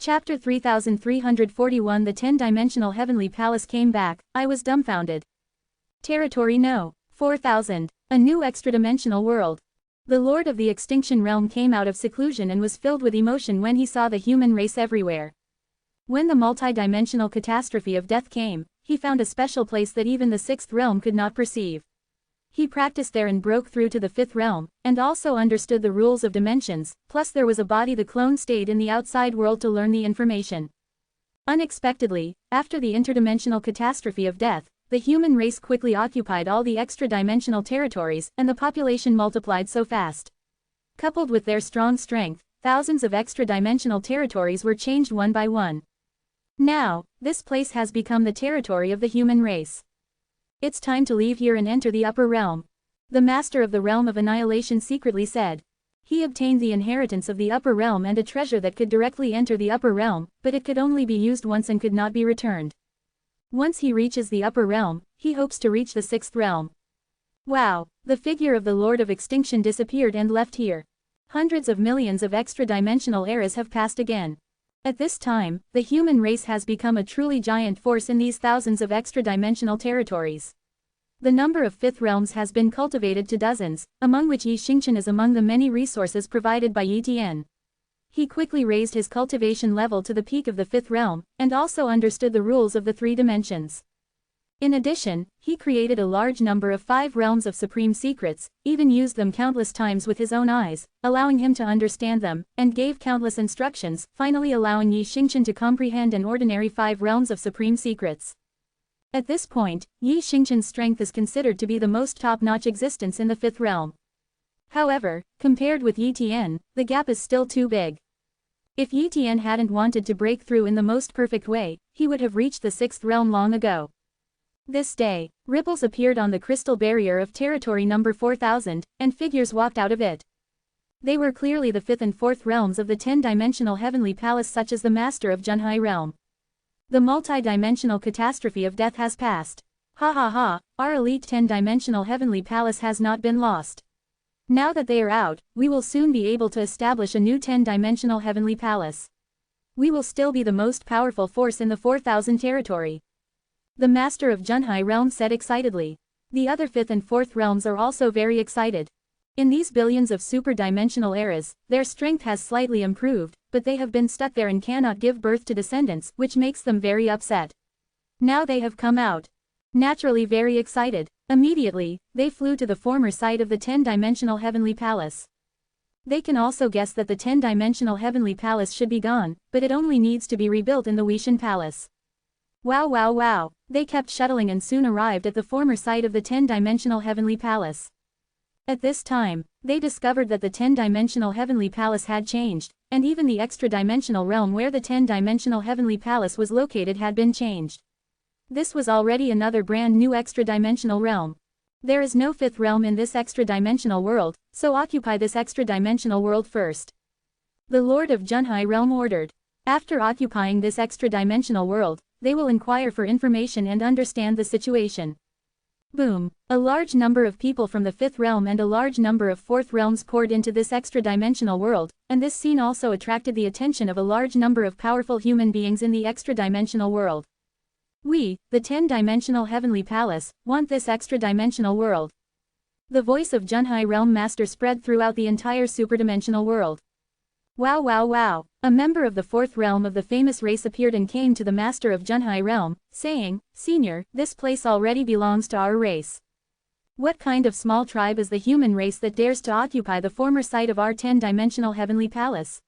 Chapter 3341 The 10-dimensional heavenly palace came back. I was dumbfounded. Territory No. 4000. A new extra-dimensional world. The Lord of the Extinction Realm came out of seclusion and was filled with emotion when he saw the human race everywhere. When the multi-dimensional catastrophe of death came, he found a special place that even the sixth realm could not perceive. He practiced there and broke through to the fifth realm, and also understood the rules of dimensions, plus there was a body. The clone stayed in the outside world to learn the information. Unexpectedly, after the interdimensional catastrophe of death, the human race quickly occupied all the extra-dimensional territories, and the population multiplied so fast. Coupled with their strong strength, thousands of extra-dimensional territories were changed one by one. Now, this place has become the territory of the human race. It's time to leave here and enter the upper realm. The master of the realm of annihilation secretly said. He obtained the inheritance of the upper realm and a treasure that could directly enter the upper realm, but it could only be used once and could not be returned. Once he reaches the upper realm, he hopes to reach the sixth realm. Wow, the figure of the Lord of Extinction disappeared and left here. Hundreds of millions of extra-dimensional eras have passed again. At this time, the human race has become a truly giant force in these thousands of extra-dimensional territories. The number of fifth realms has been cultivated to dozens, among which Yi Xingchen is among the many resources provided by Yi Tian. He quickly raised his cultivation level to the peak of the fifth realm, and also understood the rules of the three dimensions. In addition, he created a large number of 5 realms of supreme secrets, even used them countless times with his own eyes, allowing him to understand them, and gave countless instructions, finally allowing Yi Xingchen to comprehend an ordinary 5 realms of supreme secrets. At this point, Yi Xingchen's strength is considered to be the most top-notch existence in the 5th realm. However, compared with Yi Tian, the gap is still too big. If Yi Tian hadn't wanted to break through in the most perfect way, he would have reached the 6th realm long ago. This day, ripples appeared on the crystal barrier of territory number 4000, and figures walked out of it. They were clearly the 5th and 4th realms of the 10-dimensional heavenly palace, such as the master of Junhai realm. The multi-dimensional catastrophe of death has passed. Ha ha ha, our elite 10-dimensional heavenly palace has not been lost. Now that they are out, we will soon be able to establish a new 10-dimensional heavenly palace. We will still be the most powerful force in the 4000 territory. The master of Junhai realm said excitedly. The other 5th and 4th realms are also very excited. In these billions of super-dimensional eras, their strength has slightly improved, but they have been stuck there and cannot give birth to descendants, which makes them very upset. Now they have come out. Naturally very excited. Immediately, they flew to the former site of the 10-dimensional heavenly palace. They can also guess that the 10-dimensional heavenly palace should be gone, but it only needs to be rebuilt in the Weixin Palace. Wow wow wow, they kept shuttling and soon arrived at the former site of the 10-dimensional heavenly palace. At this time, they discovered that the 10-dimensional heavenly palace had changed, and even the extra-dimensional realm where the 10-dimensional heavenly palace was located had been changed. This was already another brand new extra-dimensional realm. There is no 5th realm in this extra-dimensional world, so occupy this extra-dimensional world first. The Lord of Junhai realm ordered. After occupying this extra-dimensional world, they will inquire for information and understand the situation. Boom! A large number of people from the 5th realm and a large number of 4th realms poured into this extra-dimensional world, and this scene also attracted the attention of a large number of powerful human beings in the extra-dimensional world. We, the 10-dimensional heavenly palace, want this extra-dimensional world. The voice of Junhai realm master spread throughout the entire superdimensional world. Wow wow wow, a member of the 4th realm of the famous race appeared and came to the master of Junhai realm, saying, "Senior, this place already belongs to our race. What kind of small tribe is the human race that dares to occupy the former site of our 10-dimensional heavenly palace?"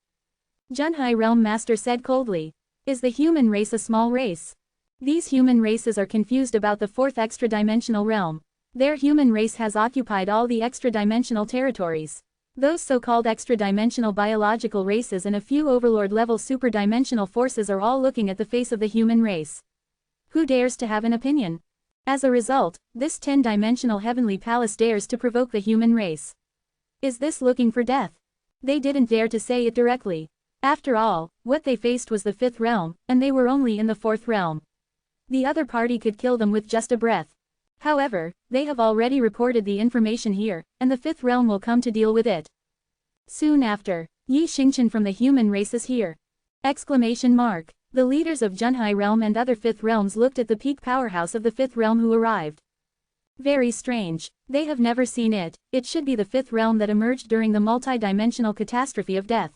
Junhai realm master said coldly. Is the human race a small race? These human races are confused about the 4th extra-dimensional realm. Their human race has occupied all the extra-dimensional territories. Those so-called extra-dimensional biological races and a few overlord-level super-dimensional forces are all looking at the face of the human race. Who dares to have an opinion? As a result, this 10-dimensional heavenly palace dares to provoke the human race. Is this looking for death? They didn't dare to say it directly. After all, what they faced was the 5th realm, and they were only in the 4th realm. The other party could kill them with just a breath. However, they have already reported the information here, and the 5th realm will come to deal with it. Soon after, Yi Xingchen from the human race is here. Exclamation mark. The leaders of Junhai realm and other fifth realms looked at the peak powerhouse of the fifth realm who arrived. Very strange. They have never seen it. It should be the fifth realm that emerged during the multi-dimensional catastrophe of death.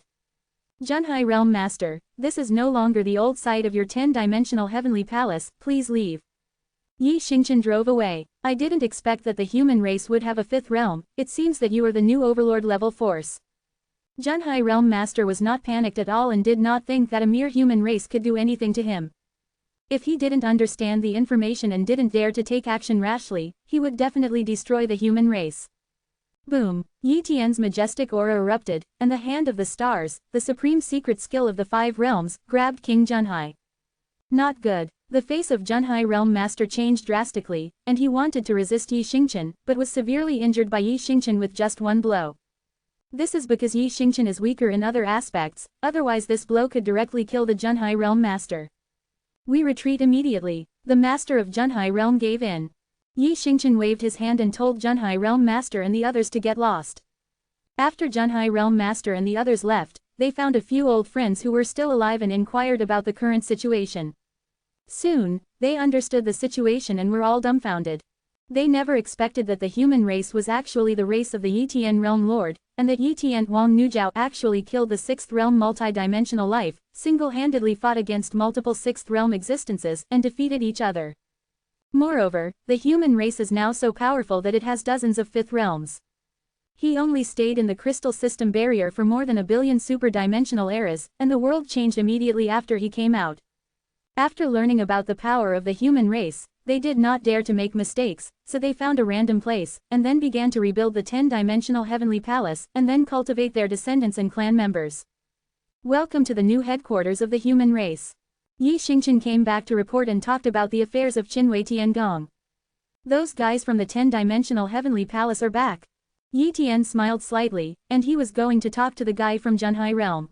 Junhai realm master, this is no longer the old site of your 10-dimensional heavenly palace, please leave. Yi Xingchen drove away. I didn't expect that the human race would have a fifth realm. It seems that you are the new overlord level force. Junhai realm master was not panicked at all and did not think that a mere human race could do anything to him. If he didn't understand the information and didn't dare to take action rashly, he would definitely destroy the human race. Boom! Yi Tian's majestic aura erupted, and the hand of the stars, the supreme secret skill of the 5 realms, grabbed King Junhai. Not good. The face of Junhai realm master changed drastically, and he wanted to resist Yi Xingchen, but was severely injured by Yi Xingchen with just one blow. This is because Yi Xingchen is weaker in other aspects, otherwise this blow could directly kill the Junhai realm master. We retreat immediately. The master of Junhai realm gave in. Yi Xingchen waved his hand and told Junhai realm master and the others to get lost. After Junhai realm master and the others left, they found a few old friends who were still alive and inquired about the current situation. Soon, they understood the situation and were all dumbfounded. They never expected that the human race was actually the race of the Yi Tian realm lord, and that Yi Tian Wang Nujiao actually killed the 6th realm multi-dimensional life, single-handedly fought against multiple 6th realm existences, and defeated each other. Moreover, the human race is now so powerful that it has dozens of 5th realms. He only stayed in the crystal system barrier for more than a billion super-dimensional eras, and the world changed immediately after he came out. After learning about the power of the human race, they did not dare to make mistakes, so they found a random place, and then began to rebuild the 10-dimensional heavenly palace, and then cultivate their descendants and clan members. Welcome to the new headquarters of the human race. Yi Xingchen came back to report and talked about the affairs of Qinwei Tiangong. Those guys from the 10-dimensional heavenly palace are back. Yi Tian smiled slightly, and he was going to talk to the guy from Junhai realm.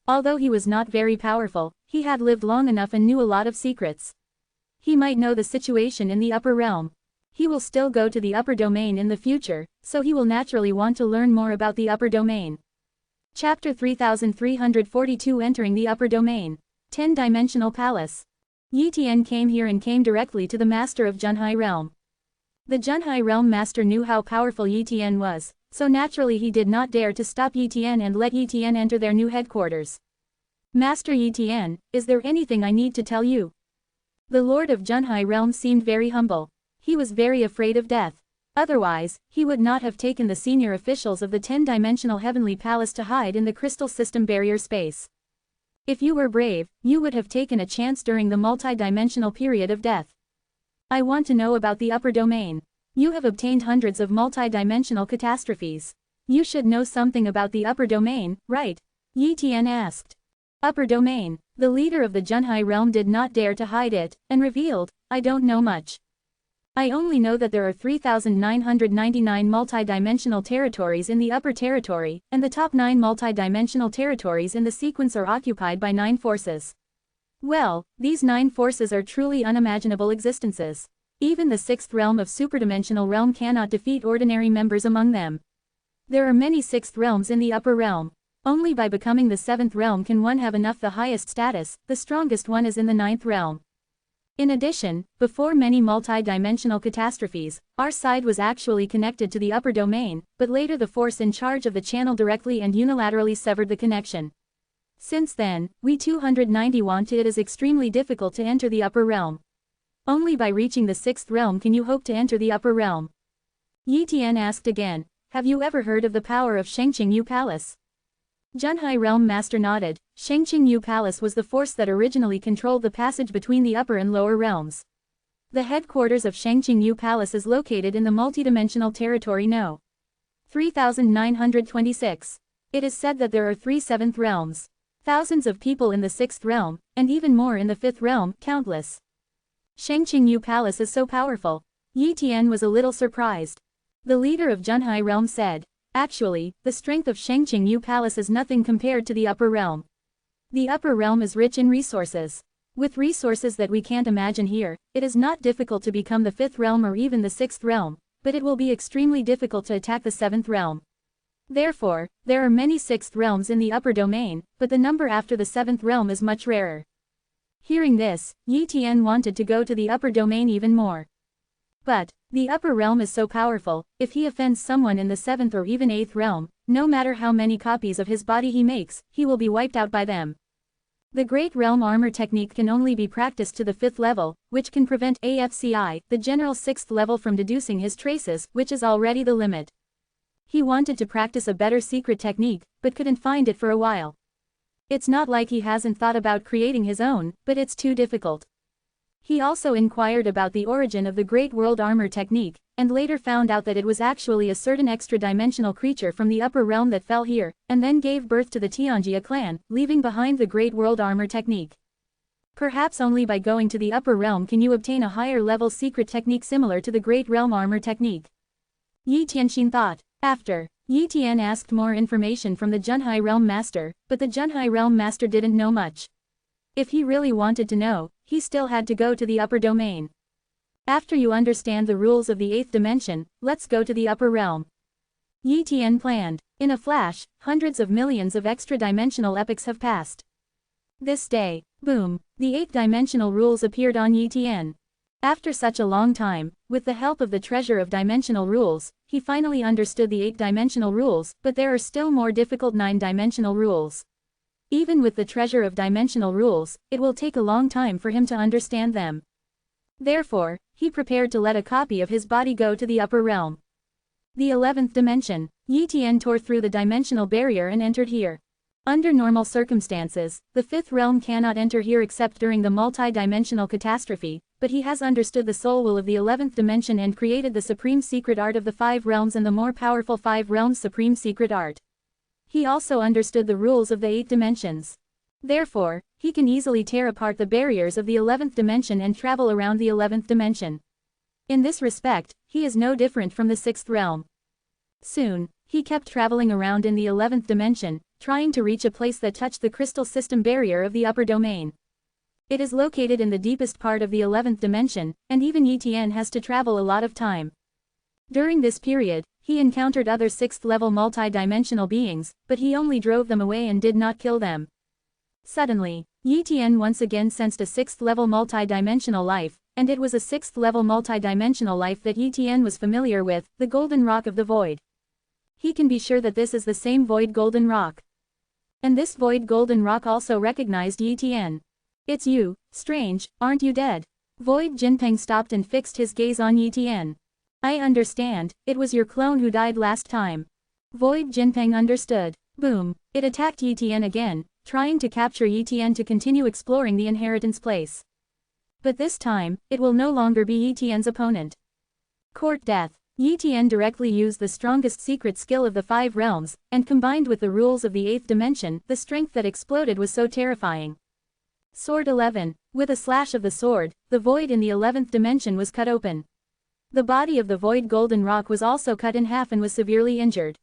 Although he was not very powerful, he had lived long enough and knew a lot of secrets. He might know the situation in the upper realm. He will still go to the upper domain in the future, so he will naturally want to learn more about the upper domain. Chapter 3342 Entering the Upper Domain. 10-Dimensional Palace. Yi Tian came here and came directly to the master of Junhai realm. The Junhai realm master knew how powerful Yi Tian was, so naturally he did not dare to stop Yi Tian and let Yi Tian enter their new headquarters. Master Yi Tian, is there anything I need to tell you? The lord of Junhai realm seemed very humble. He was very afraid of death. Otherwise, he would not have taken the senior officials of the 10-dimensional heavenly palace to hide in the crystal system barrier space. If you were brave, you would have taken a chance during the multi-dimensional period of death. I want to know about the upper domain. You have obtained hundreds of multi-dimensional catastrophes. You should know something about the upper domain, right? Yi Tian asked. Upper domain. The leader of the Junhai realm did not dare to hide it, and revealed, I don't know much. I only know that there are 3,999 multi-dimensional territories in the upper territory, and the top 9 multi-dimensional territories in the sequence are occupied by 9 forces. Well, these 9 forces are truly unimaginable existences. Even the 6th realm of superdimensional realm cannot defeat ordinary members among them. There are many 6th realms in the upper realm. Only by becoming the 7th realm can one have enough the highest status, the strongest one is in the 9th realm. In addition, before many multi-dimensional catastrophes, our side was actually connected to the upper domain, but later the force in charge of the channel directly and unilaterally severed the connection. Since then, we 291 it is extremely difficult to enter the upper realm. Only by reaching the 6th realm can you hope to enter the upper realm. Yi Tian asked again, have you ever heard of the power of Shangqingyu Palace? Junhai realm master nodded. Shangqingyu Palace was the force that originally controlled the passage between the upper and lower realms. The headquarters of Shangqingyu Palace is located in the multidimensional territory No. 3926. It is said that there are 3 7th realms. Thousands of people in the 6th realm, and even more in the 5th realm, countless. Shangqingyu Palace is so powerful. Yi Tian was a little surprised. The leader of Junhai realm said, actually, the strength of Shangqingyu Palace is nothing compared to the upper realm. The upper realm is rich in resources. With resources that we can't imagine here, it is not difficult to become the 5th realm or even the 6th realm, but it will be extremely difficult to attack the 7th realm. Therefore, there are many sixth realms in the upper domain, but the number after the seventh realm is much rarer. Hearing this, Yi Tian wanted to go to the upper domain even more. But, the upper realm is so powerful, if he offends someone in the seventh or even eighth realm, no matter how many copies of his body he makes, he will be wiped out by them. The Great Realm Armor technique can only be practiced to the 5th level, which can prevent AFCI, the general 6th level, from deducing his traces, which is already the limit. He wanted to practice a better secret technique, but couldn't find it for a while. It's not like he hasn't thought about creating his own, but it's too difficult. He also inquired about the origin of the Great World Armor technique, and later found out that it was actually a certain extra-dimensional creature from the upper realm that fell here, and then gave birth to the Tianjia clan, leaving behind the Great World Armor technique. Perhaps only by going to the upper realm can you obtain a higher-level secret technique similar to the Great Realm Armor technique. Yi Tianxin thought. After, Yi Tian asked more information from the Junhai Realm Master, but the Junhai Realm Master didn't know much. If he really wanted to know, he still had to go to the upper domain. After you understand the rules of the 8th dimension, let's go to the upper realm. Yi Tian planned. In a flash, hundreds of millions of extra-dimensional epochs have passed. This day, boom, the 8th-dimensional rules appeared on Yi Tian. After such a long time, with the help of the treasure of dimensional rules, he finally understood the 8th-dimensional rules, but there are still more difficult 9th-dimensional rules. Even with the treasure of dimensional rules, it will take a long time for him to understand them. Therefore, he prepared to let a copy of his body go to the upper realm. The 11th dimension. Yi Tian tore through the dimensional barrier and entered here. Under normal circumstances, the 5th realm cannot enter here except during the multi-dimensional catastrophe, but he has understood the soul will of the 11th dimension and created the supreme secret art of the 5 realms and the more powerful 5 realms supreme secret art. He also understood the rules of the 8 dimensions. Therefore, he can easily tear apart the barriers of the 11th dimension and travel around the 11th dimension. In this respect, he is no different from the 6th realm. Soon, he kept traveling around in the 11th dimension, trying to reach a place that touched the crystal system barrier of the upper domain. It is located in the deepest part of the 11th dimension, and even Yi Tian has to travel a lot of time. During this period, he encountered other 6th-level multi-dimensional beings, but he only drove them away and did not kill them. Suddenly, Yi Tian once again sensed a 6th-level multi-dimensional life, and it was a 6th-level multi-dimensional life that Yi Tian was familiar with, the Golden Rock of the Void. He can be sure that this is the same Void Golden Rock. And this Void Golden Rock also recognized Yi Tian. It's you, strange, aren't you dead? Void Jinpeng stopped and fixed his gaze on Yi Tian. I understand, it was your clone who died last time. Void Jinpeng understood. Boom, it attacked Yi Tian again, trying to capture Yi Tian to continue exploring the inheritance place. But this time, it will no longer be Yi Tian's opponent. Court Death. Yi Tian directly used the strongest secret skill of the 5 realms, and combined with the rules of the 8th dimension, the strength that exploded was so terrifying. Sword 11. With a slash of the sword, the void in the 11th dimension was cut open. The body of the Void Golden Rock was also cut in half and was severely injured.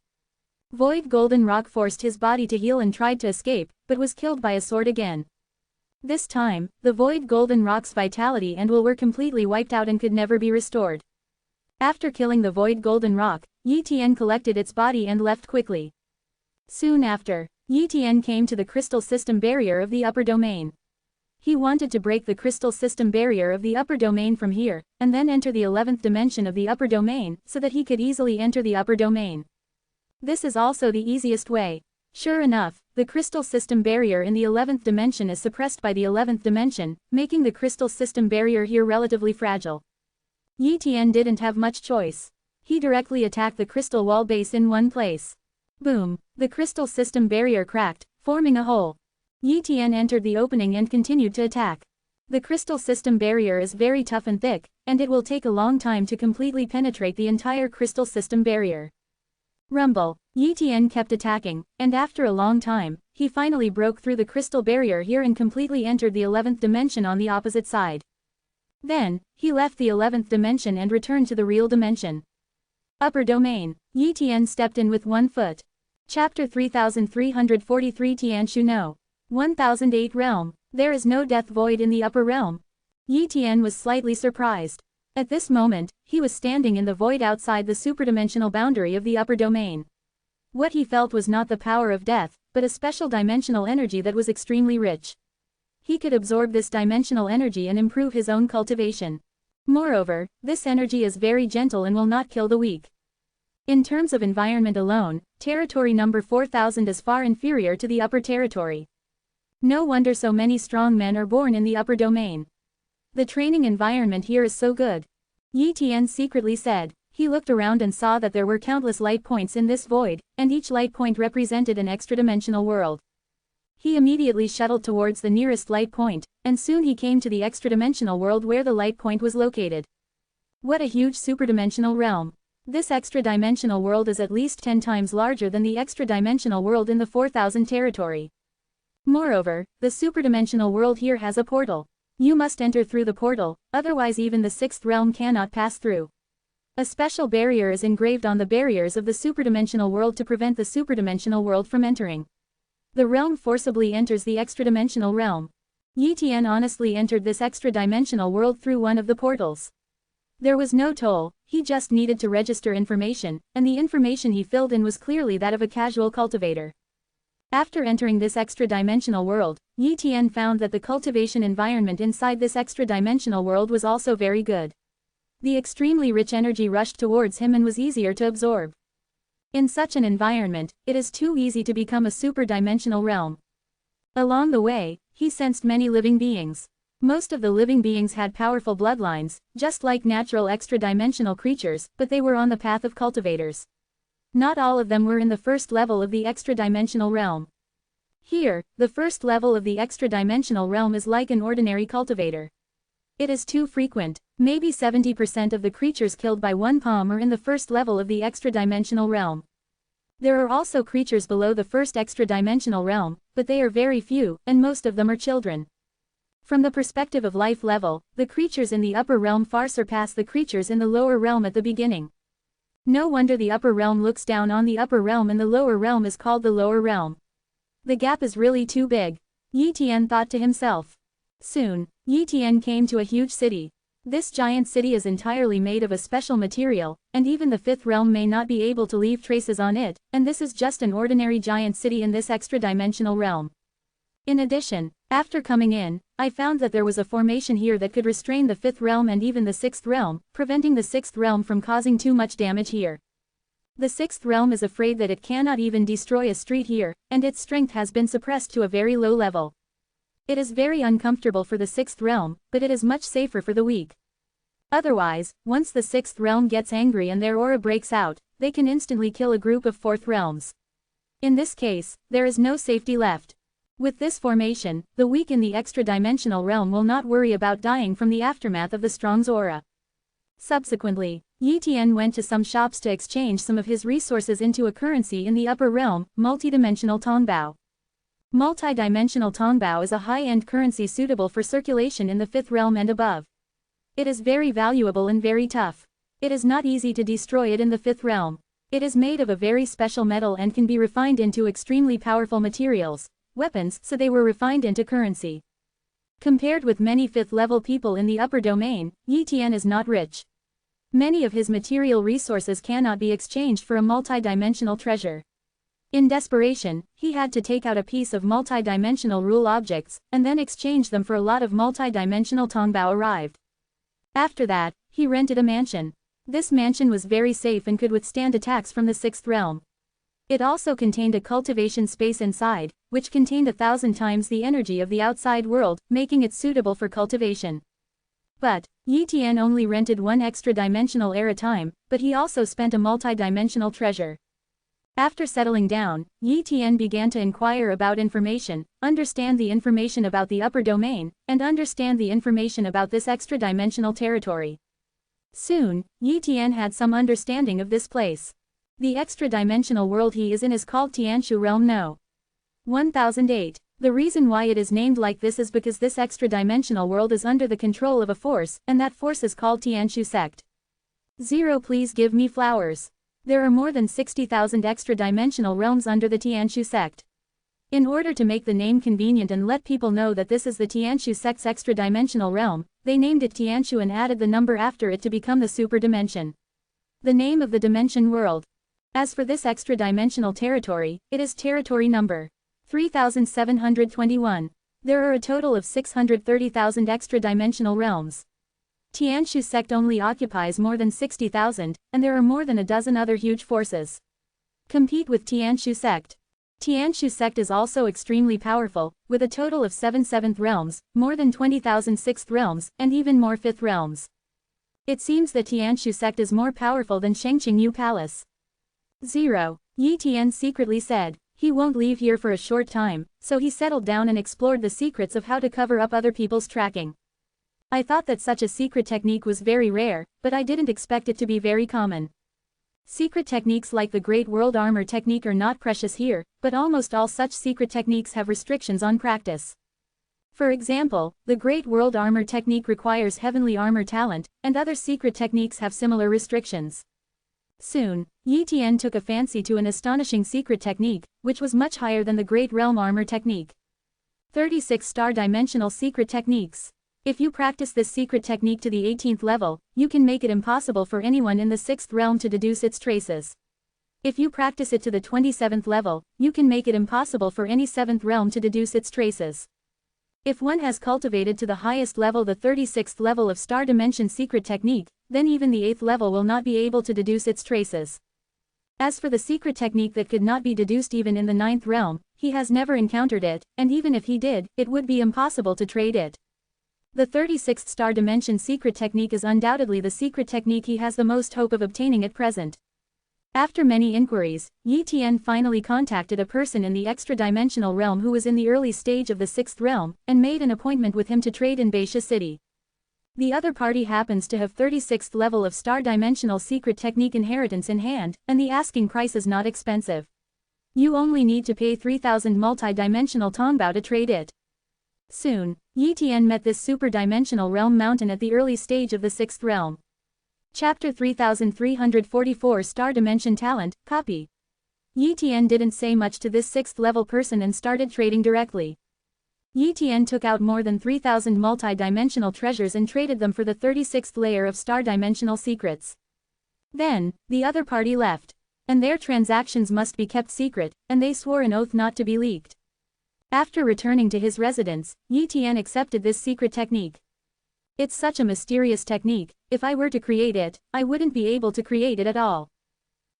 Void Golden Rock forced his body to heal and tried to escape, but was killed by a sword again. This time, the Void Golden Rock's vitality and will were completely wiped out and could never be restored. After killing the Void Golden Rock, Yi Tian collected its body and left quickly. Soon after, Yi Tian came to the crystal system barrier of the upper domain. He wanted to break the crystal system barrier of the upper domain from here, and then enter the 11th dimension of the upper domain, so that he could easily enter the upper domain. This is also the easiest way. Sure enough, the crystal system barrier in the 11th dimension is suppressed by the 11th dimension, making the crystal system barrier here relatively fragile. Yi Tian didn't have much choice. He directly attacked the crystal wall base in one place. Boom, the crystal system barrier cracked, forming a hole. Yi Tian entered the opening and continued to attack. The crystal system barrier is very tough and thick, and it will take a long time to completely penetrate the entire crystal system barrier. Rumble. Yi Tian kept attacking, and after a long time, he finally broke through the crystal barrier here and completely entered the 11th dimension on the opposite side. Then, he left the 11th dimension and returned to the real dimension. Upper domain. Yi Tian stepped in with 1 foot. Chapter 3343 Tianshu no. 1008 Realm. There is no death void in the upper realm. Yi Tian was slightly surprised. At this moment, he was standing in the void outside the superdimensional boundary of the upper domain. What he felt was not the power of death, but a special dimensional energy that was extremely rich. He could absorb this dimensional energy and improve his own cultivation. Moreover, this energy is very gentle and will not kill the weak. In terms of environment alone, territory number 4000 is far inferior to the upper territory. No wonder so many strong men are born in the upper domain. The training environment here is so good. Yi Tian secretly said. He looked around and saw that there were countless light points in this void, and each light point represented an extra-dimensional world. He immediately shuttled towards the nearest light point, and soon he came to the extra-dimensional world where the light point was located. What a huge superdimensional realm! This extra-dimensional world is at least 10 times larger than the extra-dimensional world in the 4000 territory. Moreover, the superdimensional world here has a portal. You must enter through the portal, otherwise even the 6th realm cannot pass through. A special barrier is engraved on the barriers of the superdimensional world to prevent the superdimensional world from entering. The realm forcibly enters the extra-dimensional realm. Yi Tian honestly entered this extra-dimensional world through one of the portals. There was no toll, he just needed to register information, and the information he filled in was clearly that of a casual cultivator. After entering this extra-dimensional world, Yi Tian found that the cultivation environment inside this extra-dimensional world was also very good. The extremely rich energy rushed towards him and was easier to absorb. In such an environment, it is too easy to become a super-dimensional realm. Along the way, he sensed many living beings. Most of the living beings had powerful bloodlines, just like natural extra-dimensional creatures, but they were on the path of cultivators. Not all of them were in the first level of the extra-dimensional realm. Here, the first level of the extra-dimensional realm is like an ordinary cultivator. It is too frequent. Maybe 70% of the creatures killed by one palm are in the first level of the extra-dimensional realm. There are also creatures below the first extra-dimensional realm, but they are very few, and most of them are children. From the perspective of life level, the creatures in the upper realm far surpass the creatures in the lower realm at the beginning. No wonder the upper realm looks down on the upper realm and the lower realm is called the lower realm. The gap is really too big. Yi Tian thought to himself. Soon, Yi Tian came to a huge city. This giant city is entirely made of a special material, and even the 5th realm may not be able to leave traces on it, and this is just an ordinary giant city in this extra-dimensional realm. In addition, after coming in, I found that there was a formation here that could restrain the 5th realm and even the 6th realm, preventing the 6th realm from causing too much damage here. The 6th realm is afraid that it cannot even destroy a street here, and its strength has been suppressed to a very low level. It is very uncomfortable for the 6th realm, but it is much safer for the weak. Otherwise, once the 6th realm gets angry and their aura breaks out, they can instantly kill a group of 4th realms. In this case, there is no safety left. With this formation, the weak in the extra-dimensional realm will not worry about dying from the aftermath of the strong's aura. Subsequently, Yi Tian went to some shops to exchange some of his resources into a currency in the upper realm, multidimensional Tongbao. Multi-dimensional Tongbao is a high-end currency suitable for circulation in the 5th realm and above. It is very valuable and very tough. It is not easy to destroy it in the 5th realm. It is made of a very special metal and can be refined into extremely powerful materials, weapons, so they were refined into currency. Compared with many 5th level people in the upper domain, Yi Tian is not rich. Many of his material resources cannot be exchanged for a multi-dimensional treasure. In desperation, he had to take out a piece of multi-dimensional rule objects, and then exchange them for a lot of multi-dimensional Tongbao arrived. After that, he rented a mansion. This mansion was very safe and could withstand attacks from the 6th realm. It also contained a cultivation space inside, which contained 1,000 times the energy of the outside world, making it suitable for cultivation. But, Yi Tian only rented one extra-dimensional air at a time, but he also spent a multi-dimensional treasure. After settling down, Yi Tian began to inquire about information, understand the information about the upper domain, and understand the information about this extra-dimensional territory. Soon, Yi Tian had some understanding of this place. The extra-dimensional world he is in is called Tianshu Realm No. 1008. The reason why it is named like this is because this extra-dimensional world is under the control of a force, and that force is called Tianshu Sect. 0. Please give me flowers. There are more than 60,000 extra-dimensional realms under the Tianshu sect. In order to make the name convenient and let people know that this is the Tianshu sect's extra-dimensional realm, they named it Tianshu and added the number after it to become the super dimension. The name of the dimension world. As for this extra-dimensional territory, it is territory number 3721. There are a total of 630,000 extra-dimensional realms. Tianshu sect only occupies more than 60,000, and there are more than a dozen other huge forces. Compete with Tianshu sect. Tianshu sect is also extremely powerful, with a total of 7 seventh realms, more than 20,000 sixth realms, and even more fifth realms. It seems that Tianshu sect is more powerful than Shangqingyu Palace. 0. Yi Tian secretly said. He won't leave here for a short time, so he settled down and explored the secrets of how to cover up other people's tracking. I thought that such a secret technique was very rare, but I didn't expect it to be very common. Secret techniques like the Great World Armor technique are not precious here, but almost all such secret techniques have restrictions on practice. For example, the Great World Armor technique requires heavenly armor talent, and other secret techniques have similar restrictions. Soon, Yi Tian took a fancy to an astonishing secret technique, which was much higher than the Great Realm Armor technique. 36 star-dimensional secret techniques. If you practice this secret technique to the 18th level, you can make it impossible for anyone in the 6th realm to deduce its traces. If you practice it to the 27th level, you can make it impossible for any 7th realm to deduce its traces. If one has cultivated to the highest level the 36th level of star dimension secret technique, then even the 8th level will not be able to deduce its traces. As for the secret technique that could not be deduced even in the 9th realm, he has never encountered it, and even if he did, it would be impossible to trade it. The 36th star dimension secret technique is undoubtedly the secret technique he has the most hope of obtaining at present. After many inquiries, Yi Tian finally contacted a person in the extra-dimensional realm who was in the early stage of the 6th realm, and made an appointment with him to trade in Baisha City. The other party happens to have 36th level of star-dimensional secret technique inheritance in hand, and the asking price is not expensive. You only need to pay 3,000 multi-dimensional tongbao to trade it. Soon, Yi Tian met this super-dimensional realm mountain at the early stage of the 6th realm. Chapter 3344 Star Dimension Talent, Copy. Yi Tian didn't say much to this 6th level person and started trading directly. Yi Tian took out more than 3,000 multi-dimensional treasures and traded them for the 36th layer of star-dimensional secrets. Then, the other party left. And their transactions must be kept secret, and they swore an oath not to be leaked. After returning to his residence, Yi Tian accepted this secret technique. It's such a mysterious technique, if I were to create it, I wouldn't be able to create it at all.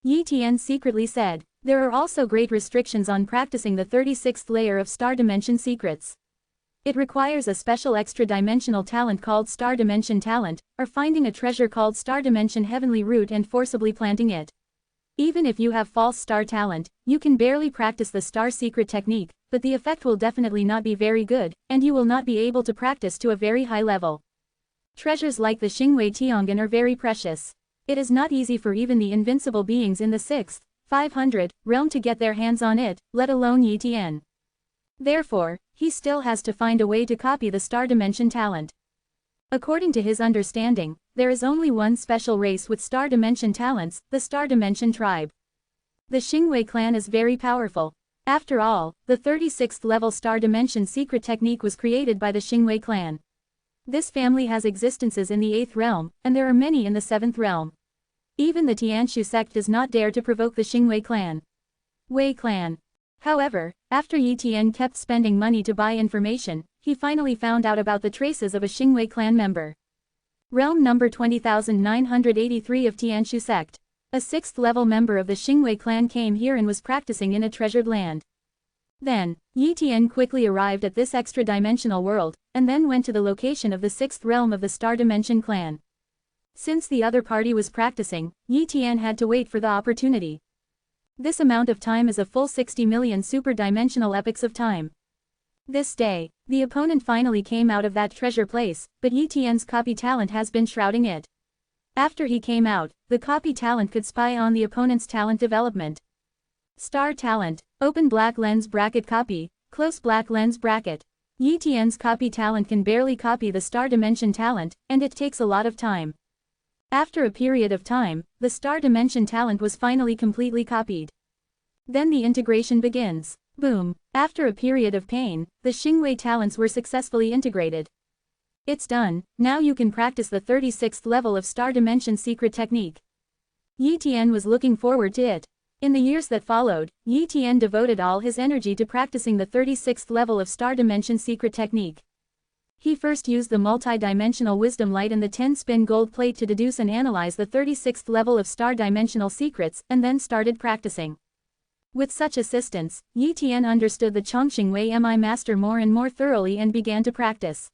Yi Tian secretly said. There are also great restrictions on practicing the 36th layer of star dimension secrets. It requires a special extra-dimensional talent called star dimension talent, or finding a treasure called star dimension heavenly root and forcibly planting it. Even if you have false star talent, you can barely practice the star secret technique, but the effect will definitely not be very good, and you will not be able to practice to a very high level. Treasures like the Xingwei Tiangan are very precious. It is not easy for even the invincible beings in the 6th, 500, realm to get their hands on it, let alone Yi Tian. Therefore, he still has to find a way to copy the star dimension talent. According to his understanding, there is only one special race with star dimension talents, the star dimension tribe. The Xingwei clan is very powerful. After all, the 36th level star dimension secret technique was created by the Xingwei clan. This family has existences in the 8th realm, and there are many in the 7th realm. Even the Tianshu sect does not dare to provoke the Xingwei clan. Wei clan. However, after Yi Tian kept spending money to buy information, he finally found out about the traces of a Xingwei clan member. Realm number 20,983 of Tianshu sect. A 6th level member of the Xingwei clan came here and was practicing in a treasured land. Then, Yi Tian quickly arrived at this extra-dimensional world, and then went to the location of the 6th realm of the Star Dimension clan. Since the other party was practicing, Yi Tian had to wait for the opportunity. This amount of time is a full 60 million super-dimensional epochs of time. This day, the opponent finally came out of that treasure place, but Yi Tian's copy talent has been shrouding it. After he came out, the copy talent could spy on the opponent's talent development. Star talent, open black lens bracket copy, close black lens bracket. Yi Tian's copy talent can barely copy the star dimension talent, and it takes a lot of time. After a period of time, the star dimension talent was finally completely copied. Then the integration begins. Boom. After a period of pain, the Xingwei talents were successfully integrated. It's done, now you can practice the 36th level of star dimension secret technique. Yi Tian was looking forward to it. In the years that followed, Yi Tian devoted all his energy to practicing the 36th level of star dimension secret technique. He first used the multi-dimensional wisdom light and the 10-spin gold plate to deduce and analyze the 36th level of star dimensional secrets, and then started practicing. With such assistance, Yi Tian understood the Chongqing Wei Mi master more and more thoroughly and began to practice.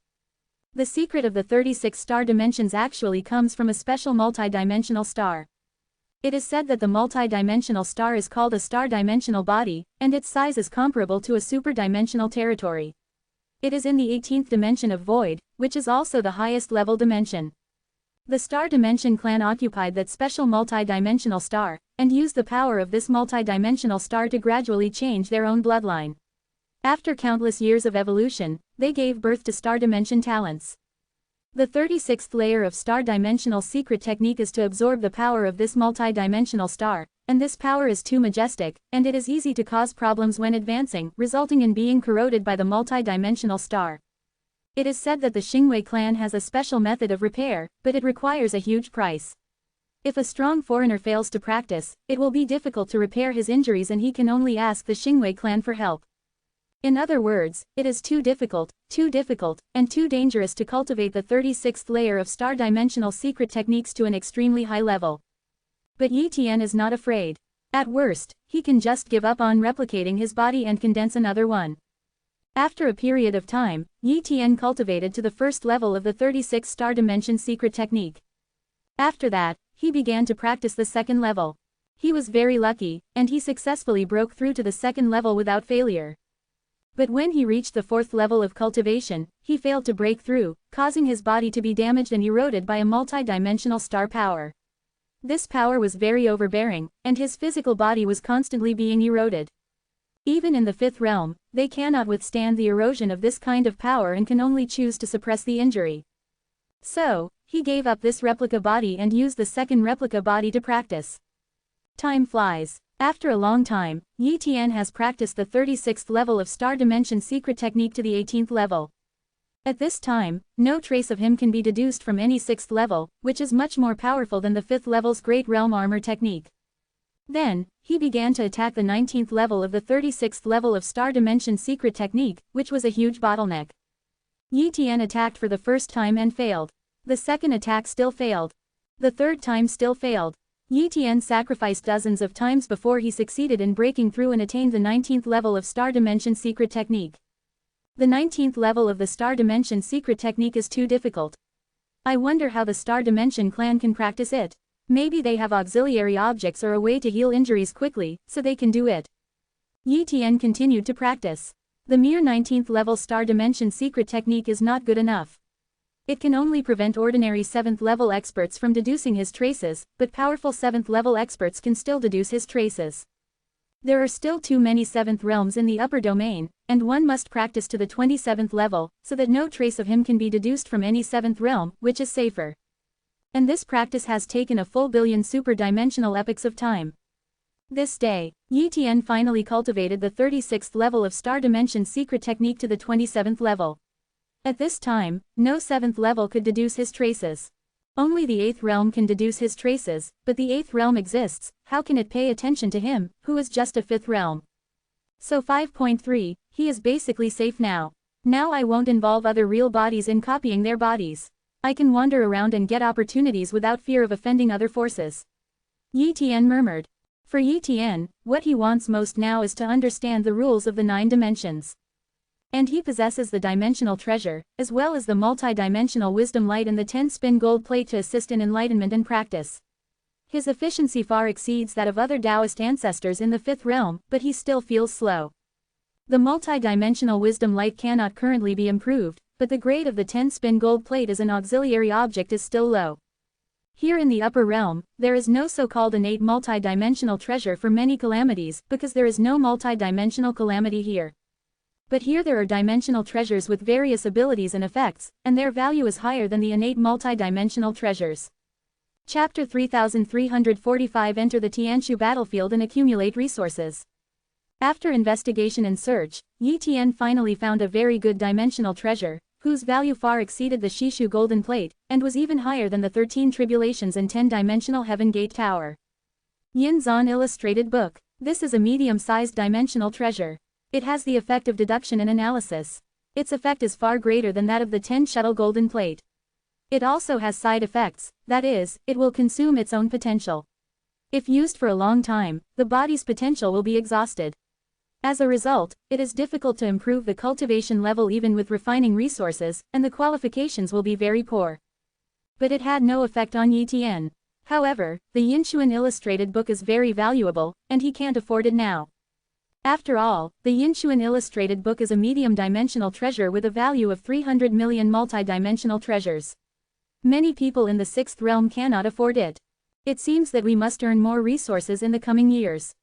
The secret of the 36 star dimensions actually comes from a special multi-dimensional star. It is said that the multi-dimensional star is called a star-dimensional body, and its size is comparable to a super-dimensional territory. It is in the 18th dimension of void, which is also the highest level dimension. The Star Dimension clan occupied that special multi-dimensional star, and used the power of this multi-dimensional star to gradually change their own bloodline. After countless years of evolution, they gave birth to star dimension talents. The 36th layer of star dimensional secret technique is to absorb the power of this multi-dimensional star, and this power is too majestic, and it is easy to cause problems when advancing, resulting in being corroded by the multi-dimensional star. It is said that the Xingwei clan has a special method of repair, but it requires a huge price. If a strong foreigner fails to practice, it will be difficult to repair his injuries and he can only ask the Xingwei clan for help. In other words, it is too difficult, and too dangerous to cultivate the 36th layer of star dimensional secret techniques to an extremely high level. But Yi Tian is not afraid. At worst, he can just give up on replicating his body and condense another one. After a period of time, Yi Tian cultivated to the first level of the 36 star dimension secret technique. After that, he began to practice the second level. He was very lucky, and he successfully broke through to the second level without failure. But when he reached the fourth level of cultivation, he failed to break through, causing his body to be damaged and eroded by a multi-dimensional star power. This power was very overbearing, and his physical body was constantly being eroded. Even in the fifth realm, they cannot withstand the erosion of this kind of power and can only choose to suppress the injury. So, he gave up this replica body and used the second replica body to practice. Time flies. After a long time, Yi Tian has practiced the 36th level of star dimension secret technique to the 18th level. At this time, no trace of him can be deduced from any 6th level, which is much more powerful than the 5th level's Great Realm Armor technique. Then, he began to attack the 19th level of the 36th level of star dimension secret technique, which was a huge bottleneck. Yi Tian attacked for the first time and failed. The second attack still failed. The third time still failed. Yi Tian sacrificed dozens of times before he succeeded in breaking through and attained the 19th level of Star Dimension Secret Technique. The 19th level of the Star Dimension Secret Technique is too difficult. I wonder how the Star Dimension clan can practice it. Maybe they have auxiliary objects or a way to heal injuries quickly, so they can do it. Yi Tian continued to practice. The mere 19th level Star Dimension Secret Technique is not good enough. It can only prevent ordinary 7th level experts from deducing his traces, but powerful 7th level experts can still deduce his traces. There are still too many 7th realms in the upper domain, and one must practice to the 27th level, so that no trace of him can be deduced from any 7th realm, which is safer. And this practice has taken a full billion super-dimensional epochs of time. This day, Yi Tian finally cultivated the 36th level of Star Dimension Secret Technique to the 27th level. At this time, no 7th level could deduce his traces. Only the 8th realm can deduce his traces, but the 8th realm exists, how can it pay attention to him, who is just a 5th realm? So 5.3, he is basically safe now. Now I won't involve other real bodies in copying their bodies. I can wander around and get opportunities without fear of offending other forces. Yi Tian murmured. For Yi Tian, what he wants most now is to understand the rules of the 9 dimensions. And he possesses the dimensional treasure, as well as the multi-dimensional wisdom light and the 10-spin gold plate to assist in enlightenment and practice. His efficiency far exceeds that of other Taoist ancestors in the 5th realm, but he still feels slow. The multi-dimensional wisdom light cannot currently be improved, but the grade of the 10-spin gold plate as an auxiliary object is still low. Here in the upper realm, there is no so-called innate multi-dimensional treasure for many calamities, because there is no multi-dimensional calamity here. But here there are dimensional treasures with various abilities and effects, and their value is higher than the innate multi-dimensional treasures. Chapter 3345 Enter the Tianshu battlefield and accumulate resources. After investigation and search, Yi Tian finally found a very good dimensional treasure, whose value far exceeded the Shishu golden plate, and was even higher than the 13 tribulations and 10-dimensional Heaven Gate Tower. Yin Zan Illustrated Book. This is a medium-sized dimensional treasure. It has the effect of deduction and analysis. Its effect is far greater than that of the 10 shuttle golden plate. It also has side effects, that is, it will consume its own potential. If used for a long time, the body's potential will be exhausted. As a result, it is difficult to improve the cultivation level even with refining resources, and the qualifications will be very poor. But it had no effect on Yi Tian. However, the Yinshuan Illustrated Book is very valuable, and he can't afford it now. After all, the Yinshuan Illustrated Book is a medium-dimensional treasure with a value of 300 million multi-dimensional treasures. Many people in the sixth realm cannot afford it. It seems that we must earn more resources in the coming years.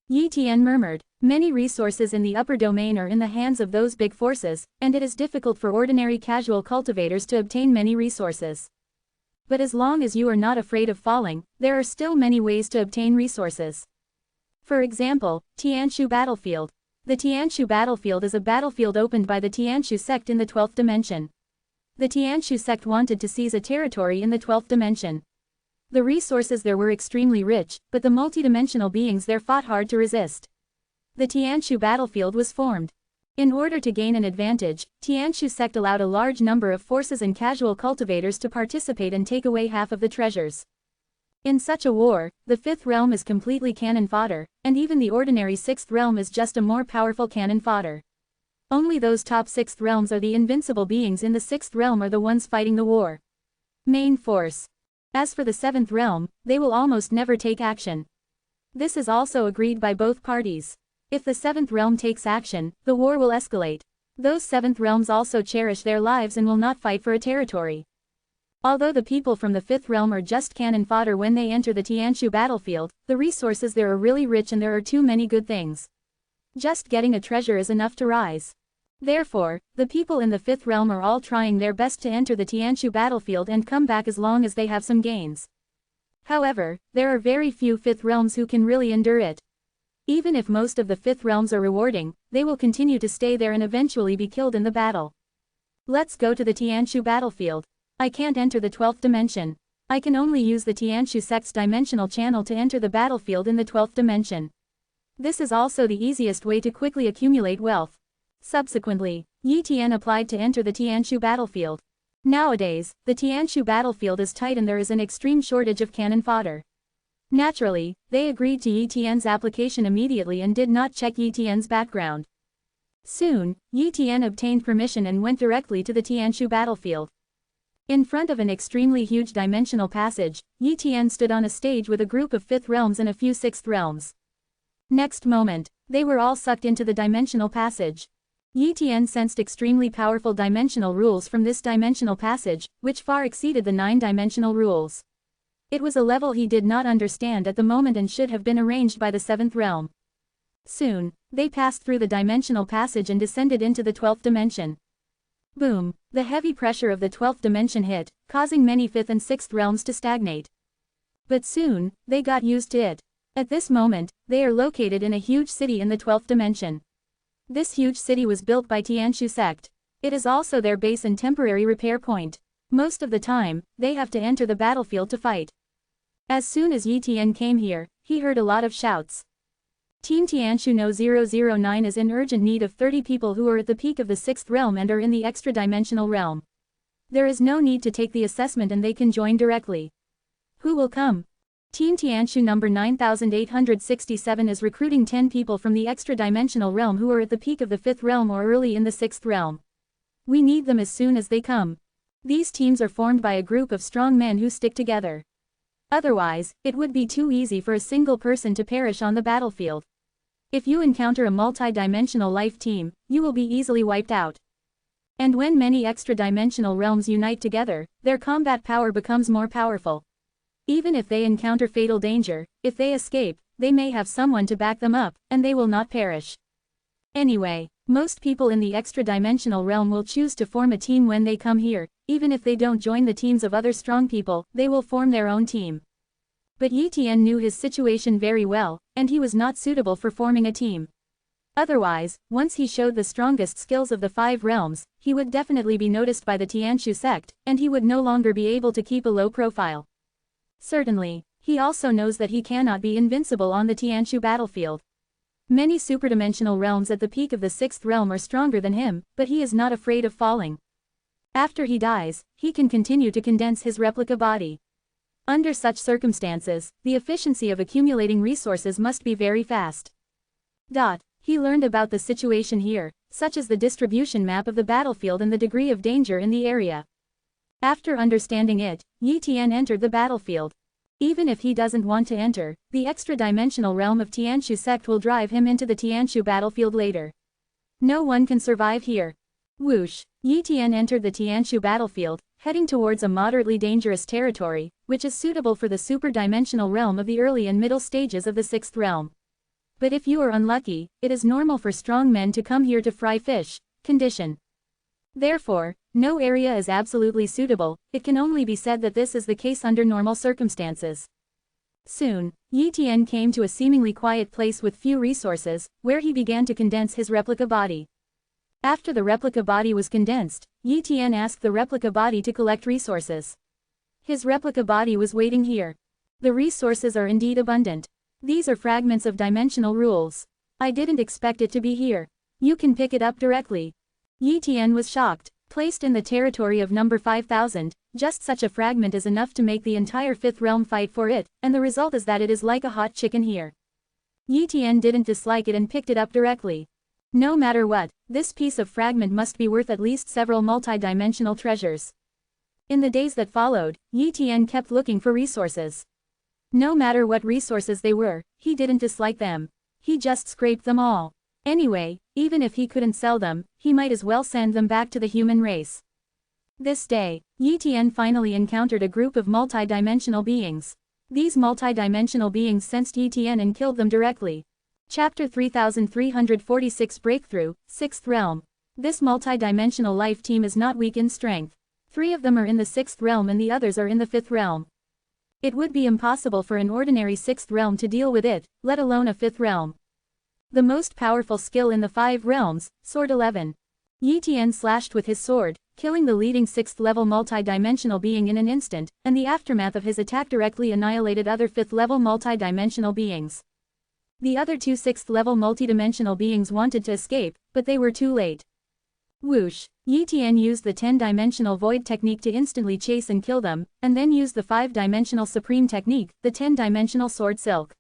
Yi Tian murmured. Many resources in the upper domain are in the hands of those big forces, and it is difficult for ordinary casual cultivators to obtain many resources. But as long as you are not afraid of falling, there are still many ways to obtain resources. For example, Tianshu Battlefield. The Tianshu Battlefield is a battlefield opened by the Tianshu sect in the 12th dimension. The Tianshu sect wanted to seize a territory in the 12th dimension. The resources there were extremely rich, but the multidimensional beings there fought hard to resist. The Tianshu battlefield was formed. In order to gain an advantage, Tianshu sect allowed a large number of forces and casual cultivators to participate and take away half of the treasures. In such a war, the fifth realm is completely cannon fodder, and even the ordinary sixth realm is just a more powerful cannon fodder. Only those top sixth realms are the invincible beings in the sixth realm are the ones fighting the war. Main force. As for the seventh realm, they will almost never take action. This is also agreed by both parties. If the seventh realm takes action, the war will escalate. Those seventh realms also cherish their lives and will not fight for a territory. Although the people from the fifth realm are just cannon fodder when they enter the Tianshu battlefield, the resources there are really rich and there are too many good things. Just getting a treasure is enough to rise. Therefore, the people in the fifth realm are all trying their best to enter the Tianshu battlefield and come back as long as they have some gains. However, there are very few fifth realms who can really endure it. Even if most of the fifth realms are rewarding, they will continue to stay there and eventually be killed in the battle. Let's go to the Tianshu battlefield. I can't enter the 12th dimension. I can only use the Tianshu sect's dimensional channel to enter the battlefield in the 12th dimension. This is also the easiest way to quickly accumulate wealth. Subsequently, Yi Tian applied to enter the Tianshu battlefield. Nowadays, the Tianshu battlefield is tight and there is an extreme shortage of cannon fodder. Naturally, they agreed to Yi Tian's application immediately and did not check Yi Tian's background. Soon, Yi Tian obtained permission and went directly to the Tianshu battlefield. In front of an extremely huge dimensional passage, Yi Tian stood on a stage with a group of fifth realms and a few sixth realms. Next moment, they were all sucked into the dimensional passage. Yi Tian sensed extremely powerful dimensional rules from this dimensional passage, which far exceeded the 9-dimensional rules. It was a level he did not understand at the moment and should have been arranged by the 7th realm. Soon, they passed through the dimensional passage and descended into the 12th dimension. Boom! The heavy pressure of the 12th dimension hit, causing many 5th and 6th realms to stagnate. But soon, they got used to it. At this moment, they are located in a huge city in the 12th dimension. This huge city was built by Tianshu sect. It is also their base and temporary repair point. Most of the time, they have to enter the battlefield to fight. As soon as Yi Tian came here, he heard a lot of shouts. Team Tianshu No 009 is in urgent need of 30 people who are at the peak of the 6th realm and are in the extra-dimensional realm. There is no need to take the assessment and they can join directly. Who will come? Team Tianshu number 9867 is recruiting 10 people from the extra-dimensional realm who are at the peak of the 5th realm or early in the 6th realm. We need them as soon as they come. These teams are formed by a group of strong men who stick together. Otherwise, it would be too easy for a single person to perish on the battlefield. If you encounter a multi-dimensional life team, you will be easily wiped out. And when many extra-dimensional realms unite together, their combat power becomes more powerful. Even if they encounter fatal danger, if they escape, they may have someone to back them up, and they will not perish. Anyway, most people in the extra-dimensional realm will choose to form a team when they come here. Even if they don't join the teams of other strong people, they will form their own team. But Yi Tian knew his situation very well, and he was not suitable for forming a team. Otherwise, once he showed the strongest skills of the 5 realms, he would definitely be noticed by the Tianshu sect, and he would no longer be able to keep a low profile. Certainly, He also knows that he cannot be invincible on the Tianshu battlefield. Many superdimensional realms at the peak of the 6th realm are stronger than him, but he is not afraid of falling. After he dies, he can continue to condense his replica body. Under such circumstances, the efficiency of accumulating resources must be very fast. He learned about the situation here, such as the distribution map of the battlefield and the degree of danger in the area. After understanding it, Yi Tian entered the battlefield. Even if he doesn't want to enter, the extra-dimensional realm of Tianshu sect will drive him into the Tianshu battlefield later. No one can survive here. Whoosh! Yi Tian entered the Tianshu battlefield, heading towards a moderately dangerous territory, which is suitable for the super-dimensional realm of the early and middle stages of the 6th realm. But if you are unlucky, it is normal for strong men to come here to fry fish. Condition. Therefore, no area is absolutely suitable, it can only be said that this is the case under normal circumstances. Soon, Yi Tian came to a seemingly quiet place with few resources, where he began to condense his replica body. After the replica body was condensed, Yi Tian asked the replica body to collect resources. His replica body was waiting here. The resources are indeed abundant. These are fragments of dimensional rules. I didn't expect it to be here. You can pick it up directly. Yi Tian was shocked. Placed in the territory of number 5000, just such a fragment is enough to make the entire 5th realm fight for it, and the result is that it is like a hot chicken here. Yi Tian didn't dislike it and picked it up directly. No matter what, this piece of fragment must be worth at least several multi-dimensional treasures. In the days that followed, Yi Tian kept looking for resources. No matter what resources they were, he didn't dislike them. He just scraped them all. Anyway, even if he couldn't sell them, he might as well send them back to the human race. This day, Yi Tian finally encountered a group of multi-dimensional beings. These multi-dimensional beings sensed Yi Tian and killed them directly. Chapter 3346 Breakthrough, 6th Realm. This multi-dimensional life team is not weak in strength. 3 of them are in the 6th realm and the others are in the 5th realm. It would be impossible for an ordinary 6th realm to deal with it, let alone a 5th realm. The most powerful skill in the 5 realms, Sword 11. Yi Tian slashed with his sword, killing the leading 6th level multi-dimensional being in an instant, and the aftermath of his attack directly annihilated other 5th level multi-dimensional beings. The other 2 6th level multidimensional beings wanted to escape, but they were too late. Whoosh! Yi Tian used the 10-dimensional void technique to instantly chase and kill them, and then used the 5-dimensional supreme technique, the 10-dimensional sword silk.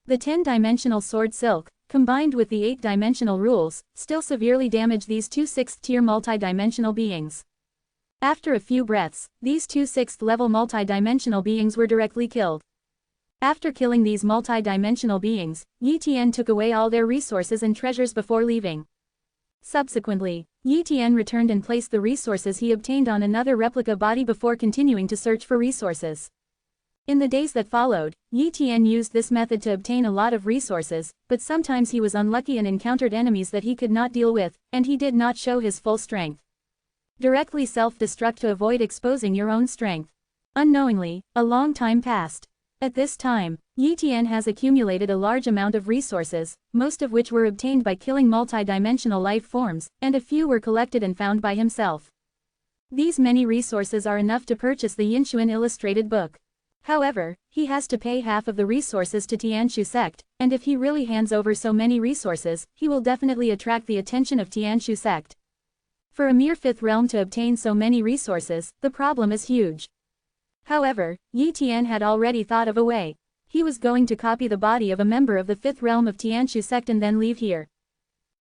The 10-dimensional sword silk, combined with the 8-dimensional rules, still severely damaged these 2 6th-tier multi-dimensional beings. After a few breaths, these 2 6th-level multi-dimensional beings were directly killed. After killing these multi-dimensional beings, Yi Tian took away all their resources and treasures before leaving. Subsequently, Yi Tian returned and placed the resources he obtained on another replica body before continuing to search for resources. In the days that followed, Yi Tian used this method to obtain a lot of resources, but sometimes he was unlucky and encountered enemies that he could not deal with, and he did not show his full strength. Directly self-destruct to avoid exposing your own strength. Unknowingly, a long time passed. At this time, Yi Tian has accumulated a large amount of resources, most of which were obtained by killing multi-dimensional life forms, and a few were collected and found by himself. These many resources are enough to purchase the Yinshuan illustrated book. However, he has to pay half of the resources to Tianshu sect, and if he really hands over so many resources, he will definitely attract the attention of Tianshu sect. For a mere 5th realm to obtain so many resources, the problem is huge. However, Yi Tian had already thought of a way. He was going to copy the body of a member of the 5th realm of Tianshu sect and then leave here.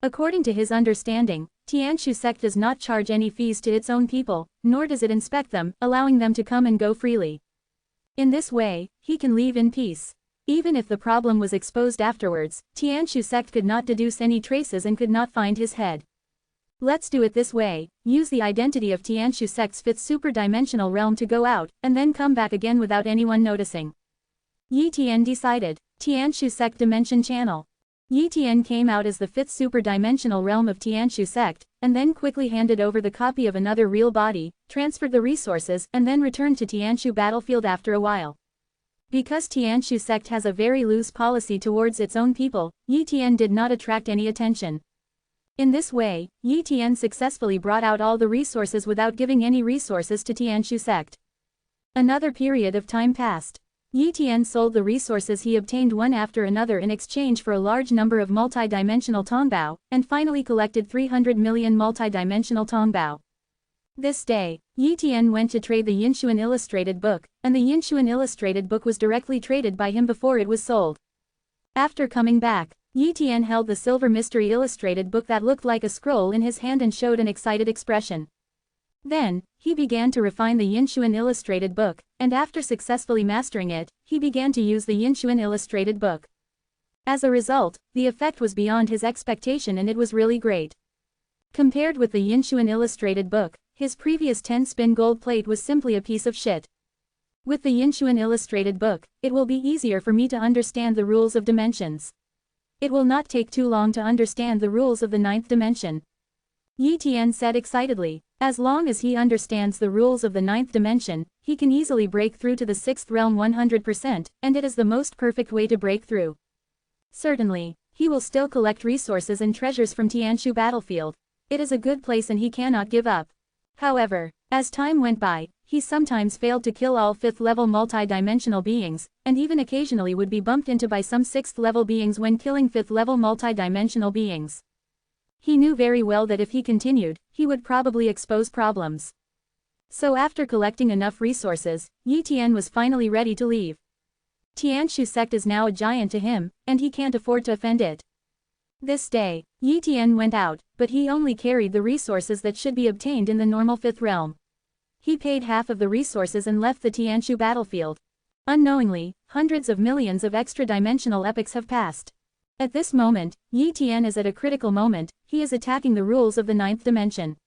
According to his understanding, Tianshu sect does not charge any fees to its own people, nor does it inspect them, allowing them to come and go freely. In this way, he can leave in peace. Even if the problem was exposed afterwards, Tianshu sect could not deduce any traces and could not find his head. Let's do it this way, use the identity of Tianshu sect's 5th super-dimensional realm to go out, and then come back again without anyone noticing. Yi Tian decided. Tianshu sect dimension channel. Yi Tian came out as the 5th super-dimensional realm of Tianshu sect, and then quickly handed over the copy of another real body, transferred the resources, and then returned to Tianshu battlefield after a while. Because Tianshu sect has a very loose policy towards its own people, Yi Tian did not attract any attention. In this way, Yi Tian successfully brought out all the resources without giving any resources to Tianshu sect. Another period of time passed. Yi Tian sold the resources he obtained one after another in exchange for a large number of multi-dimensional tongbao, and finally collected 300 million multi-dimensional tongbao. This day, Yi Tian went to trade the Yinshuan illustrated book, and the Yinshuan illustrated book was directly traded by him before it was sold. After coming back, Yi Tian held the silver mystery illustrated book that looked like a scroll in his hand and showed an excited expression. Then, he began to refine the Yinshuan illustrated book, and after successfully mastering it, he began to use the Yinshuan illustrated book. As a result, the effect was beyond his expectation and it was really great. Compared with the Yinshuan illustrated book, his previous 10-spin gold plate was simply a piece of shit. With the Yinshuan illustrated book, it will be easier for me to understand the rules of dimensions. It will not take too long to understand the rules of the 9th dimension. Yi Tian said excitedly, as long as he understands the rules of the 9th dimension, he can easily break through to the 6th realm 100%, and it is the most perfect way to break through. Certainly, he will still collect resources and treasures from Tianshu battlefield. It is a good place and he cannot give up. However, as time went by, he sometimes failed to kill all 5th-level multi-dimensional beings, and even occasionally would be bumped into by some 6th-level beings when killing 5th-level multi-dimensional beings. He knew very well that if he continued, he would probably expose problems. So after collecting enough resources, Yi Tian was finally ready to leave. Tianshu sect is now a giant to him, and he can't afford to offend it. This day, Yi Tian went out, but he only carried the resources that should be obtained in the normal 5th realm. He paid half of the resources and left the Tianshu battlefield. Unknowingly, hundreds of millions of extra-dimensional epochs have passed. At this moment, Yi Tian is at a critical moment, he is attacking the rules of the 9th dimension.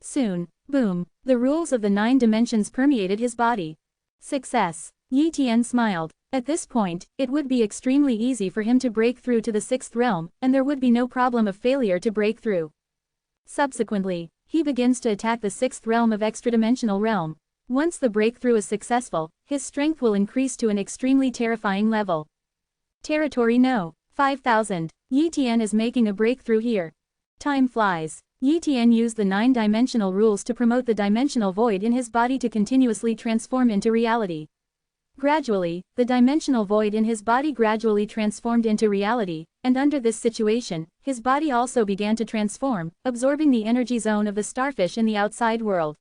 Soon, boom, the rules of the 9 dimensions permeated his body. Success! Yi Tian smiled. At this point, it would be extremely easy for him to break through to the 6th realm, and there would be no problem of failure to break through. Subsequently, he begins to attack the 6th realm of extra-dimensional realm. Once the breakthrough is successful, his strength will increase to an extremely terrifying level. Territory No. 5000. Yi Tian is making a breakthrough here. Time flies. Yi Tian used the 9-dimensional rules to promote the dimensional void in his body to continuously transform into reality. Gradually, the dimensional void in his body gradually transformed into reality, and under this situation, his body also began to transform, absorbing the energy zone of the starfish in the outside world.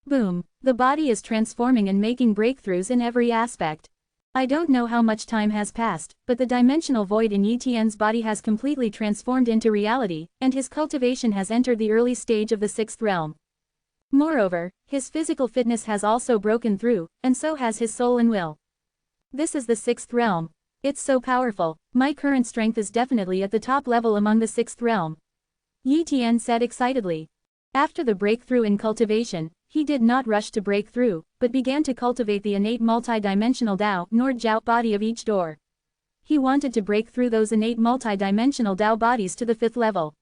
Boom! The body is transforming and making breakthroughs in every aspect. I don't know how much time has passed, but the dimensional void in Yi Tian's body has completely transformed into reality, and his cultivation has entered the early stage of the 6th realm. Moreover, his physical fitness has also broken through, and so has his soul and will. This is the 6th realm. It's so powerful, my current strength is definitely at the top level among the 6th realm. Yi Tian said excitedly. After the breakthrough in cultivation, he did not rush to break through, but began to cultivate the innate multi-dimensional Dao nor Jiao body of each door. He wanted to break through those innate multi-dimensional Dao bodies to the 5th level.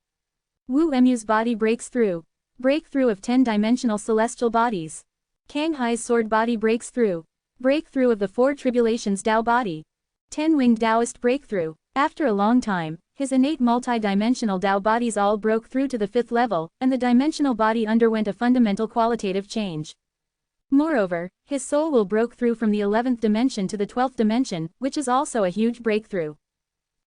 Wu Emu's body breaks through. Breakthrough of 10-dimensional celestial bodies. Kang Hai's sword body breaks through. Breakthrough of the 4 tribulations Dao body. 10-winged Taoist breakthrough. After a long time, his innate multi-dimensional Dao bodies all broke through to the 5th level, and the dimensional body underwent a fundamental qualitative change. Moreover, his soul will broke through from the 11th dimension to the 12th dimension, which is also a huge breakthrough.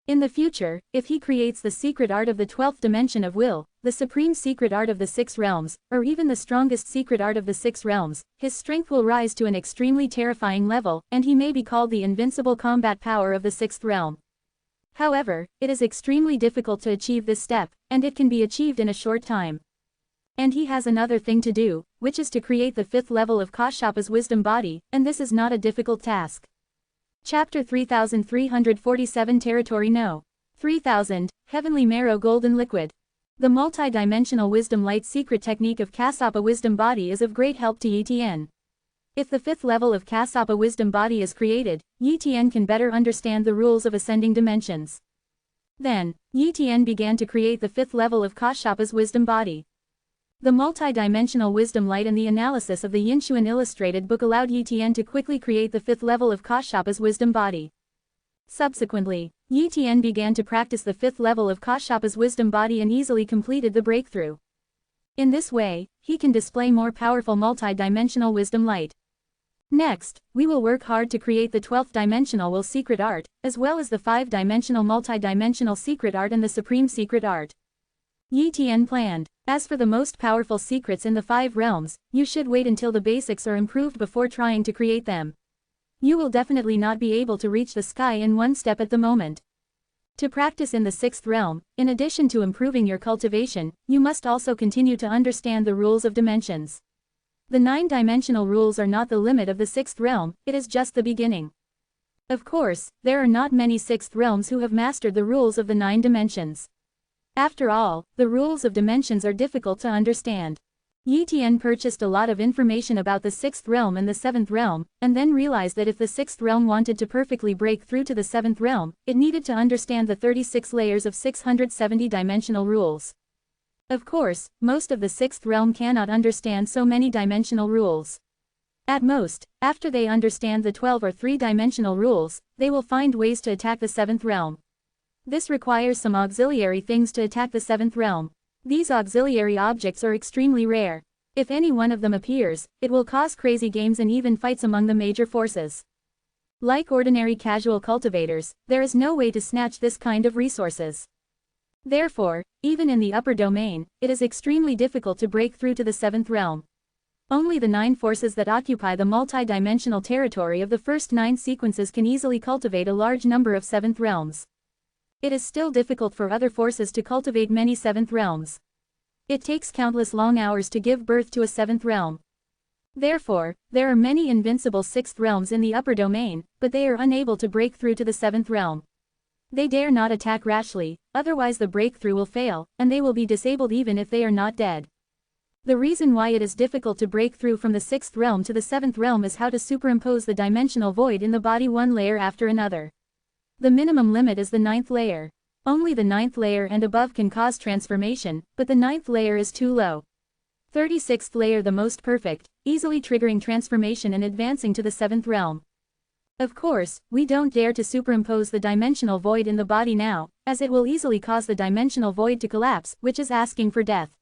In the future, if he creates the secret art of the 12th dimension of will, the supreme secret art of the 6 realms, or even the strongest secret art of the 6 realms, his strength will rise to an extremely terrifying level, and he may be called the invincible combat power of the 6th realm. However, it is extremely difficult to achieve this step, and it can be achieved in a short time. And he has another thing to do, which is to create the 5th level of Kashyapa's wisdom body, and this is not a difficult task. Chapter 3347 Territory No. 3000, Heavenly Marrow Golden Liquid. The multi-dimensional wisdom light secret technique of Kassapa wisdom body is of great help to Yi Tian. If the 5th level of Kassapa wisdom body is created, Yi Tian can better understand the rules of ascending dimensions. Then, Yi Tian began to create the 5th level of Kashyapa's wisdom body. The multi-dimensional wisdom light and the analysis of the Yinshuan illustrated book allowed Yi Tian to quickly create the 5th level of Kashyapa's wisdom body. Subsequently, Yi Tian began to practice the 5th level of Kashyapa's wisdom body and easily completed the breakthrough. In this way, he can display more powerful multi-dimensional wisdom light. Next, we will work hard to create the 12th dimensional secret art, as well as the 5-dimensional multi-dimensional secret art and the supreme secret art. Yi Tian planned. As for the most powerful secrets in the 5 realms, you should wait until the basics are improved before trying to create them. You will definitely not be able to reach the sky in one step at the moment. To practice in the 6th realm, in addition to improving your cultivation, you must also continue to understand the rules of dimensions. The 9-dimensional rules are not the limit of the 6th realm, it is just the beginning. Of course, there are not many 6th realms who have mastered the rules of the 9 dimensions. After all, the rules of dimensions are difficult to understand. Yi Tian purchased a lot of information about the 6th realm and the 7th realm, and then realized that if the 6th realm wanted to perfectly break through to the 7th realm, it needed to understand the 36 layers of 670-dimensional rules. Of course, most of the 6th realm cannot understand so many dimensional rules. At most, after they understand the 12 or 3-dimensional rules, they will find ways to attack the 7th realm. This requires some auxiliary things to attack the 7th realm. These auxiliary objects are extremely rare. If any one of them appears, it will cause crazy games and even fights among the major forces. Like ordinary casual cultivators, there is no way to snatch this kind of resources. Therefore, even in the upper domain, it is extremely difficult to break through to the 7th realm. Only the 9 forces that occupy the multi-dimensional territory of the first 9 sequences can easily cultivate a large number of 7th realms. It is still difficult for other forces to cultivate many 7th realms. It takes countless long hours to give birth to a 7th realm. Therefore, there are many invincible 6th realms in the upper domain, but they are unable to break through to the 7th realm. They dare not attack rashly, otherwise the breakthrough will fail, and they will be disabled even if they are not dead. The reason why it is difficult to break through from the 6th realm to the 7th realm is how to superimpose the dimensional void in the body one layer after another. The minimum limit is the 9th layer. Only the 9th layer and above can cause transformation, but the 9th layer is too low. 36th layer the most perfect, easily triggering transformation and advancing to the 7th realm. Of course, we don't dare to superimpose the dimensional void in the body now, as it will easily cause the dimensional void to collapse, which is asking for death.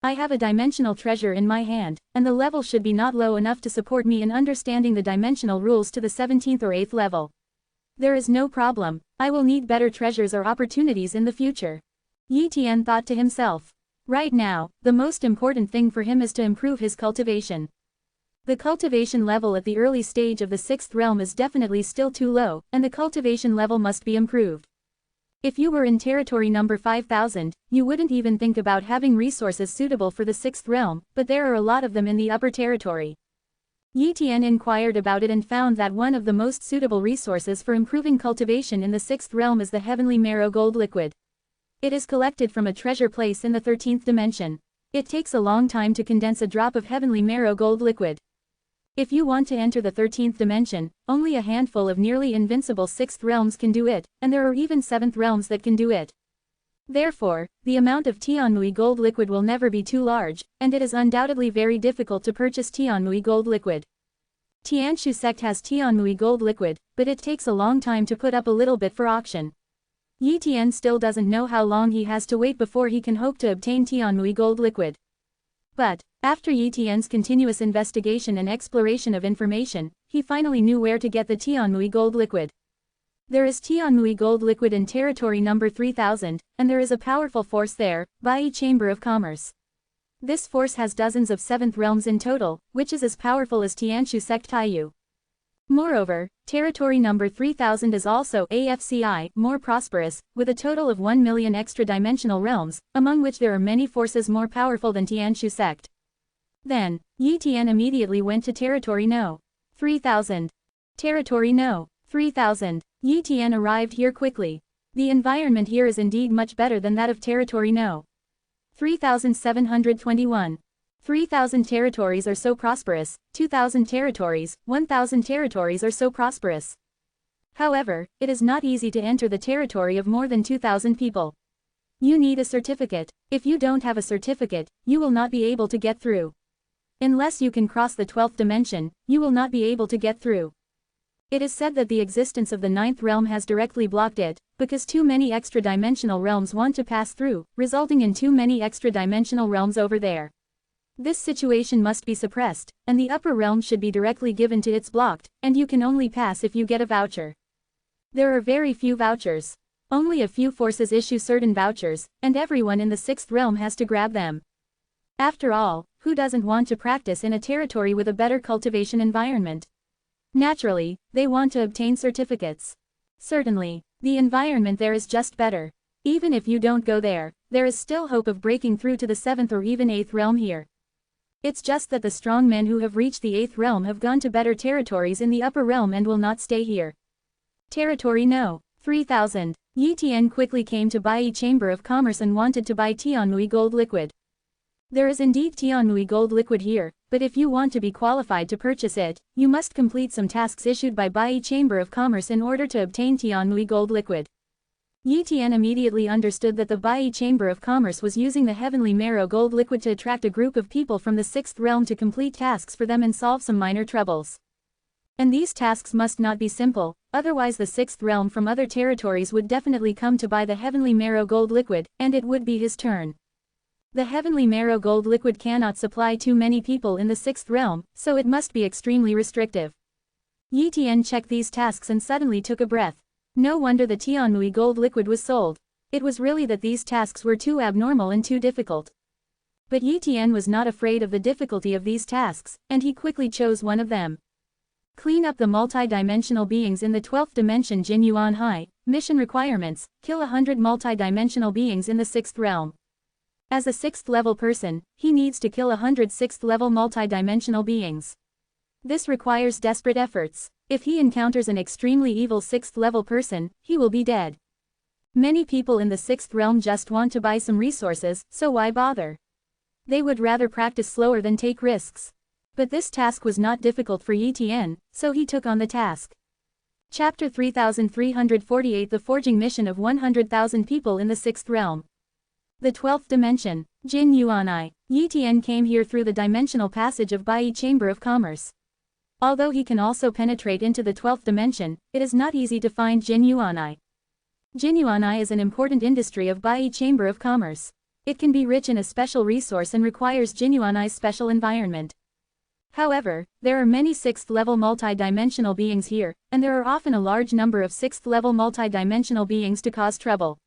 I have a dimensional treasure in my hand, and the level should be not low enough to support me in understanding the dimensional rules to the 17th or 8th level. There is no problem, I will need better treasures or opportunities in the future. Yi Tian thought to himself. Right now, the most important thing for him is to improve his cultivation. The cultivation level at the early stage of the 6th realm is definitely still too low, and the cultivation level must be improved. If you were in territory number 5000, you wouldn't even think about having resources suitable for the 6th realm, but there are a lot of them in the upper territory. Yi Tian inquired about it and found that one of the most suitable resources for improving cultivation in the 6th realm is the heavenly marrow gold liquid. It is collected from a treasure place in the 13th dimension. It takes a long time to condense a drop of heavenly marrow gold liquid. If you want to enter the 13th dimension, only a handful of nearly invincible 6th realms can do it, and there are even 7th realms that can do it. Therefore, the amount of Tianmui gold liquid will never be too large, and it is undoubtedly very difficult to purchase Tianmui gold liquid. Tianshu sect has Tianmui gold liquid, but it takes a long time to put up a little bit for auction. Yi Tian still doesn't know how long he has to wait before he can hope to obtain Tianmui gold liquid. But, after Yi Tian's continuous investigation and exploration of information, he finally knew where to get the Tianmui gold liquid. There is Tianmui gold liquid in territory number 3000, and there is a powerful force there, Bai Chamber of Commerce. This force has dozens of 7th realms in total, which is as powerful as Tianshu sect Taiyu. Moreover, territory number 3000 is also AFCI, more prosperous, with a total of 1 million extra-dimensional realms, among which there are many forces more powerful than Tianshu sect. Then, Yi Tian immediately went to territory No. 3000. Territory No. 3000. Yi Tian arrived here quickly. The environment here is indeed much better than that of territory No. 3721. 3000 territories are so prosperous, 2000 territories, 1000 territories are so prosperous. However, it is not easy to enter the territory of more than 2000 people. You need a certificate. If you don't have a certificate, you will not be able to get through. Unless you can cross the 12th dimension, you will not be able to get through. It is said that the existence of the 9th realm has directly blocked it, because too many extra-dimensional realms want to pass through, resulting in too many extra-dimensional realms over there. This situation must be suppressed, and the upper realm should be directly given to it's blocked, and you can only pass if you get a voucher. There are very few vouchers. Only a few forces issue certain vouchers, and everyone in the 6th realm has to grab them. After all, who doesn't want to practice in a territory with a better cultivation environment? Naturally, they want to obtain certificates. Certainly, the environment there is just better. Even if you don't go there, there is still hope of breaking through to the 7th or even 8th realm here. It's just that the strong men who have reached the 8th realm have gone to better territories in the upper realm and will not stay here. Territory No. 3000. Yi Tian quickly came to Bai Chamber of Commerce and wanted to buy Tianmui gold liquid. There is indeed Tianmui gold liquid here, but if you want to be qualified to purchase it, you must complete some tasks issued by Bai Chamber of Commerce in order to obtain Tianmui gold liquid. Yi Tian immediately understood that the Bai Chamber of Commerce was using the heavenly marrow gold liquid to attract a group of people from the 6th realm to complete tasks for them and solve some minor troubles. And these tasks must not be simple, otherwise the 6th realm from other territories would definitely come to buy the heavenly marrow gold liquid, and it would be his turn. The heavenly marrow gold liquid cannot supply too many people in the 6th realm, so it must be extremely restrictive. Yi Tian checked these tasks and suddenly took a breath. No wonder the Tianmui gold liquid was sold. It was really that these tasks were too abnormal and too difficult. But Yi Tian was not afraid of the difficulty of these tasks, and he quickly chose one of them. Clean up the multi-dimensional beings in the 12th dimension Jin Yuan Hai. Mission requirements: kill 100 multi-dimensional beings in the 6th realm. As a 6th level person, he needs to kill 100 6th level multi-dimensional beings. This requires desperate efforts. If he encounters an extremely evil 6th level person, he will be dead. Many people in the 6th realm just want to buy some resources, so why bother? They would rather practice slower than take risks. But this task was not difficult for Yi Tian, so he took on the task. Chapter 3348 The Forging Mission of 100,000 People in the 6th Realm. The 12th Dimension, Jin Yuanai. Yi Tian came here through the dimensional passage of Bai Chamber of Commerce. Although he can also penetrate into the 12th dimension, it is not easy to find Jin Yuanai. Jin Yuanai is an important industry of Bai Chamber of Commerce. It can be rich in a special resource and requires Jin Yuanai's special environment. However, there are many 6th level multi-dimensional beings here, and there are often a large number of 6th level multi-dimensional beings to cause trouble.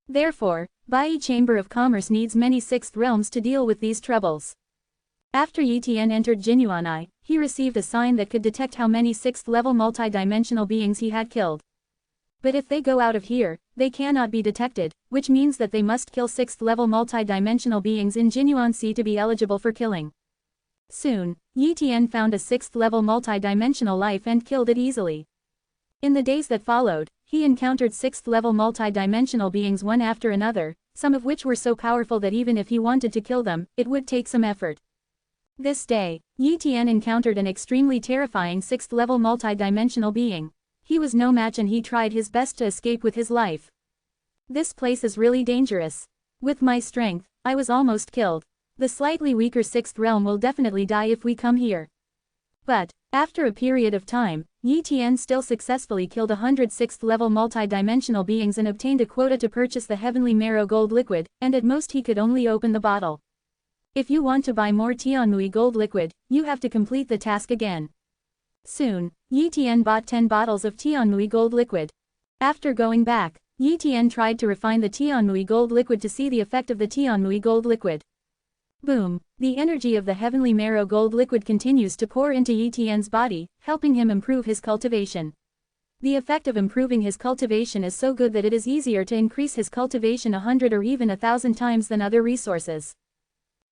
Therefore, Bai Chamber of Commerce needs many 6th realms to deal with these troubles. After Yi Tian entered Jinyuanai, he received a sign that could detect how many 6th level multi-dimensional beings he had killed. But if they go out of here, they cannot be detected, which means that they must kill 6th level multi-dimensional beings in Jinyuan Sea to be eligible for killing. Soon, Yi Tian found a 6th level multi-dimensional life and killed it easily. In the days that followed, he encountered 6th level multi-dimensional beings one after another, some of which were so powerful that even if he wanted to kill them, it would take some effort. This day, Yi Tian encountered an extremely terrifying 6th level multi-dimensional being. He was no match and he tried his best to escape with his life. This place is really dangerous. With my strength, I was almost killed. The slightly weaker 6th realm will definitely die if we come here. But, after a period of time, Yi Tian still successfully killed 100 6th level multi-dimensional beings and obtained a quota to purchase the heavenly marrow gold liquid, and at most he could only open the bottle. If you want to buy more Tianmui gold liquid, you have to complete the task again. Soon, Yi Tian bought 10 bottles of Tianmui gold liquid. After going back, Yi Tian tried to refine the Tianmui gold liquid to see the effect of the Tianmui gold liquid. Boom! The energy of the heavenly marrow gold liquid continues to pour into Yi Tian's body, helping him improve his cultivation. The effect of improving his cultivation is so good that it is easier to increase his cultivation 100 or even 1,000 times than other resources.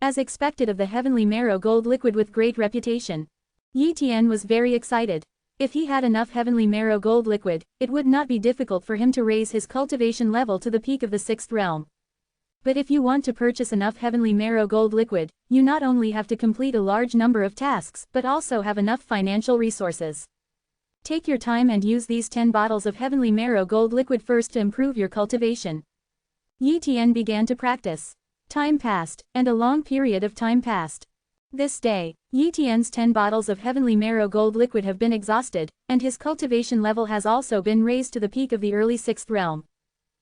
As expected of the heavenly marrow gold liquid with great reputation, Yi Tian was very excited. If he had enough heavenly marrow gold liquid, it would not be difficult for him to raise his cultivation level to the peak of the 6th realm. But if you want to purchase enough heavenly marrow gold liquid, you not only have to complete a large number of tasks but also have enough financial resources. Take your time and use these 10 bottles of heavenly marrow gold liquid first to improve your cultivation. Yi Tian began to practice. Time passed, and a long period of time passed. This day, Yi Tian's 10 bottles of heavenly marrow gold liquid have been exhausted, and his cultivation level has also been raised to the peak of the early 6th realm.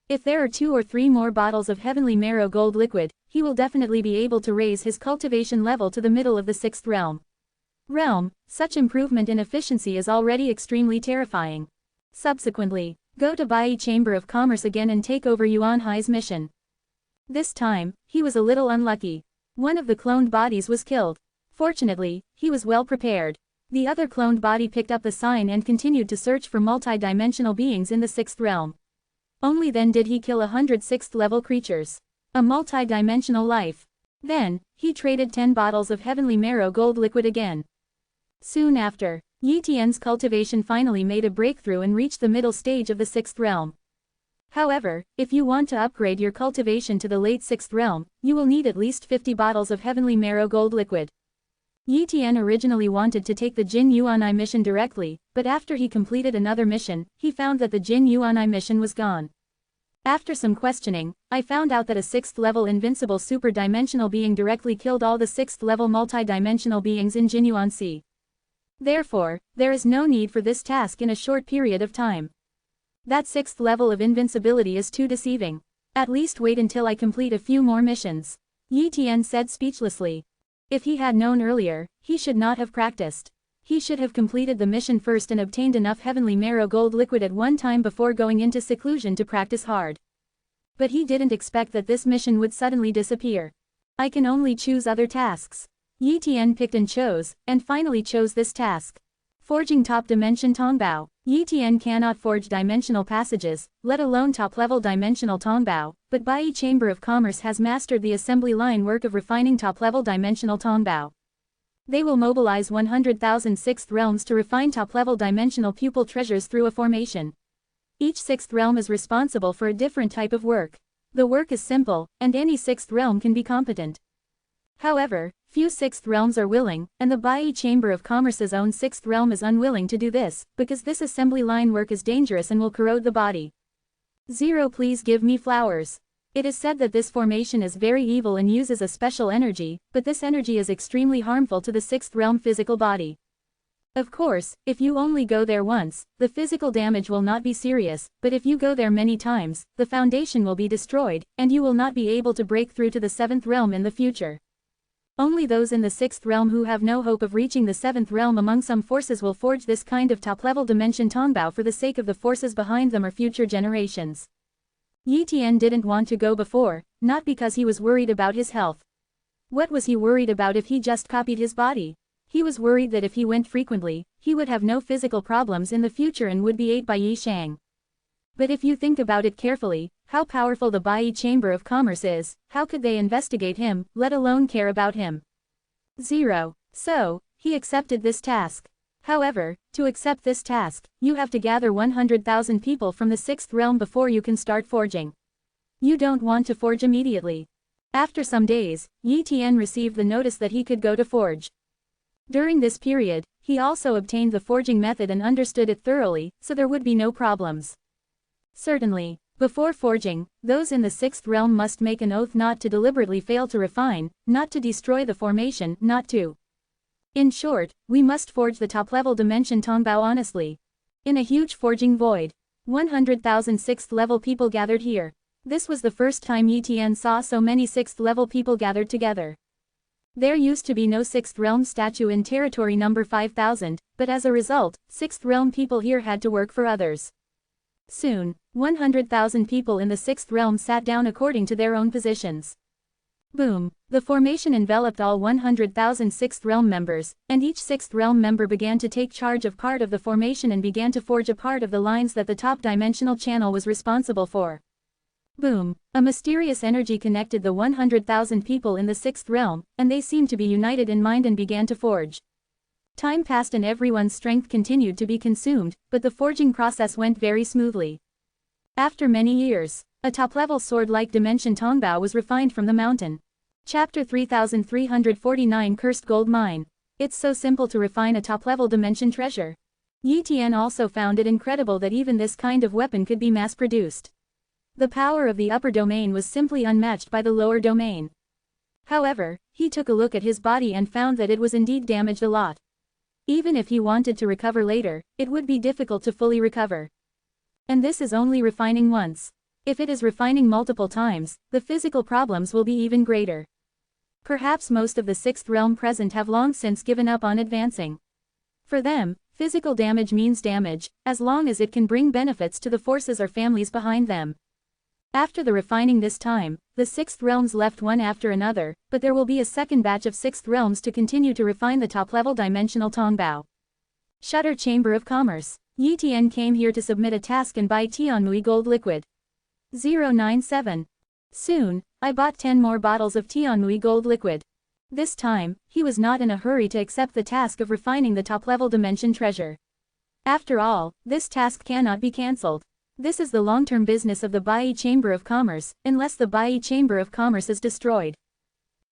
If there are 2 or 3 more bottles of heavenly marrow gold liquid, he will definitely be able to raise his cultivation level to the middle of the 6th realm. Such improvement in efficiency is already extremely terrifying. Subsequently, go to Bai Chamber of Commerce again and take over Yuan Hai's mission. This time, he was a little unlucky. One of the cloned bodies was killed. Fortunately, he was well prepared. The other cloned body picked up the sign and continued to search for multi-dimensional beings in the 6th realm. Only then did he kill 106th level creatures. A multi-dimensional life. Then, he traded 10 bottles of heavenly marrow gold liquid again. Soon after, Yi Tian's cultivation finally made a breakthrough and reached the middle stage of the 6th realm. However, if you want to upgrade your cultivation to the late 6th realm, you will need at least 50 bottles of heavenly marrow gold liquid. Yi Tian originally wanted to take the Jin Yuanai mission directly, but after he completed another mission, he found that the Jin Yuanai mission was gone. After some questioning, I found out that a 6th level invincible super-dimensional being directly killed all the 6th level multi-dimensional beings in Jin Yuanxi. Therefore, there is no need for this task in a short period of time. That 6th level of invincibility is too deceiving. At least wait until I complete a few more missions. Yi Tian said speechlessly. If he had known earlier, he should not have practiced. He should have completed the mission first and obtained enough heavenly marrow gold liquid at one time before going into seclusion to practice hard. But he didn't expect that this mission would suddenly disappear. I can only choose other tasks. Yi Tian picked and chose, and finally chose this task. Forging top dimension Tongbao. Yi Tian cannot forge dimensional passages, let alone top-level dimensional Tongbao, but Bai Chamber of Commerce has mastered the assembly line work of refining top-level dimensional Tongbao. They will mobilize 100,000 6th realms to refine top-level dimensional pupil treasures through a formation. Each 6th realm is responsible for a different type of work. The work is simple, and any 6th realm can be competent. However, few 6th realms are willing, and the Bai Chamber of Commerce's own 6th realm is unwilling to do this, because this assembly line work is dangerous and will corrode the body. 0 Please give me flowers. It is said that this formation is very evil and uses a special energy, but this energy is extremely harmful to the 6th realm physical body. Of course, if you only go there once, the physical damage will not be serious, but if you go there many times, the foundation will be destroyed, and you will not be able to break through to the 7th realm in the future. Only those in the 6th realm who have no hope of reaching the 7th realm among some forces will forge this kind of top-level dimension Tongbao for the sake of the forces behind them or future generations. Yi Tian didn't want to go before, not because he was worried about his health. What was he worried about if he just copied his body? He was worried that if he went frequently, he would have no physical problems in the future and would be ate by Yi Shang. But if you think about it carefully, how powerful the Bai Chamber of Commerce is, how could they investigate him, let alone care about him? 0. So, he accepted this task. However, to accept this task, you have to gather 100,000 people from the 6th realm before you can start forging. You don't want to forge immediately. After some days, Yi Tian received the notice that he could go to forge. During this period, he also obtained the forging method and understood it thoroughly, so there would be no problems. Certainly, before forging, those in the 6th realm must make an oath not to deliberately fail to refine, not to destroy the formation, not to. In short, we must forge the top-level dimension Tongbao honestly. In a huge forging void, 100,000 6th level people gathered here. This was the first time Yi Tian saw so many 6th level people gathered together. There used to be no 6th realm statue in territory number 5,000, but as a result, 6th realm people here had to work for others. Soon, 100,000 people in the 6th realm sat down according to their own positions. Boom! The formation enveloped all 100,000 6th realm members, and each 6th realm member began to take charge of part of the formation and began to forge a part of the lines that the top dimensional channel was responsible for. Boom! A mysterious energy connected the 100,000 people in the 6th realm, and they seemed to be united in mind and began to forge. Time passed and everyone's strength continued to be consumed, but the forging process went very smoothly. After many years, a top-level sword-like dimension Tongbao was refined from the mountain. Chapter 3349 Cursed Gold Mine. It's so simple to refine a top-level dimension treasure. Yi Tian also found it incredible that even this kind of weapon could be mass-produced. The power of the upper domain was simply unmatched by the lower domain. However, he took a look at his body and found that it was indeed damaged a lot. Even if he wanted to recover later, it would be difficult to fully recover. And this is only refining once. If it is refining multiple times, the physical problems will be even greater. Perhaps most of the sixth realm present have long since given up on advancing. For them, physical damage means damage, as long as it can bring benefits to the forces or families behind them. After the refining this time, the sixth realms left one after another, but there will be a second batch of sixth realms to continue to refine the top-level dimensional Tongbao. Shutter Chamber of Commerce. Yi Tian came here to submit a task and buy Tianmui gold liquid. 097. Soon, I bought 10 more bottles of Tianmui gold liquid. This time, he was not in a hurry to accept the task of refining the top-level dimension treasure. After all, this task cannot be cancelled. This is the long-term business of the Bai Chamber of Commerce, unless the Bai Chamber of Commerce is destroyed.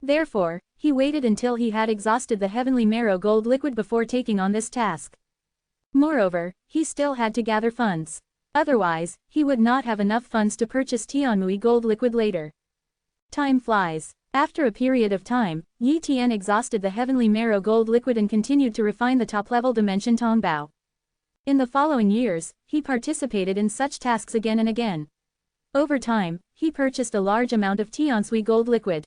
Therefore, he waited until he had exhausted the heavenly marrow gold liquid before taking on this task. Moreover, he still had to gather funds. Otherwise, he would not have enough funds to purchase Tianmui gold liquid later. Time flies. After a period of time, Yi Tian exhausted the heavenly marrow gold liquid and continued to refine the top-level dimension Tongbao. In the following years, he participated in such tasks again and again. Over time, he purchased a large amount of Tiansui gold liquid.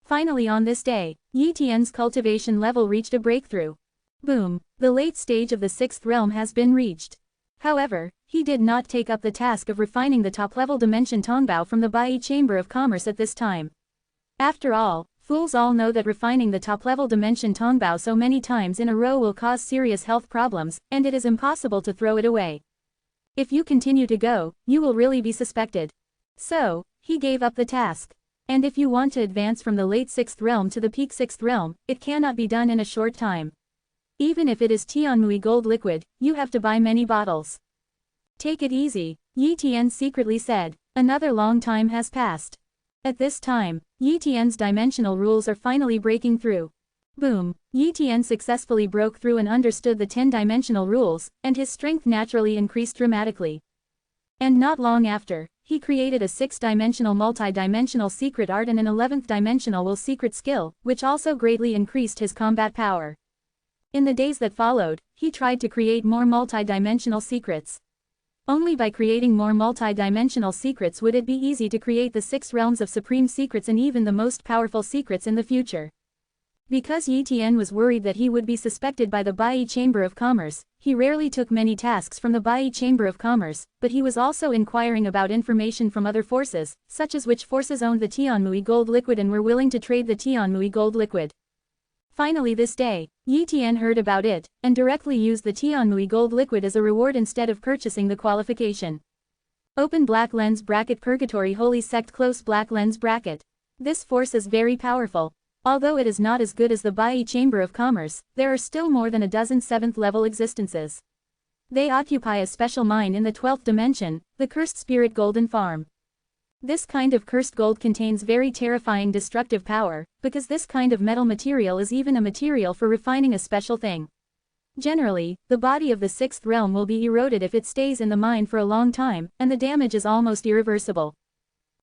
Finally on this day, Yi Tian's cultivation level reached a breakthrough. Boom! The late stage of the sixth realm has been reached. However, he did not take up the task of refining the top-level dimension Tongbao from the Bai Chamber of Commerce at this time. After all, fools all know that refining the top-level dimension Tongbao so many times in a row will cause serious health problems, and it is impossible to throw it away. If you continue to go, you will really be suspected. So, he gave up the task. And if you want to advance from the late sixth realm to the peak sixth realm, it cannot be done in a short time. Even if it is Tianmui gold liquid, you have to buy many bottles. Take it easy, Yi Tian secretly said. Another long time has passed. At this time, Yi Tian's dimensional rules are finally breaking through. Boom! Yi Tian successfully broke through and understood the 10-dimensional rules, and his strength naturally increased dramatically. And not long after, he created a 6-dimensional multi-dimensional secret art and an 11th dimensional will secret skill, which also greatly increased his combat power. In the days that followed, he tried to create more multi-dimensional secrets. Only by creating more multi-dimensional secrets would it be easy to create the 6 realms of supreme secrets and even the most powerful secrets in the future. Because Yi Tian was worried that he would be suspected by the Bai Chamber of Commerce, he rarely took many tasks from the Bai Chamber of Commerce, but he was also inquiring about information from other forces, such as which forces owned the Tianmui gold liquid and were willing to trade the Tianmui gold liquid. Finally this day, Yi Tian heard about it, and directly used the Tianmui gold liquid as a reward instead of purchasing the qualification. Open black lens bracket Purgatory Holy Sect close black lens bracket. This force is very powerful. Although it is not as good as the Bai Chamber of Commerce, there are still more than a dozen 7th-level existences. They occupy a special mine in the 12th dimension, the Cursed Spirit Golden Farm. This kind of cursed gold contains very terrifying destructive power, because this kind of metal material is even a material for refining a special thing. Generally, the body of the 6th realm will be eroded if it stays in the mine for a long time, and the damage is almost irreversible.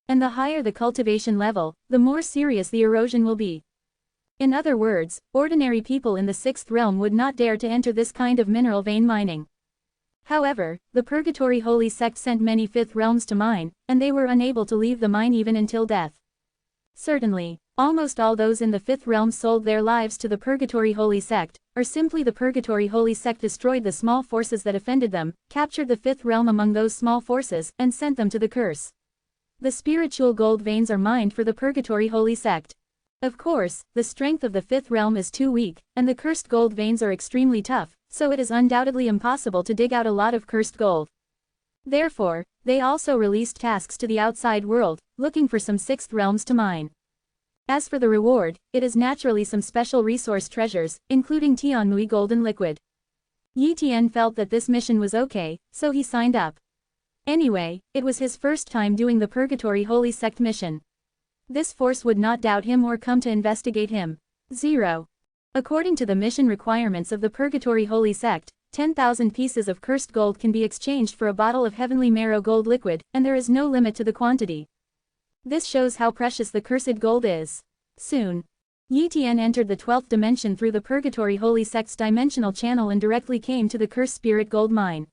And the higher the cultivation level, the more serious the erosion will be. In other words, ordinary people in the 6th realm would not dare to enter this kind of mineral vein mining. However, the Purgatory Holy Sect sent many 5th realms to mine, and they were unable to leave the mine even until death. Certainly, almost all those in the 5th realm sold their lives to the Purgatory Holy Sect, or simply the Purgatory Holy Sect destroyed the small forces that offended them, captured the 5th realm among those small forces, and sent them to the curse. The spiritual gold veins are mined for the Purgatory Holy Sect. Of course, the strength of the 5th realm is too weak, and the cursed gold veins are extremely tough, so it is undoubtedly impossible to dig out a lot of cursed gold. Therefore, they also released tasks to the outside world, looking for some 6th realms to mine. As for the reward, it is naturally some special resource treasures, including Tianmui golden liquid. Yi Tian felt that this mission was okay, so he signed up. Anyway, it was his first time doing the Purgatory Holy Sect mission. This force would not doubt him or come to investigate him. 0. According to the mission requirements of the Purgatory Holy Sect, 10,000 pieces of cursed gold can be exchanged for a bottle of heavenly marrow gold liquid, and there is no limit to the quantity. This shows how precious the cursed gold is. Soon, Yi Tian entered the 12th dimension through the Purgatory Holy Sect's dimensional channel and directly came to the Cursed Spirit Gold Mine.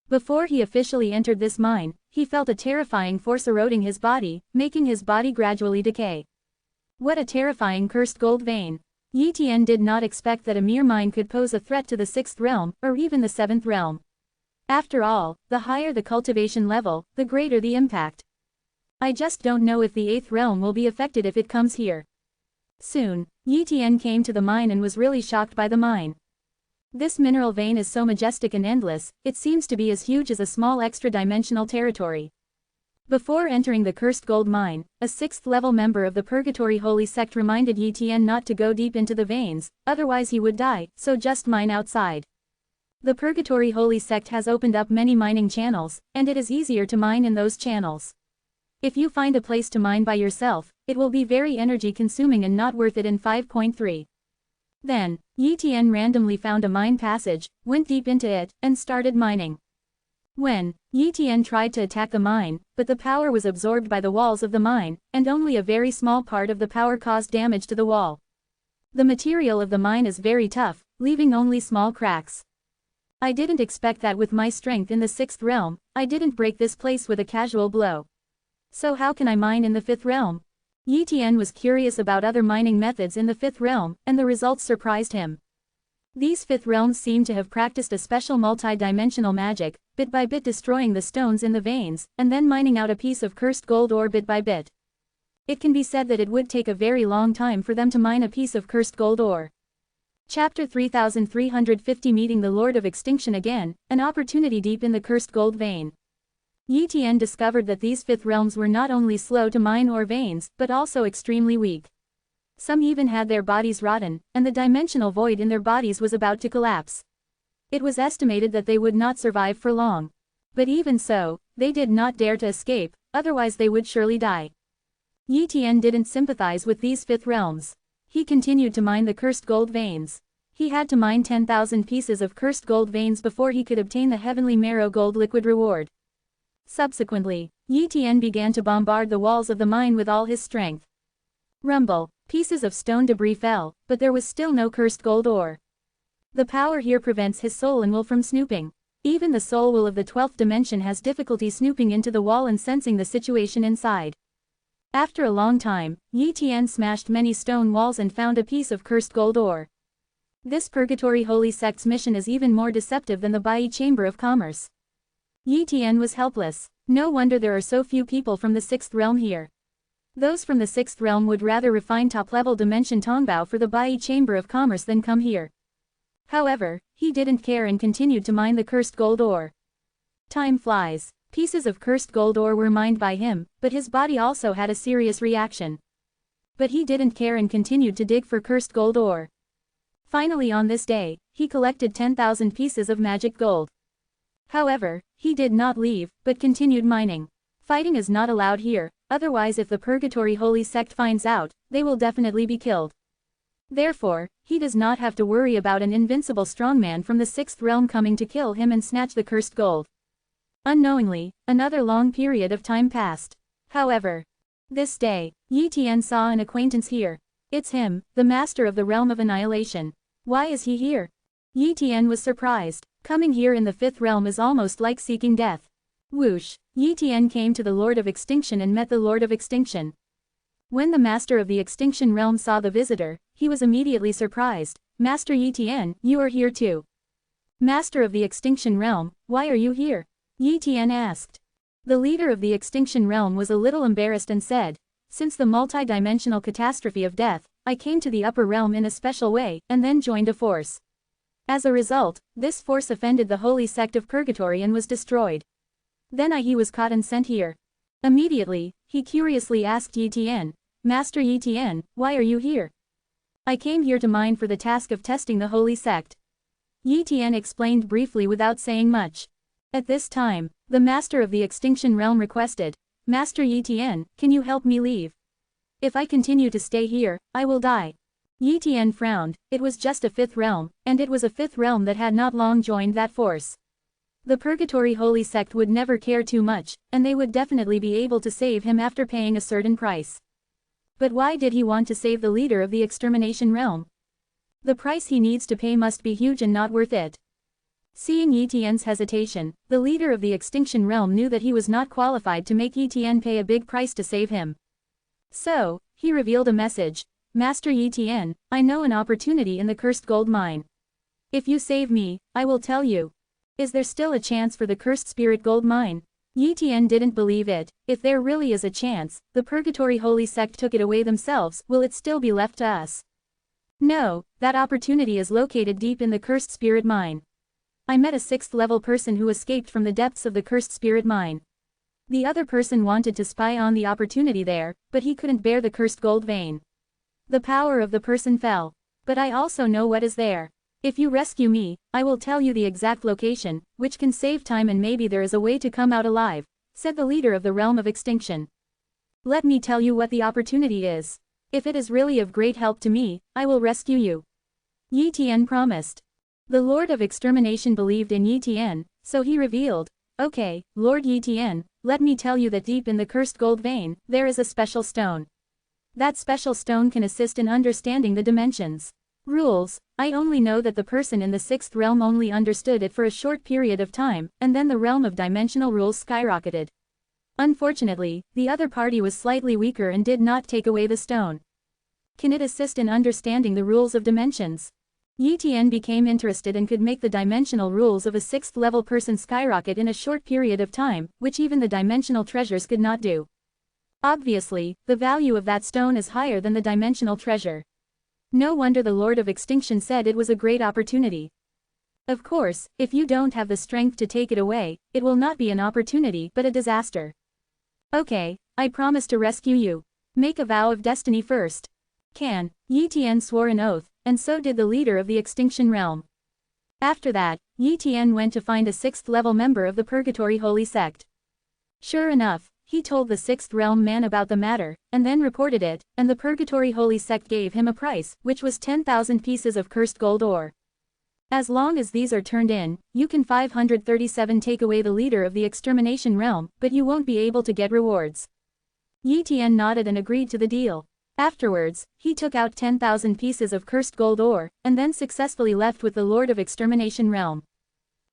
Before he officially entered this mine, he felt a terrifying force eroding his body, making his body gradually decay. What a terrifying cursed gold vein! Yi Tian did not expect that a mere mine could pose a threat to the 6th realm, or even the 7th realm. After all, the higher the cultivation level, the greater the impact. I just don't know if the 8th realm will be affected if it comes here. Soon, Yi Tian came to the mine and was really shocked by the mine. This mineral vein is so majestic and endless, it seems to be as huge as a small extra-dimensional territory. Before entering the cursed gold mine, a 6th-level member of the Purgatory Holy Sect reminded Yi Tian not to go deep into the veins, otherwise he would die, so just mine outside. The Purgatory Holy Sect has opened up many mining channels, and it is easier to mine in those channels. If you find a place to mine by yourself, it will be very energy-consuming and not worth it in 5.3. Then, Yi Tian randomly found a mine passage, went deep into it, and started mining. When Yi Tian tried to attack the mine, but the power was absorbed by the walls of the mine, and only a very small part of the power caused damage to the wall. The material of the mine is very tough, leaving only small cracks. I didn't expect that with my strength in the 6th realm, I didn't break this place with a casual blow. So how can I mine in the 5th realm? Yi Tian was curious about other mining methods in the 5th realm, and the results surprised him. These 5th realms seem to have practiced a special multi-dimensional magic, bit by bit destroying the stones in the veins, and then mining out a piece of cursed gold ore bit by bit. It can be said that it would take a very long time for them to mine a piece of cursed gold ore. Chapter 3350 Meeting the Lord of Extinction again, an opportunity deep in the cursed gold vein. Yi Tian discovered that these 5th realms were not only slow to mine ore veins, but also extremely weak. Some even had their bodies rotten, and the dimensional void in their bodies was about to collapse. It was estimated that they would not survive for long. But even so, they did not dare to escape, otherwise they would surely die. Yi Tian didn't sympathize with these 5th realms. He continued to mine the cursed gold veins. He had to mine 10,000 pieces of cursed gold veins before he could obtain the heavenly marrow gold liquid reward. Subsequently, Yi Tian began to bombard the walls of the mine with all his strength. Rumble, pieces of stone debris fell, but there was still no cursed gold ore. The power here prevents his soul and will from snooping. Even the soul will of the 12th dimension has difficulty snooping into the wall and sensing the situation inside. After a long time, Yi Tian smashed many stone walls and found a piece of cursed gold ore. This Purgatory Holy Sect's mission is even more deceptive than the Bai Chamber of Commerce. Yi Tian was helpless. No wonder there are so few people from the 6th realm here. Those from the 6th realm would rather refine top-level dimension Tongbao for the Bai Chamber of Commerce than come here. However, he didn't care and continued to mine the cursed gold ore. Time flies. Pieces of cursed gold ore were mined by him, but his body also had a serious reaction. But he didn't care and continued to dig for cursed gold ore. Finally on this day, he collected 10,000 pieces of magic gold. However, he did not leave, but continued mining. Fighting is not allowed here, otherwise if the Purgatory Holy Sect finds out, they will definitely be killed. Therefore, he does not have to worry about an invincible strongman from the 6th realm coming to kill him and snatch the cursed gold. Unknowingly, another long period of time passed. However, this day, Yi Tian saw an acquaintance here. It's him, the master of the realm of annihilation. Why is he here? Yi Tian was surprised. Coming here in the 5th realm is almost like seeking death. Whoosh! Yi Tian came to the Lord of Extinction and met the Lord of Extinction. When the Master of the Extinction realm saw the visitor, he was immediately surprised. Master Yi Tian, you are here too. Master of the Extinction realm, why are you here? Yi Tian asked. The leader of the Extinction realm was a little embarrassed and said, since the multi-dimensional catastrophe of death, I came to the upper realm in a special way, and then joined a force. As a result, this force offended the holy sect of Purgatory and was destroyed. Then he was caught and sent here. Immediately, he curiously asked Yi Tian, Master Yi Tian, why are you here? I came here to mine for the task of testing the holy sect. Yi Tian explained briefly without saying much. At this time, the Master of the Extinction realm requested, Master Yi Tian, can you help me leave? If I continue to stay here, I will die. Yi Tian frowned. It was just a 5th realm, and it was a 5th realm that had not long joined that force. The Purgatory Holy Sect would never care too much, and they would definitely be able to save him after paying a certain price. But why did he want to save the leader of the extermination realm? The price he needs to pay must be huge and not worth it. Seeing Etienne's hesitation, the leader of the extinction realm knew that he was not qualified to make Etienne pay a big price to save him. So, he revealed a message. Master Etienne, I know an opportunity in the cursed gold mine. If you save me, I will tell you. Is there still a chance for the cursed spirit gold mine? Etienne didn't believe it. If there really is a chance, the Purgatory Holy Sect took it away themselves, will it still be left to us? No, that opportunity is located deep in the cursed spirit mine. I met a 6th level person who escaped from the depths of the cursed spirit mine. The other person wanted to spy on the opportunity there, but he couldn't bear the cursed gold vein. The power of the person fell. But I also know what is there. If you rescue me, I will tell you the exact location, which can save time and maybe there is a way to come out alive, said the leader of the realm of extinction. Let me tell you what the opportunity is. If it is really of great help to me, I will rescue you. Etienne promised. The Lord of Extermination believed in Etienne, so he revealed, Okay, Lord Etienne, let me tell you that deep in the cursed gold vein, there is a special stone. That special stone can assist in understanding the dimensions. Rules, I only know that the person in the 6th realm only understood it for a short period of time, and then the realm of dimensional rules skyrocketed. Unfortunately, the other party was slightly weaker and did not take away the stone. Can it assist in understanding the rules of dimensions? Etienne became interested and could make the dimensional rules of a 6th level person skyrocket in a short period of time, which even the dimensional treasures could not do. Obviously, the value of that stone is higher than the dimensional treasure. No wonder the Lord of Extinction said it was a great opportunity. Of course, if you don't have the strength to take it away, it will not be an opportunity but a disaster. Okay, I promise to rescue you. Make a vow of destiny first. Can. Etienne swore an oath, and so did the leader of the extinction realm. After that, Etienne went to find a 6th level member of the Purgatory Holy Sect. Sure enough, he told the 6th realm man about the matter, and then reported it, and the Purgatory Holy Sect gave him a price, which was 10,000 pieces of cursed gold ore. As long as these are turned in, you can 537 take away the leader of the extermination realm, but you won't be able to get rewards. Etienne nodded and agreed to the deal. Afterwards, he took out 10,000 pieces of cursed gold ore, and then successfully left with the Lord of Extermination Realm.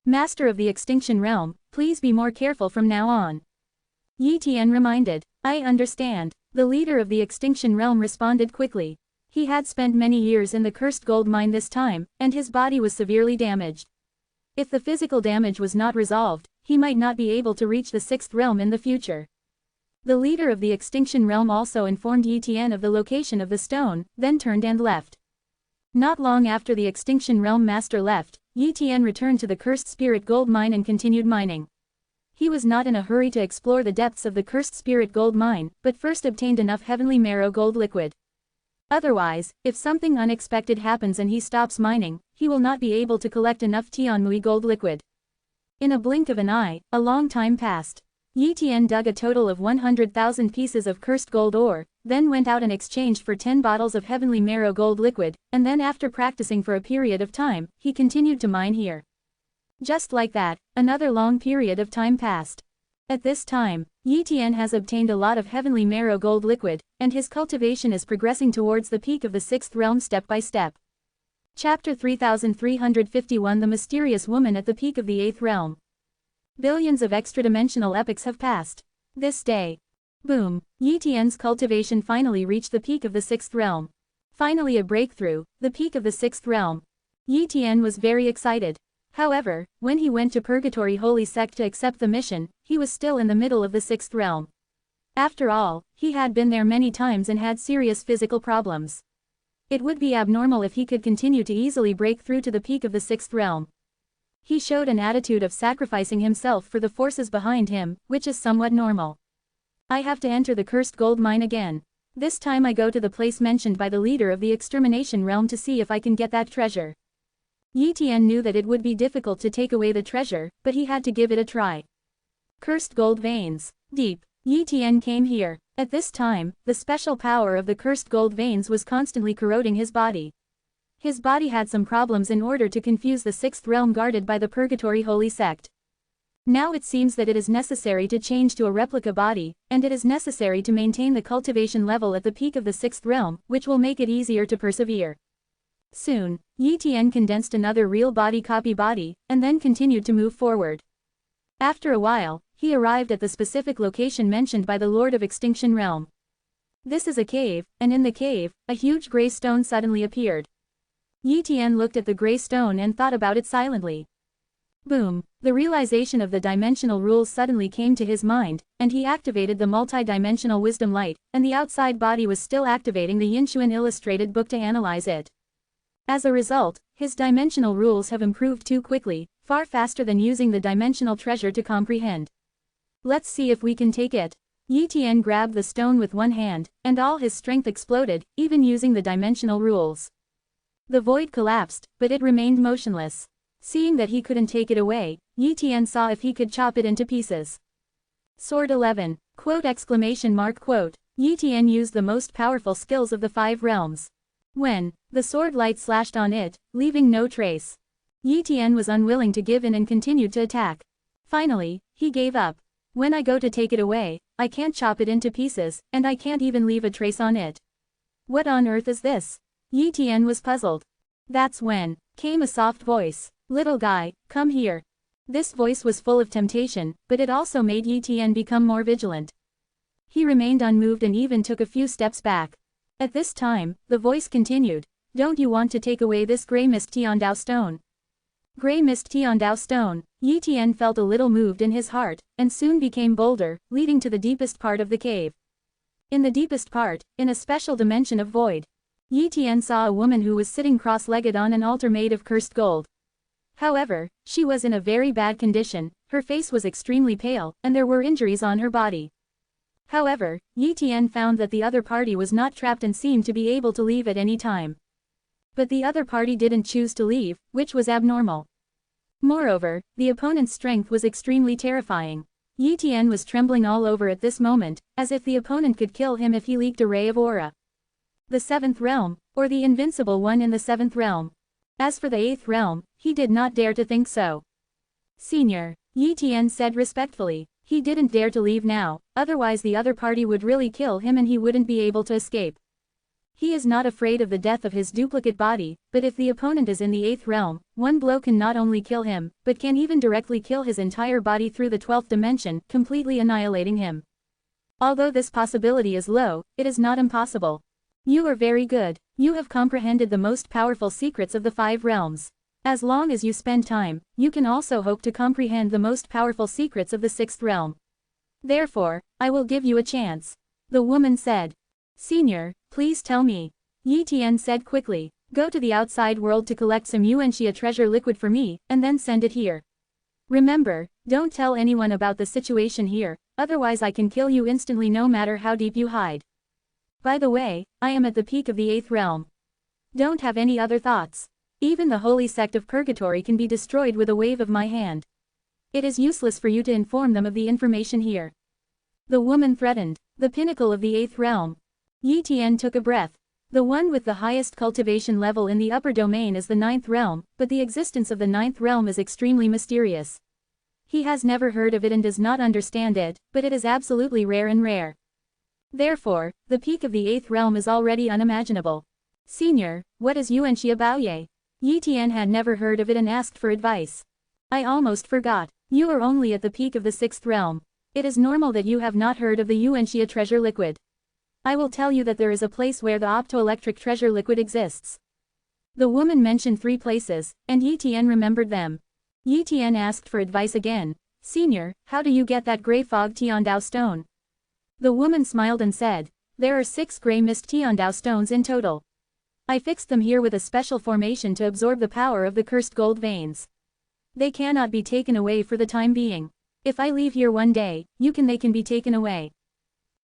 Master of the Extinction Realm, please be more careful from now on. Etienne reminded. I understand. The leader of the Extinction Realm responded quickly. He had spent many years in the cursed gold mine this time, and his body was severely damaged. If the physical damage was not resolved, he might not be able to reach the 6th realm in the future. The leader of the extinction realm also informed Etienne of the location of the stone, then turned and left. Not long after the extinction realm master left, Etienne returned to the cursed spirit gold mine and continued mining. He was not in a hurry to explore the depths of the cursed spirit gold mine, but first obtained enough heavenly marrow gold liquid. Otherwise, if something unexpected happens and he stops mining, he will not be able to collect enough Tianmui gold liquid. In a blink of an eye, a long time passed. Etienne dug a total of 100,000 pieces of cursed gold ore, then went out and exchanged for 10 bottles of heavenly marrow gold liquid, and then after practicing for a period of time, he continued to mine here. Just like that, another long period of time passed. At this time, Etienne has obtained a lot of heavenly marrow gold liquid, and his cultivation is progressing towards the peak of the 6th realm step by step. Chapter 3351 The Mysterious Woman at the Peak of the 8th Realm. Billions of extra-dimensional epochs have passed. This day. Boom. Etienne's cultivation finally reached the peak of the 6th realm. Finally a breakthrough, the peak of the 6th realm. Etienne was very excited. However, when he went to Purgatory Holy Sect to accept the mission, he was still in the middle of the 6th realm. After all, he had been there many times and had serious physical problems. It would be abnormal if he could continue to easily break through to the peak of the 6th realm. He showed an attitude of sacrificing himself for the forces behind him, which is somewhat normal. I have to enter the cursed gold mine again. This time I go to the place mentioned by the leader of the extermination realm to see if I can get that treasure. Etienne knew that it would be difficult to take away the treasure, but he had to give it a try. Cursed gold veins. Deep. Etienne came here. At this time, the special power of the cursed gold veins was constantly corroding his body. His body had some problems in order to confuse the 6th realm guarded by the Purgatory Holy Sect. Now it seems that it is necessary to change to a replica body, and it is necessary to maintain the cultivation level at the peak of the 6th realm, which will make it easier to persevere. Soon, Yi Tian condensed another real body copy body, and then continued to move forward. After a while, he arrived at the specific location mentioned by the Lord of Extinction Realm. This is a cave, and in the cave, a huge gray stone suddenly appeared. Yi Tian looked at the gray stone and thought about it silently. Boom! The realization of the dimensional rules suddenly came to his mind, and he activated the multi-dimensional wisdom light, and the outside body was still activating the Yinchuan illustrated book to analyze it. As a result, his dimensional rules have improved too quickly, far faster than using the dimensional treasure to comprehend. Let's see if we can take it. Yi Tian grabbed the stone with one hand, and all his strength exploded, even using the dimensional rules. The void collapsed, but it remained motionless. Seeing that he couldn't take it away, Yi Tian saw if he could chop it into pieces. Sword 11, quote exclamation mark quote. Yi Tian used the most powerful skills of the 5 realms. When the sword light slashed on it, leaving no trace. Yi Tian was unwilling to give in and continued to attack. Finally, he gave up. When I go to take it away, I can't chop it into pieces, and I can't even leave a trace on it. What on earth is this? Yi Tian was puzzled. That's when came a soft voice. Little guy, come here. This voice was full of temptation, but it also made Yi Tian become more vigilant. He remained unmoved and even took a few steps back. At this time, the voice continued. Don't you want to take away this gray mist Tiandao stone? Gray mist Tiandao stone. Yi Tian felt a little moved in his heart, and soon became bolder, leading to the deepest part of the cave. In the deepest part, in a special dimension of void, Yi Tian saw a woman who was sitting cross-legged on an altar made of cursed gold. However, she was in a very bad condition, her face was extremely pale, and there were injuries on her body. However, Yi Tian found that the other party was not trapped and seemed to be able to leave at any time. But the other party didn't choose to leave, which was abnormal. Moreover, the opponent's strength was extremely terrifying. Yi Tian was trembling all over at this moment, as if the opponent could kill him if he leaked a ray of aura. The 7th realm, or the invincible one in the 7th realm. As for the 8th realm, he did not dare to think so. Senior, Yi Tian said respectfully, he didn't dare to leave now, otherwise the other party would really kill him and he wouldn't be able to escape. He is not afraid of the death of his duplicate body, but if the opponent is in the 8th realm, one blow can not only kill him, but can even directly kill his entire body through the 12th dimension, completely annihilating him. Although this possibility is low, it is not impossible. You are very good. You have comprehended the most powerful secrets of the 5 realms. As long as you spend time, you can also hope to comprehend the most powerful secrets of the 6th realm. Therefore, I will give you a chance. The woman said. Senior, please tell me. Yi Tian said quickly. Go to the outside world to collect some Yuanxia treasure liquid for me, and then send it here. Remember, don't tell anyone about the situation here, otherwise I can kill you instantly no matter how deep you hide. By the way, I am at the peak of the 8th realm. Don't have any other thoughts. Even the holy sect of purgatory can be destroyed with a wave of my hand. It is useless for you to inform them of the information here. The woman threatened. The pinnacle of the 8th realm. Yi Tian took a breath. The one with the highest cultivation level in the upper domain is the 9th realm, but the existence of the 9th realm is extremely mysterious. He has never heard of it and does not understand it, but it is absolutely rare and rare. Therefore, the peak of the 8th realm is already unimaginable. Senior, what is Yuanxia Baoye? Yi Tian had never heard of it and asked for advice. I almost forgot. You are only at the peak of the 6th realm. It is normal that you have not heard of the Yuanxia treasure liquid. I will tell you that there is a place where the optoelectric treasure liquid exists. The woman mentioned 3 places, and Yi Tian remembered them. Yi Tian asked for advice again. Senior, how do you get that gray fog Tiandao stone? The woman smiled and said, there are 6 gray mist Tiandao stones in total. I fixed them here with a special formation to absorb the power of the cursed gold veins. They cannot be taken away for the time being. If I leave here one day, they can be taken away.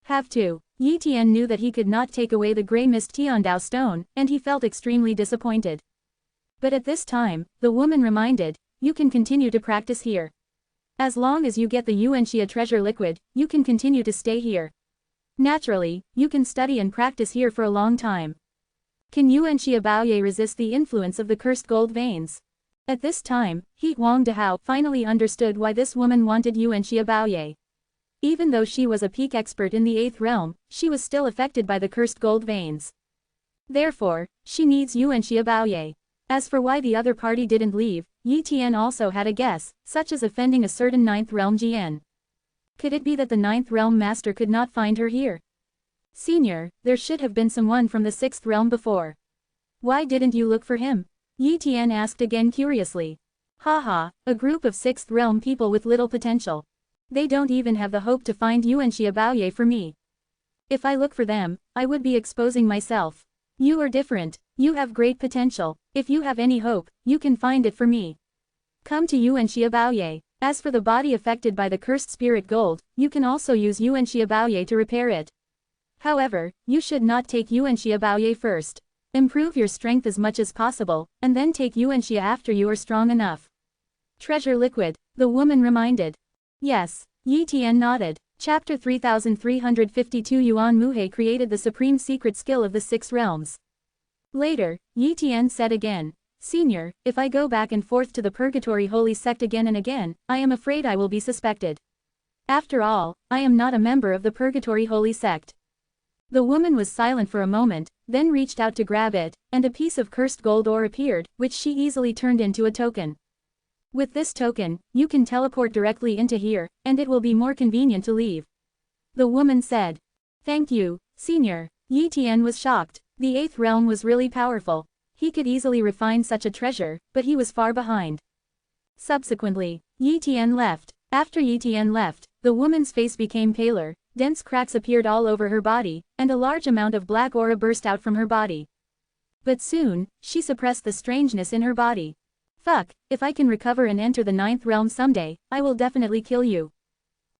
Have to. Yi Tian knew that he could not take away the gray mist Tiandao stone, and he felt extremely disappointed. But at this time, the woman reminded, you can continue to practice here. As long as you get the Yuanxia treasure liquid, you can continue to stay here. Naturally, you can study and practice here for a long time. Can Yuanxia Baoye resist the influence of the cursed gold veins? At this time, He Huang Dahao finally understood why this woman wanted Yuanxia Baoye. Even though she was a peak expert in the 8th realm, she was still affected by the cursed gold veins. Therefore, she needs Yuanxia Baoye. As for why the other party didn't leave, Yi Tian also had a guess, such as offending a certain 9th realm Jian. Could it be that the 9th realm master could not find her here? Senior, there should have been someone from the 6th realm before. Why didn't you look for him? Yi Tian asked again curiously. Haha, a group of 6th realm people with little potential. They don't even have the hope to find Yuanxia Baoye for me. If I look for them, I would be exposing myself. You are different, you have great potential, if you have any hope, you can find it for me. Come to Yuanxia Baoye. As for the body affected by the cursed spirit gold, you can also use Yuanxia Baoye to repair it. However, you should not take Yuanxia Baoye first. Improve your strength as much as possible, and then take Yuanxia after you are strong enough. Treasure liquid, the woman reminded. Yes, Yi Tian nodded. Chapter 3352 Yuan Muhe created the supreme secret skill of the 6 realms. Later, Yi Tian said again, Senior, if I go back and forth to the Purgatory Holy Sect again and again, I am afraid I will be suspected. After all, I am not a member of the Purgatory Holy Sect. The woman was silent for a moment, then reached out to grab it, and a piece of cursed gold ore appeared, which she easily turned into a token. With this token, you can teleport directly into here, and it will be more convenient to leave. The woman said. Thank you, Senior. Yi Tian was shocked. The 8th realm was really powerful. He could easily refine such a treasure, but he was far behind. Subsequently, Yi Tian left. After Yi Tian left, the woman's face became paler, dense cracks appeared all over her body, and a large amount of black aura burst out from her body. But soon, she suppressed the strangeness in her body. Fuck, if I can recover and enter the 9th realm someday, I will definitely kill you.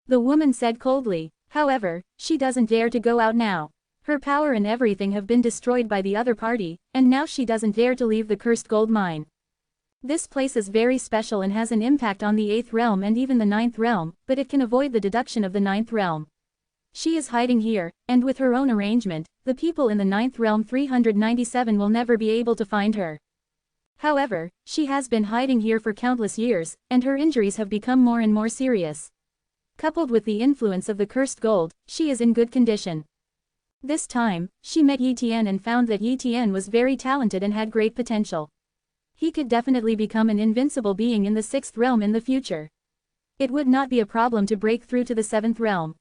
The woman said coldly. However, she doesn't dare to go out now. Her power and everything have been destroyed by the other party, and now she doesn't dare to leave the cursed gold mine. This place is very special and has an impact on the 8th realm and even the 9th realm, but it can avoid the deduction of the 9th realm. She is hiding here, and with her own arrangement, the people in the 9th realm 397 will never be able to find her. However, she has been hiding here for countless years, and her injuries have become more and more serious. Coupled with the influence of the cursed gold, she is in good condition. This time, she met Yi Tian and found that Yi Tian was very talented and had great potential. He could definitely become an invincible being in the 6th realm in the future. It would not be a problem to break through to the 7th realm.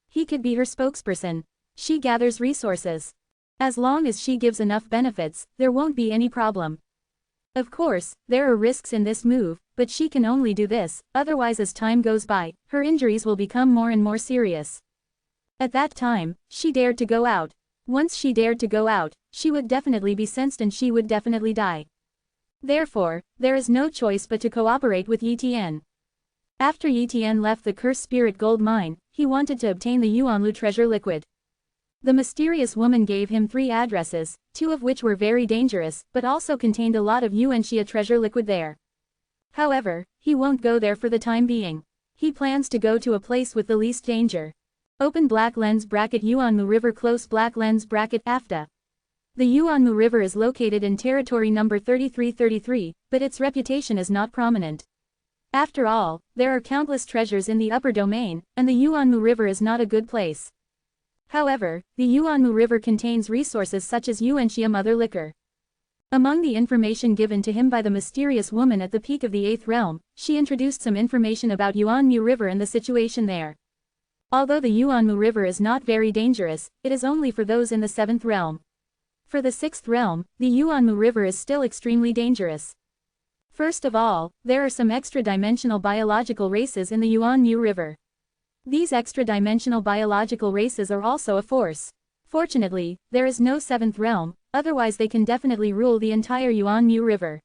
He could be her spokesperson. She gathers resources. As long as she gives enough benefits, there won't be any problem. Of course, there are risks in this move, but she can only do this, otherwise as time goes by, her injuries will become more and more serious. At that time, she dared to go out. Once she dared to go out, she would definitely be sensed and she would definitely die. Therefore, there is no choice but to cooperate with Yi Tian. After Yi Tian left the cursed spirit gold mine, he wanted to obtain the Yuanlu treasure liquid. The mysterious woman gave him 3 addresses, 2 of which were very dangerous, but also contained a lot of Yuanxia treasure liquid there. However, he won't go there for the time being. He plans to go to a place with the least danger. Open black lens bracket Yuanmu River close black lens bracket AFTA. The Yuanmu River is located in territory number 3333, but its reputation is not prominent. After all, there are countless treasures in the upper domain, and the Yuanmu River is not a good place. However, the Yuanmu River contains resources such as Yuanxia Mother Liquor. Among the information given to him by the mysterious woman at the peak of the 8th realm, she introduced some information about Yuanmu River and the situation there. Although the Yuanmu River is not very dangerous, it is only for those in the 7th realm. For the 6th realm, the Yuanmu River is still extremely dangerous. First of all, there are some extra-dimensional biological races in the Yuanmu River. These extra-dimensional biological races are also a force. Fortunately, there is no 7th realm, otherwise they can definitely rule the entire Yuanmu River.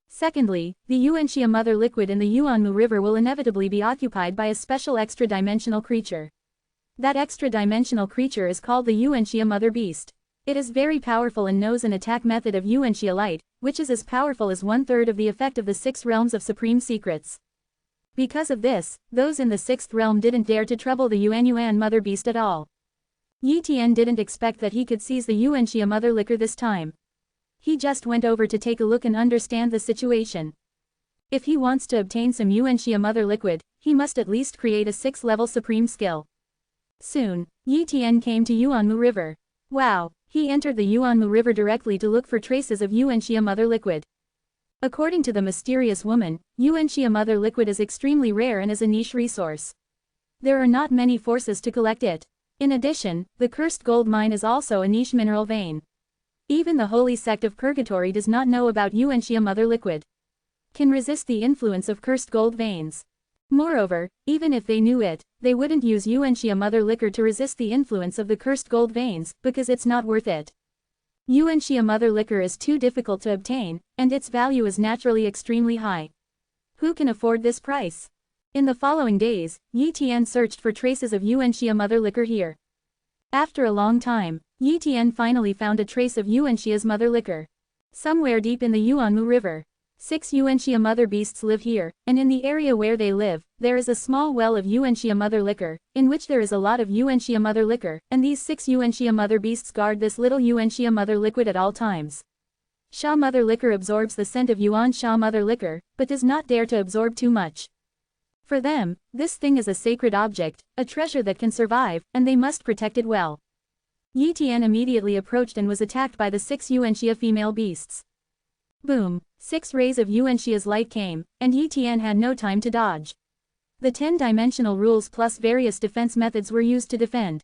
Secondly, the Yuanxia Mother Liquid in the Yuanmu River will inevitably be occupied by a special extra-dimensional creature. That extra-dimensional creature is called the Yuanxia Mother Beast. It is very powerful and knows an attack method of Yuanxia Light, which is as powerful as 1/3 of the effect of the 6 realms of supreme secrets. Because of this, those in the 6th realm didn't dare to trouble the Yuanyuan Mother Beast at all. Yi Tian didn't expect that he could seize the Yuanxia Mother Liquor this time. He just went over to take a look and understand the situation. If he wants to obtain some Yuanxia Mother Liquid, he must at least create a 6th level supreme skill. Soon, Yi Tian came to Yuanmu River. Wow, He entered the Yuanmu River directly to look for traces of Yuanxia mother liquid. According to the mysterious woman, Yuanxia mother liquid is extremely rare and is a niche resource. There are not many forces to collect it. In addition, the cursed gold mine is also a niche mineral vein. Even the holy sect of purgatory does not know about Yuanxia mother liquid. Can resist the influence of cursed gold veins. Moreover, even if they knew it, they wouldn't use Yuanxia mother liquor to resist the influence of the cursed gold veins, because it's not worth it. Yuanxia mother liquor is too difficult to obtain, and its value is naturally extremely high. Who can afford this price? In the following days, Yi Tian searched for traces of Yuanxia mother liquor here. After a long time, Yi Tian finally found a trace of Yuanxia's mother liquor. Somewhere deep in the Yuanmu River. 6 Yuanxia mother beasts live here, and in the area where they live, there is a small well of Yuanxia mother liquor, in which there is a lot of Yuanxia mother liquor, and these 6 Yuanxia mother beasts guard this little Yuanxia mother liquid at all times. Sha mother liquor absorbs the scent of Yuan Sha mother liquor, but does not dare to absorb too much. For them, this thing is a sacred object, a treasure that can survive, and they must protect it well. Yi Tian immediately approached and was attacked by the 6 Yuanxia female beasts. Boom! 6 rays of Yuanxia's light came, and Yi Tian had no time to dodge. The 10-dimensional rules plus various defense methods were used to defend.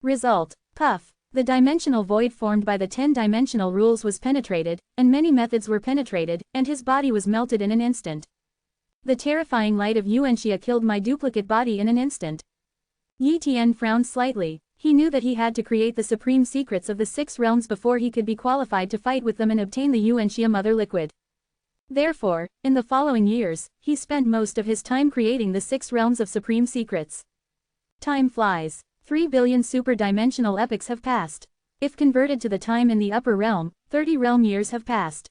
Result: puff! The dimensional void formed by the 10-dimensional rules was penetrated, and many methods were penetrated, and his body was melted in an instant. The terrifying light of Yuanxia killed my duplicate body in an instant. Yi Tian frowned slightly. He knew that he had to create the supreme secrets of the 6 realms before he could be qualified to fight with them and obtain the Yuanxia mother liquid. Therefore, in the following years, he spent most of his time creating the 6 realms of supreme secrets. Time flies. 3 billion super-dimensional epochs have passed. If converted to the time in the upper realm, 30 realm years have passed.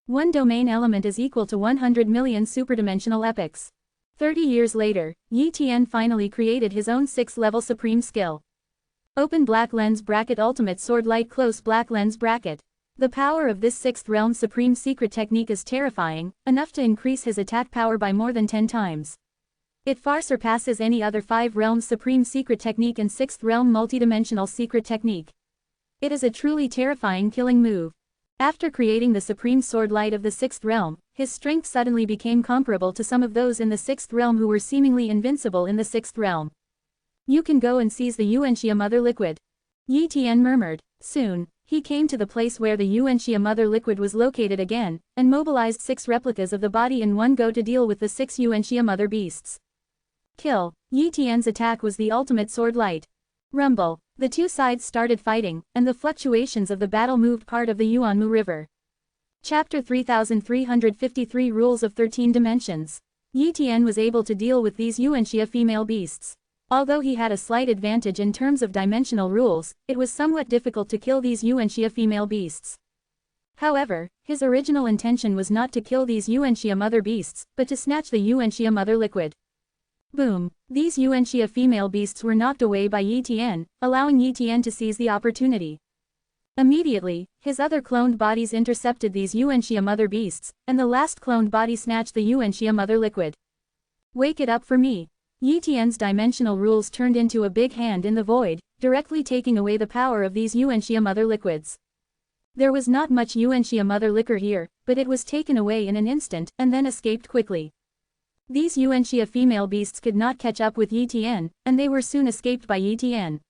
One domain element is equal to 100 million superdimensional epochs. 30 years later, Yi Tian finally created his own 6th-level supreme skill. Open black lens bracket ultimate sword light close black lens bracket. The power of this 6th realm supreme secret technique is terrifying, enough to increase his attack power by more than 10 times. It far surpasses any other 5 realms supreme secret technique and 6th realm multidimensional secret technique. It is a truly terrifying killing move. After creating the supreme sword light of the 6th realm, his strength suddenly became comparable to some of those in the 6th realm who were seemingly invincible in the 6th realm. You can go and seize the Yuanxia mother liquid. Yi Tian murmured. Soon, he came to the place where the Yuanxia mother liquid was located again, and mobilized 6 replicas of the body in one go to deal with the 6 Yuanxia mother beasts. Kill. Yi Tian's attack was the ultimate sword light. Rumble. The two sides started fighting, and the fluctuations of the battle moved part of the Yuanmu River. Chapter 3353 Rules of 13 Dimensions. Yi Tian was able to deal with these Yuanxia female beasts. Although he had a slight advantage in terms of dimensional rules, it was somewhat difficult to kill these Yuanxia female beasts. However, his original intention was not to kill these Yuanxia mother beasts, but to snatch the Yuanxia mother liquid. Boom! These Yuanxia female beasts were knocked away by Yi Tian, allowing Yi Tian to seize the opportunity. Immediately, his other cloned bodies intercepted these Yuanxia mother beasts, and the last cloned body snatched the Yuanxia mother liquid. Wake it up for me! Yi Tian's dimensional rules turned into a big hand in the void, directly taking away the power of these Yuanxia mother liquids. There was not much Yuanxia mother liquor here, but it was taken away in an instant, and then escaped quickly. These Yuanxia female beasts could not catch up with Yi Tian, and they were soon escaped by Yi Tian.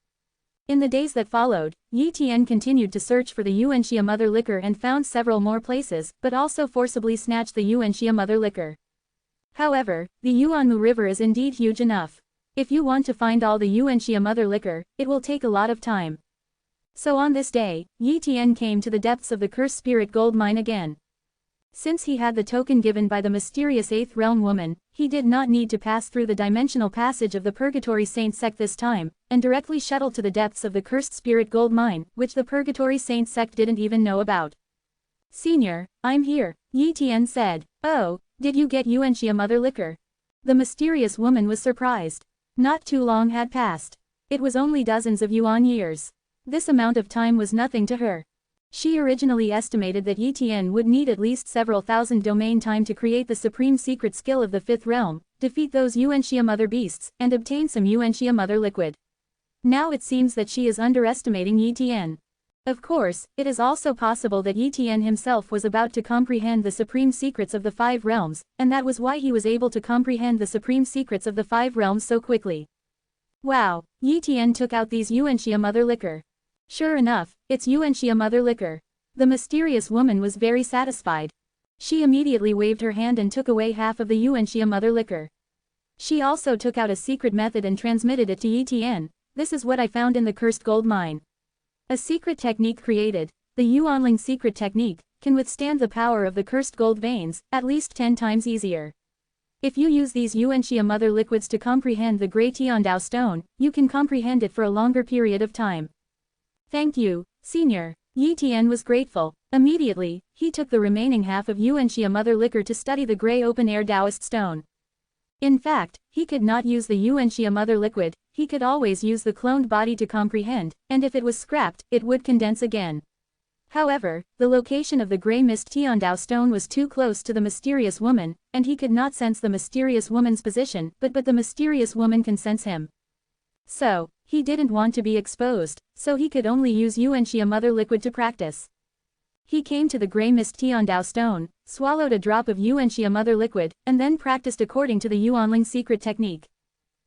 In the days that followed, Yi Tian continued to search for the Yuanxia mother liquor and found several more places, but also forcibly snatched the Yuanxia mother liquor. However, the Yuanmu River is indeed huge enough. If you want to find all the Yuanxia mother liquor, it will take a lot of time. So on this day, Yi Tian came to the depths of the cursed spirit gold mine again. Since he had the token given by the mysterious 8th realm woman, he did not need to pass through the dimensional passage of the Purgatory Saint sect this time, and directly shuttle to the depths of the cursed spirit gold mine, which the Purgatory Saint sect didn't even know about. Senior, I'm here, Yi Tian said. Oh, did you get Yuanxia mother liquor? The mysterious woman was surprised. Not too long had passed. It was only dozens of yuan years. This amount of time was nothing to her. She originally estimated that Yi Tian would need at least several thousand domain time to create the supreme secret skill of the 5th realm, defeat those Yuanxia mother beasts, and obtain some Yuanxia mother liquid. Now it seems that she is underestimating Yi Tian. Of course, it is also possible that Yi Tian himself was about to comprehend the supreme secrets of the 5 realms, and that was why he was able to comprehend the supreme secrets of the 5 realms so quickly. Wow, Yi Tian took out these Yuanxia mother liquor. Sure enough, it's Yuanxia mother liquor. The mysterious woman was very satisfied. She immediately waved her hand and took away half of the Yuanxia mother liquor. She also took out a secret method and transmitted it to Yi Tian. This is what I found in the cursed gold mine. A secret technique created, the Yuanling secret technique, can withstand the power of the cursed gold veins, at least 10 times easier. If you use these Yuanxia mother liquids to comprehend the Grey Tiandao stone, you can comprehend it for a longer period of time. Thank you, senior. Yi Tian was grateful. Immediately, he took the remaining half of Yuanxia mother liquor to study the Grey open-air Taoist stone. In fact, he could not use the Yuanxia mother liquid, he could always use the cloned body to comprehend, and if it was scrapped, it would condense again. However, the location of the Grey Mist Tiandao stone was too close to the mysterious woman, and he could not sense the mysterious woman's position, but the mysterious woman can sense him. So, he didn't want to be exposed, so he could only use Yuanxia mother liquid to practice. He came to the Grey Mist Tiandao stone, swallowed a drop of Yuanxia mother liquid, and then practiced according to the Yuanling secret technique.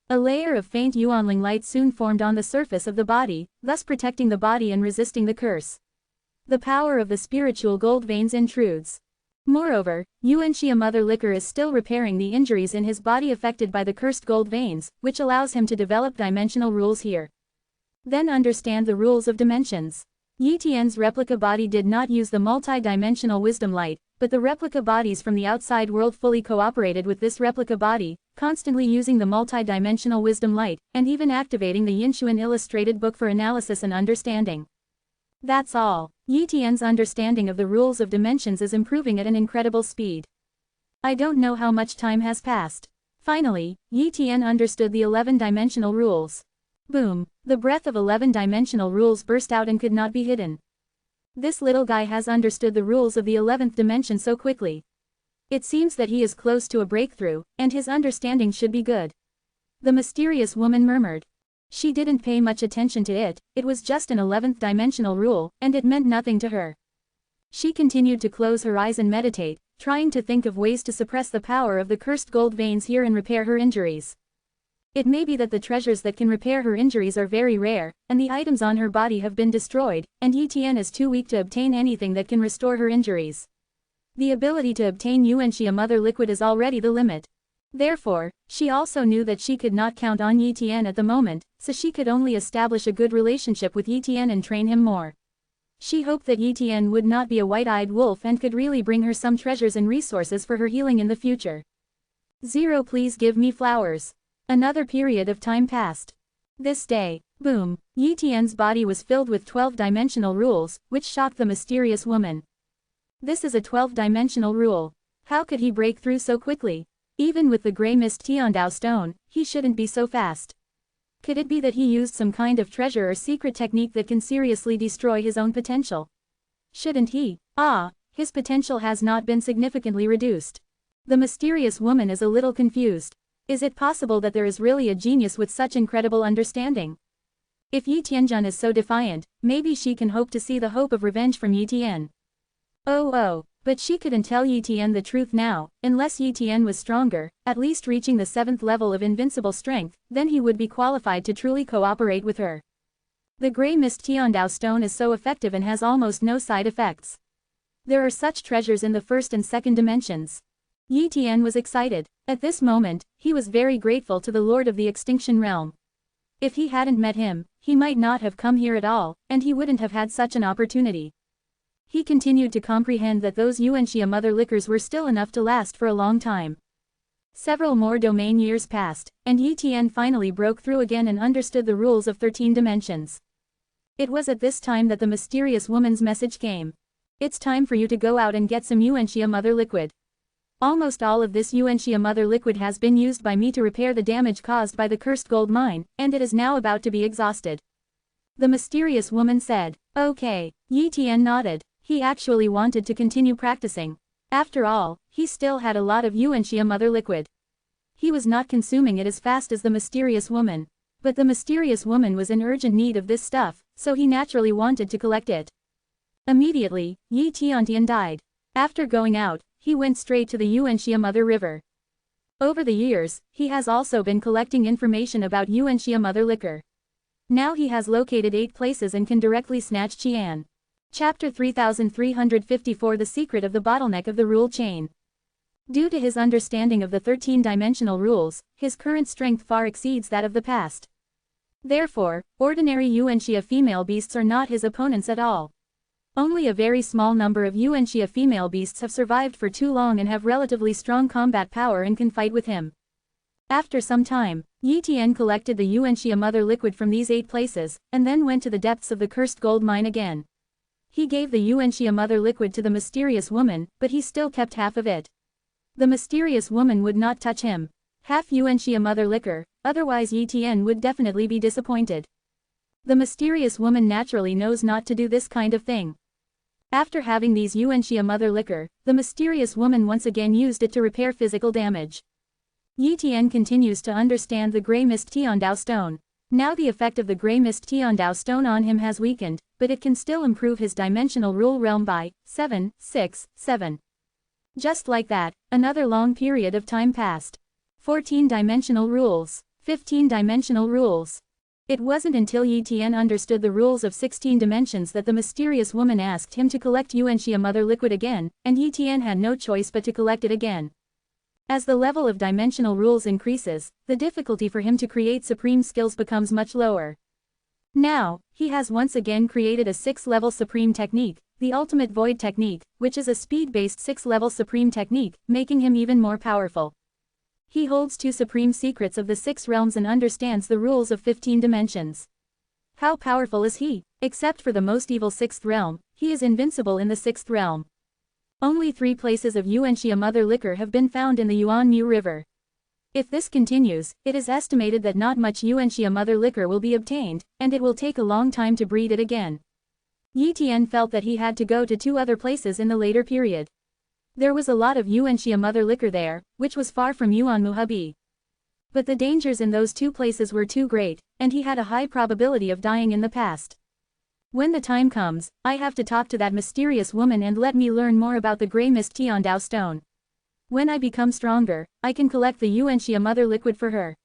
A layer of faint Yuanling light soon formed on the surface of the body, thus protecting the body and resisting the curse. The power of the spiritual gold veins intrudes. Moreover, Yuanxia mother liquor is still repairing the injuries in his body affected by the cursed gold veins, which allows him to develop dimensional rules here. Then understand the rules of dimensions. Yi Tian's replica body did not use the multi-dimensional wisdom light, but the replica bodies from the outside world fully cooperated with this replica body, constantly using the multi-dimensional wisdom light, and even activating the Yinshuan illustrated book for analysis and understanding. That's all. Yi Tian's understanding of the rules of dimensions is improving at an incredible speed. I don't know how much time has passed. Finally, Yi Tian understood the 11-dimensional rules. Boom, the breath of 11-dimensional rules burst out and could not be hidden. This little guy has understood the rules of the 11th dimension so quickly. It seems that he is close to a breakthrough, and his understanding should be good. The mysterious woman murmured. She didn't pay much attention to it, it was just an 11th dimensional rule, and it meant nothing to her. She continued to close her eyes and meditate, trying to think of ways to suppress the power of the cursed gold veins here and repair her injuries. It may be that the treasures that can repair her injuries are very rare, and the items on her body have been destroyed, and Yi Tian is too weak to obtain anything that can restore her injuries. The ability to obtain Yuanxia mother liquid is already the limit. Therefore, she also knew that she could not count on Yi Tian at the moment, so she could only establish a good relationship with Yi Tian and train him more. She hoped that Yi Tian would not be a white-eyed wolf and could really bring her some treasures and resources for her healing in the future. 0 Please give me flowers. Another period of time passed. This day, boom, Yi Tian's body was filled with 12-dimensional rules, which shocked the mysterious woman. This is a 12-dimensional rule. How could he break through so quickly? Even with the Grey Mist Tiandao stone, he shouldn't be so fast. Could it be that he used some kind of treasure or secret technique that can seriously destroy his own potential? Shouldn't he? His potential has not been significantly reduced. The mysterious woman is a little confused. Is it possible that there is really a genius with such incredible understanding? If Yi Tianjun is so defiant, maybe she can hope to see the hope of revenge from Yi Tian. But she couldn't tell Yi Tian the truth now, unless Yi Tian was stronger, at least reaching the 7th level of invincible strength, then he would be qualified to truly cooperate with her. The Grey Mist Tiandao stone is so effective and has almost no side effects. There are such treasures in the 1st and 2nd dimensions. Yi Tian was excited. At this moment, he was very grateful to the Lord of the Extinction Realm. If he hadn't met him, he might not have come here at all, and he wouldn't have had such an opportunity. He continued to comprehend that those Yuanxia mother liquors were still enough to last for a long time. Several more domain years passed, and Yi Tian finally broke through again and understood the rules of 13 dimensions. It was at this time that the mysterious woman's message came. It's time for you to go out and get some Yuanxia mother liquid. Almost all of this Yuanxia mother liquid has been used by me to repair the damage caused by the cursed gold mine, and it is now about to be exhausted. The mysterious woman said. Okay. Yi Tian nodded. He actually wanted to continue practicing. After all, he still had a lot of Yuanxia mother liquid. He was not consuming it as fast as the mysterious woman. But the mysterious woman was in urgent need of this stuff, so he naturally wanted to collect it. Immediately, Yi Tiantian died. After going out, he went straight to the Yuanxia Mother River. Over the years, he has also been collecting information about Yuanxia Mother Liquor. Now he has located 8 places and can directly snatch Qian. Chapter 3354 The Secret of the Bottleneck of the Rule Chain. Due to his understanding of the 13-dimensional rules, his current strength far exceeds that of the past. Therefore, ordinary Yuanxia female beasts are not his opponents at all. Only a very small number of Yuanxia female beasts have survived for too long and have relatively strong combat power and can fight with him. After some time, Yi Tian collected the Yuanxia Mother Liquid from these 8 places, and then went to the depths of the cursed gold mine again. He gave the Yuanxia Mother Liquid to the mysterious woman, but he still kept half of it. The mysterious woman would not touch him. Half Yuanxia Mother Liquor, otherwise Yi Tian would definitely be disappointed. The mysterious woman naturally knows not to do this kind of thing. After having these Yuanxia Mother Liquor, the mysterious woman once again used it to repair physical damage. Yi Tian continues to understand the Grey Mist Tiandao Stone. Now the effect of the Grey Mist Tiandao Stone on him has weakened, but it can still improve his dimensional rule realm by 7, 6, 7. Just like that, another long period of time passed. 14-dimensional rules. 15-dimensional rules. It wasn't until Yi Tian understood the rules of 16 dimensions that the mysterious woman asked him to collect Yuanxia Mother Liquid again, and Yi Tian had no choice but to collect it again. As the level of dimensional rules increases, the difficulty for him to create supreme skills becomes much lower. Now, he has once again created a 6th-level supreme technique, the Ultimate Void Technique, which is a speed-based 6th-level supreme technique, making him even more powerful. He holds 2 supreme secrets of the 6 realms and understands the rules of 15 dimensions. How powerful is he? Except for the most evil 6th realm, he is invincible in the 6th realm. Only 3 places of Yuanxia Mother Liquor have been found in the Yuanmu River. If this continues, it is estimated that not much Yuanxia Mother Liquor will be obtained, and it will take a long time to breed it again. Yi Tian felt that he had to go to 2 other places in the later period. There was a lot of Yuanxia Mother Liquor there, which was far from Yuanmu Hubi. But the dangers in those 2 places were too great, and he had a high probability of dying in the past. When the time comes, I have to talk to that mysterious woman and let me learn more about the Grey Mist Tiandao Stone. When I become stronger, I can collect the Yuanxia Mother Liquid for her.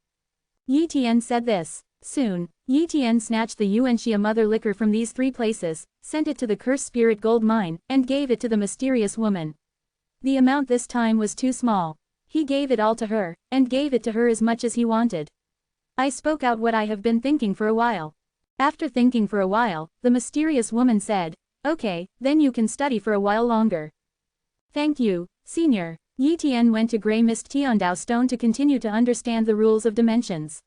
Yi Tian said this. Soon, Yi Tian snatched the Yuanxia Mother Liquor from these 3 places, sent it to the Cursed Spirit Gold Mine, and gave it to the mysterious woman. The amount this time was too small. He gave it all to her, and gave it to her as much as he wanted. I spoke out what I have been thinking for a while. After thinking for a while, the mysterious woman said, "Okay, then you can study for a while longer." Thank you, senior. Yi Tian went to Grey Mist Tiandao Stone to continue to understand the rules of dimensions.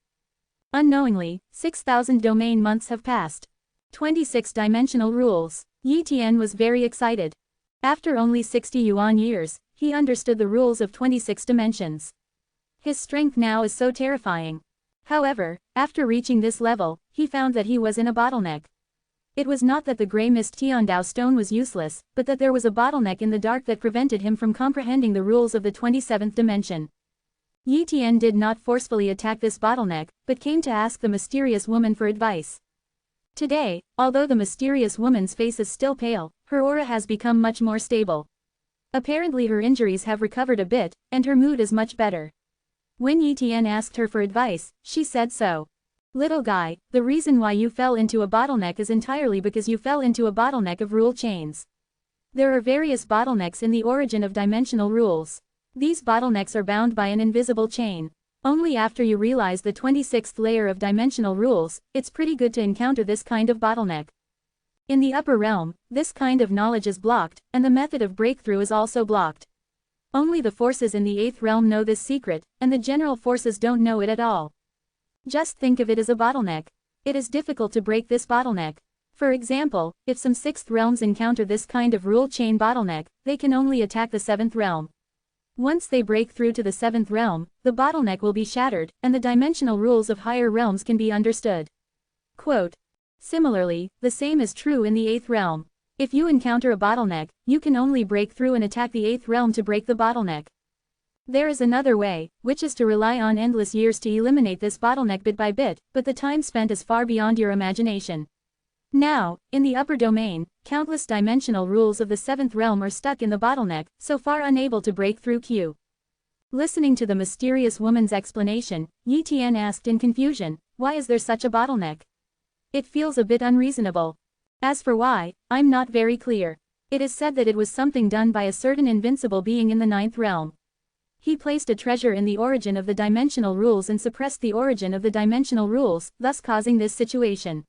Unknowingly, 6,000 domain months have passed. 26-dimensional rules. Yi Tian was very excited. After only 60 yuan years, he understood the rules of 26 dimensions. His strength now is so terrifying. However, after reaching this level, he found that he was in a bottleneck. It was not that the Grey Mist Tiandao Stone was useless, but that there was a bottleneck in the dark that prevented him from comprehending the rules of the 27th dimension. Yi Tian did not forcefully attack this bottleneck, but came to ask the mysterious woman for advice. Today, although the mysterious woman's face is still pale, her aura has become much more stable. Apparently her injuries have recovered a bit, and her mood is much better. When Yi Tian asked her for advice, she said so. Little guy, the reason why you fell into a bottleneck is entirely because you fell into a bottleneck of rule chains. There are various bottlenecks in the origin of dimensional rules. These bottlenecks are bound by an invisible chain. Only after you realize the 26th layer of dimensional rules, it's pretty good to encounter this kind of bottleneck. In the upper realm, this kind of knowledge is blocked, and the method of breakthrough is also blocked. Only the forces in the 8th realm know this secret, and the general forces don't know it at all. Just think of it as a bottleneck. It is difficult to break this bottleneck. For example, if some 6th realms encounter this kind of rule chain bottleneck, they can only attack the 7th realm. Once they break through to the 7th realm, the bottleneck will be shattered, and the dimensional rules of higher realms can be understood. Quote. Similarly, the same is true in the 8th realm. If you encounter a bottleneck, you can only break through and attack the 8th realm to break the bottleneck. There is another way, which is to rely on endless years to eliminate this bottleneck bit by bit, but the time spent is far beyond your imagination. Now, in the upper domain, countless dimensional rules of the seventh realm are stuck in the bottleneck, so far unable to break through Q. Listening to the mysterious woman's explanation, Yi Tian asked in confusion, why is there such a bottleneck? It feels a bit unreasonable. As for why, I'm not very clear. It is said that it was something done by a certain invincible being in the ninth realm. He placed a treasure in the origin of the dimensional rules and suppressed the origin of the dimensional rules, thus causing this situation.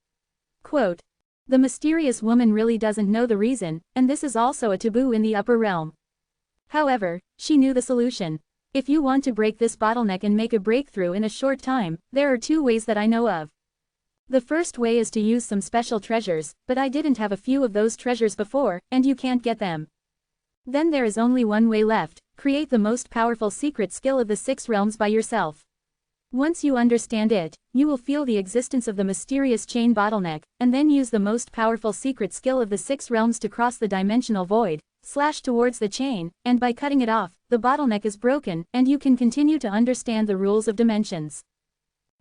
Quote, the mysterious woman really doesn't know the reason, and this is also a taboo in the upper realm. However, she knew the solution. If you want to break this bottleneck and make a breakthrough in a short time, there are two ways that I know of. The first way is to use some special treasures, but I didn't have a few of those treasures before, and you can't get them. Then there is only one way left, create the most powerful secret skill of the six realms by yourself. Once you understand it, you will feel the existence of the mysterious chain bottleneck, and then use the most powerful secret skill of the six realms to cross the dimensional void, slash towards the chain, and by cutting it off, the bottleneck is broken, and you can continue to understand the rules of dimensions.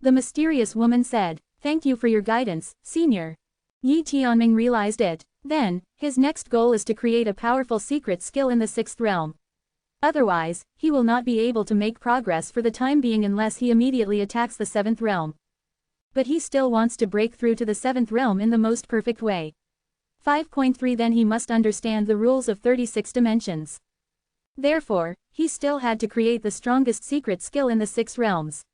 The mysterious woman said, thank you for your guidance, senior. Yi Tianming realized it. Then, his next goal is to create a powerful secret skill in the sixth realm. Otherwise, he will not be able to make progress for the time being unless he immediately attacks the seventh realm. But he still wants to break through to the seventh realm in the most perfect way. 5.3 Then he must understand the rules of 36 dimensions. Therefore, he still had to create the strongest secret skill in the six realms.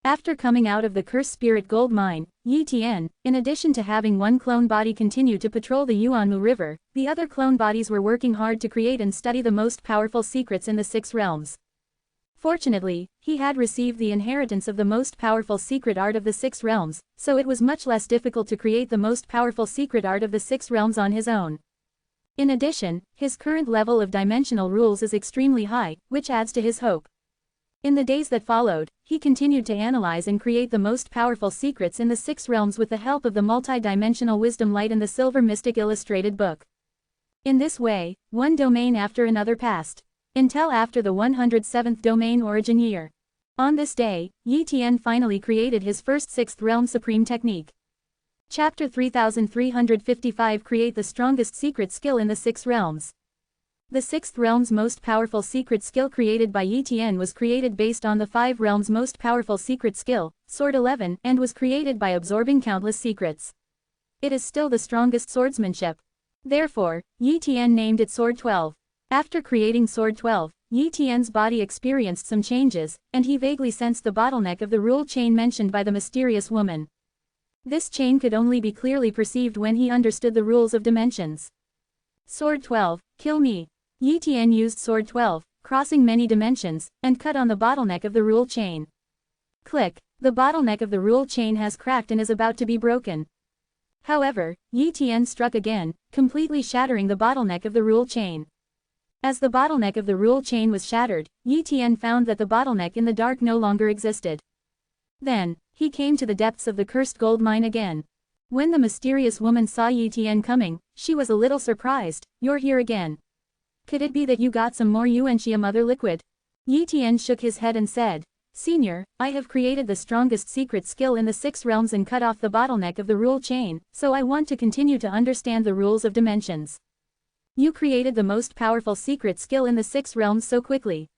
After coming out of the cursed spirit gold mine, Yi Tian, in addition to having one clone body continue to patrol the Yuanmu River, the other clone bodies were working hard to create and study the most powerful secrets in the six realms. Fortunately, he had received the inheritance of the most powerful secret art of the six realms, so it was much less difficult to create the most powerful secret art of the six realms on his own. In addition, his current level of dimensional rules is extremely high, which adds to his hope. In the days that followed, he continued to analyze and create the most powerful secrets in the six realms with the help of the multi-dimensional wisdom light and the silver mystic illustrated book. In this way, one domain after another passed, until after the 107th domain origin year. On this day, Yi Tian finally created his first sixth realm supreme technique. Chapter 3355 Create the strongest secret skill in the six realms. The sixth realm's most powerful secret skill created by Yi Tian was created based on the five realms' most powerful secret skill, Sword 11, and was created by absorbing countless secrets. It is still the strongest swordsmanship. Therefore, Yi Tian named it Sword 12. After creating Sword 12, Yi Tian's body experienced some changes, and he vaguely sensed the bottleneck of the rule chain mentioned by the mysterious woman. This chain could only be clearly perceived when he understood the rules of dimensions. Sword 12, kill me. Yi Tian used Sword 12, crossing many dimensions, and cut on the bottleneck of the rule chain. Click, the bottleneck of the rule chain has cracked and is about to be broken. However, Yi Tian struck again, completely shattering the bottleneck of the rule chain. As the bottleneck of the rule chain was shattered, Yi Tian found that the bottleneck in the dark no longer existed. Then, he came to the depths of the cursed gold mine again. When the mysterious woman saw Yi Tian coming, she was a little surprised. You're here again. Could it be that you got some more Yuanxia mother liquid? Yi Tian shook his head and said, Senior, I have created the strongest secret skill in the six realms and cut off the bottleneck of the rule chain, so I want to continue to understand the rules of dimensions. You created the most powerful secret skill in the six realms so quickly.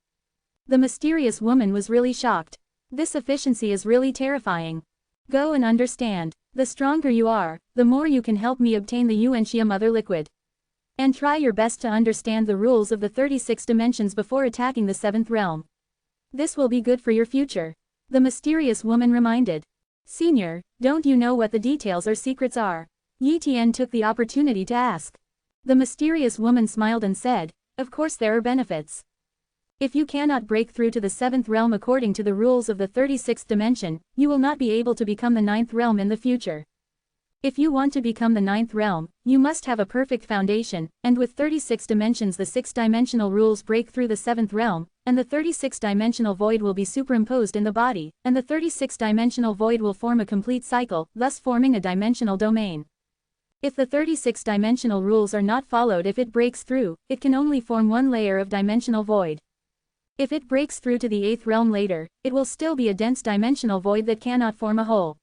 The mysterious woman was really shocked. This efficiency is really terrifying. Go and understand. The stronger you are, the more you can help me obtain the Yuanxia mother liquid. And try your best to understand the rules of the 36 dimensions before attacking the seventh realm. This will be good for your future. The mysterious woman reminded. Senior, don't you know what the details or secrets are? Yi Tian took the opportunity to ask. The mysterious woman smiled and said, of course there are benefits. If you cannot break through to the seventh realm according to the rules of the 36th dimension, you will not be able to become the ninth realm in the future. If you want to become the ninth realm, you must have a perfect foundation, and with 36 dimensions the six-dimensional rules break through the seventh realm, and the 36-dimensional void will be superimposed in the body, and the 36-dimensional void will form a complete cycle, thus forming a dimensional domain. If the 36-dimensional rules are not followed, if it breaks through, it can only form one layer of dimensional void. If it breaks through to the eighth realm later, it will still be a dense dimensional void that cannot form a whole.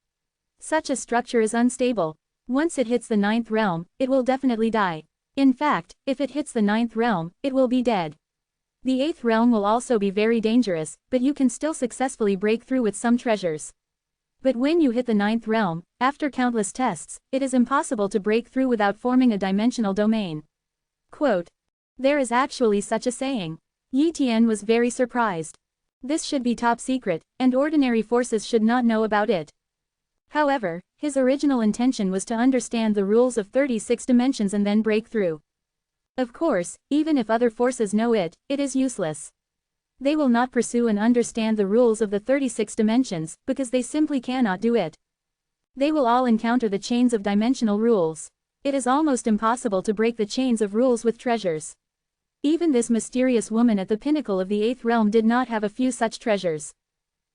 Such a structure is unstable. Once it hits the 9th realm, it will definitely die. In fact, if it hits the 9th realm, it will be dead. The 8th realm will also be very dangerous, but you can still successfully break through with some treasures. But when you hit the 9th realm, after countless tests, it is impossible to break through without forming a dimensional domain. Quote. There is actually such a saying. Yi Tian was very surprised. This should be top secret, and ordinary forces should not know about it. However, his original intention was to understand the rules of 36 dimensions and then break through. Of course, even if other forces know it, it is useless. They will not pursue and understand the rules of the 36 dimensions, because they simply cannot do it. They will all encounter the chains of dimensional rules. It is almost impossible to break the chains of rules with treasures. Even this mysterious woman at the pinnacle of the 8th realm did not have a few such treasures.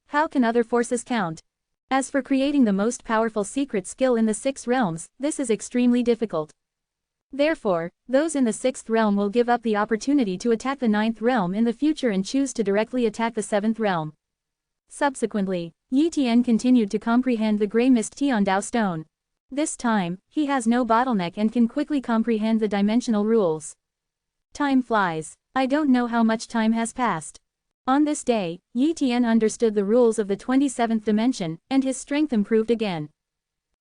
How can other forces count? As for creating the most powerful secret skill in the 6 realms, this is extremely difficult. Therefore, those in the 6th realm will give up the opportunity to attack the 9th realm in the future and choose to directly attack the 7th realm. Subsequently, Yi Tian continued to comprehend the grey mist Tiandao stone. This time, he has no bottleneck and can quickly comprehend the dimensional rules. Time flies. I don't know how much time has passed. On this day, Yi Tian understood the rules of the 27th dimension, and his strength improved again.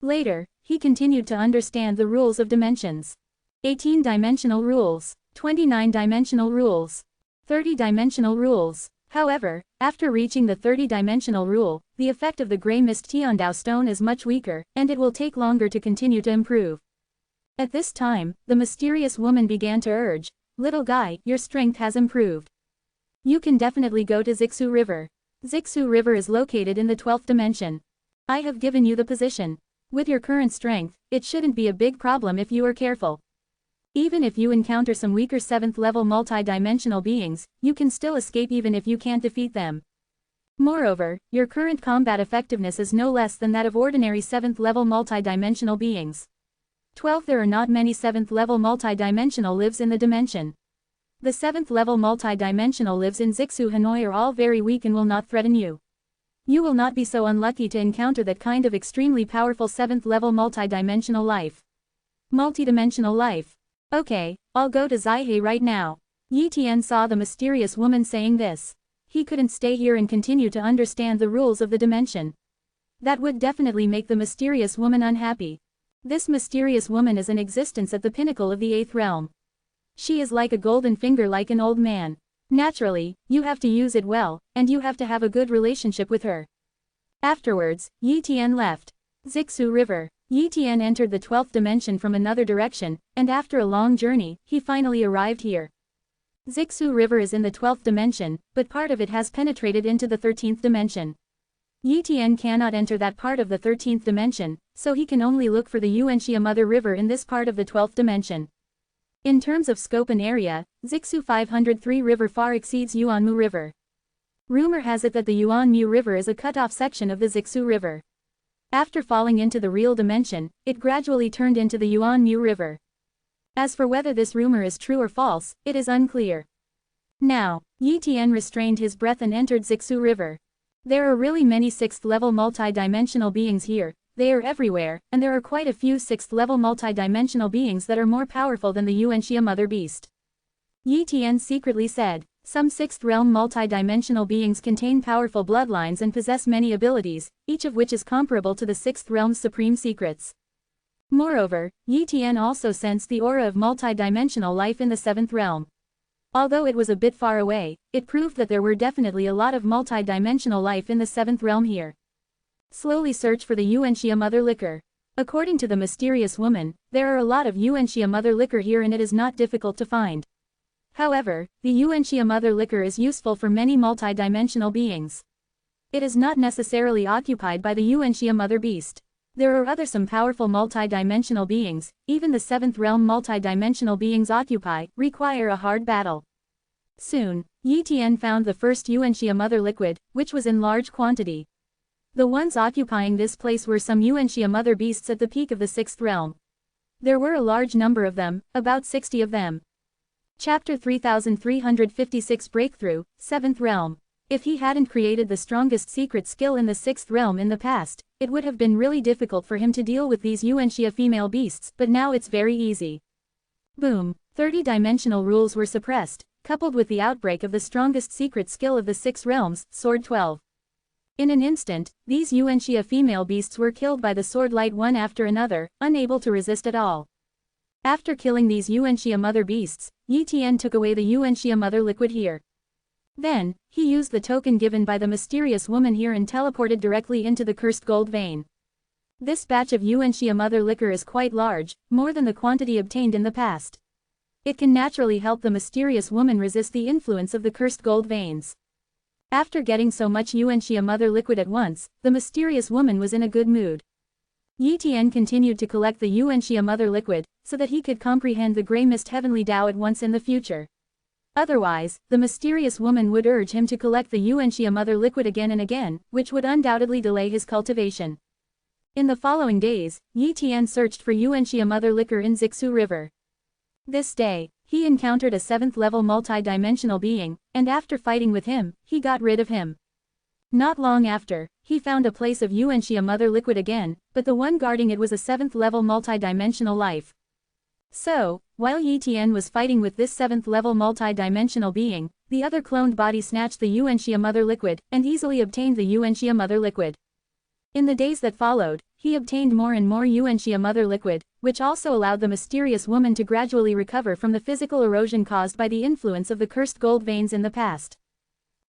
Later, he continued to understand the rules of dimensions. 18-dimensional rules, 29-dimensional rules, 30-dimensional rules. However, after reaching the 30-dimensional rule, the effect of the grey mist Tiandao stone is much weaker, and it will take longer to continue to improve. At this time, the mysterious woman began to urge, "Little guy, your strength has improved. You can definitely go to Zixu River. Zixu River is located in the 12th dimension. I have given you the position. With your current strength, it shouldn't be a big problem if you are careful. Even if you encounter some weaker 7th level multi-dimensional beings, you can still escape even if you can't defeat them. Moreover, your current combat effectiveness is no less than that of ordinary 7th level multi-dimensional beings. 12. There are not many 7th level multi-dimensional lives in the dimension. The 7th level multi-dimensional lives in Zixu Hanoi are all very weak and will not threaten you. You will not be so unlucky to encounter that kind of extremely powerful 7th level multi-dimensional life. Multidimensional life. Okay, I'll go to Zaihe right now." Yi Tian saw the mysterious woman saying this. He couldn't stay here and continue to understand the rules of the dimension. That would definitely make the mysterious woman unhappy. This mysterious woman is in existence at the pinnacle of the 8th realm. She is like a golden finger, like an old man. Naturally, you have to use it well, and you have to have a good relationship with her. Afterwards, Yi Tian left Zixu River. Yi Tian entered the 12th dimension from another direction, and after a long journey, he finally arrived here. Zixu River is in the 12th dimension, but part of it has penetrated into the 13th dimension. Yi Tian cannot enter that part of the 13th dimension, so he can only look for the Yuanxia Mother River in this part of the 12th dimension. In terms of scope and area, Zixu 503 River far exceeds Yuanmu River. Rumor has it that the Yuanmu River is a cut-off section of the Zixu River. After falling into the real dimension, it gradually turned into the Yuanmu River. As for whether this rumor is true or false, it is unclear. Now, Yi Tian restrained his breath and entered Zixu River. There are really many 6th level multi-dimensional beings here. They are everywhere, and there are quite a few 6th level multi-dimensional beings that are more powerful than the Yuanxia Mother Beast. Yi Tian secretly said. Some 6th realm multi-dimensional beings contain powerful bloodlines and possess many abilities, each of which is comparable to the 6th realm's supreme secrets. Moreover, Yi Tian also sensed the aura of multi-dimensional life in the 7th realm. Although it was a bit far away, it proved that there were definitely a lot of multi-dimensional life in the 7th realm here. Slowly search for the Yuanxia Mother Liquor. According to the mysterious woman, there are a lot of Yuanxia Mother Liquor here and it is not difficult to find. However, the Yuanxia Mother Liquor is useful for many multi-dimensional beings. It is not necessarily occupied by the Yuanxia Mother Beast. There are some powerful multi-dimensional beings, even the 7th realm multi-dimensional beings require a hard battle. Soon, Yi Tian found the first Yuanxia Mother Liquid, which was in large quantity. The ones occupying this place were some Yuanxia Mother Beasts at the peak of the 6th realm. There were a large number of them, about 60 of them. Chapter 3356 Breakthrough, 7th Realm. If he hadn't created the strongest secret skill in the 6th realm in the past, it would have been really difficult for him to deal with these Yuanxia female beasts, but now it's very easy. Boom. 30-dimensional rules were suppressed, coupled with the outbreak of the strongest secret skill of the 6 realms, Sword 12. In an instant, these Yuanxia female beasts were killed by the sword light one after another, unable to resist at all. After killing these Yuanxia mother beasts, Yi Tian took away the Yuanxia mother liquid here. Then, he used the token given by the mysterious woman here and teleported directly into the cursed gold vein. This batch of Yuanxia mother liquor is quite large, more than the quantity obtained in the past. It can naturally help the mysterious woman resist the influence of the cursed gold veins. After getting so much Yuanxia mother liquid at once, the mysterious woman was in a good mood. Yi Tian continued to collect the Yuanxia mother liquid, so that he could comprehend the grey mist heavenly Tao at once in the future. Otherwise, the mysterious woman would urge him to collect the Yuanxia mother liquid again and again, which would undoubtedly delay his cultivation. In the following days, Yi Tian searched for Yuanxia mother liquor in Zixu River. This day, he encountered a 7th-level multi-dimensional being, and after fighting with him, he got rid of him. Not long after, he found a place of Yuanxia mother liquid again, but the one guarding it was a 7th-level multi-dimensional life. So, while Yi Tian was fighting with this 7th-level multi-dimensional being, the other cloned body snatched the Yuanxia mother liquid, and easily obtained the Yuanxia mother liquid. In the days that followed, he obtained more and more Yuanxia mother liquid, which also allowed the mysterious woman to gradually recover from the physical erosion caused by the influence of the cursed gold veins in the past.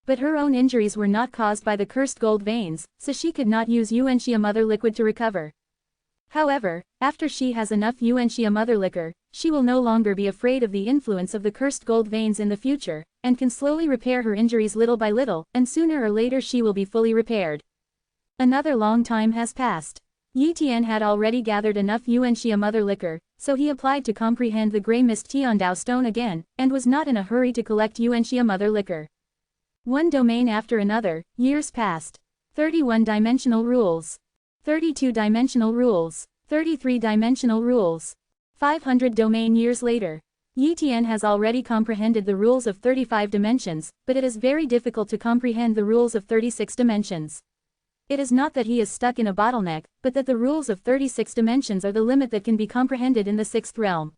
But her own injuries were not caused by the cursed gold veins, so she could not use Yuanxia mother liquid to recover. However, after she has enough Yuanxia mother liquor, she will no longer be afraid of the influence of the cursed gold veins in the future, and can slowly repair her injuries little by little, and sooner or later she will be fully repaired. Another long time has passed. Yi Tian had already gathered enough Yuanxia mother liquor, so he applied to comprehend the grey mist Tiandao stone again, and was not in a hurry to collect Yuanxia mother liquor. One domain after another, years passed. 31-dimensional rules. 32-dimensional rules. 33-dimensional rules. 500 domain years later. Yi Tian has already comprehended the rules of 35 dimensions, but it is very difficult to comprehend the rules of 36 dimensions. It is not that he is stuck in a bottleneck, but that the rules of 36 dimensions are the limit that can be comprehended in the 6th realm.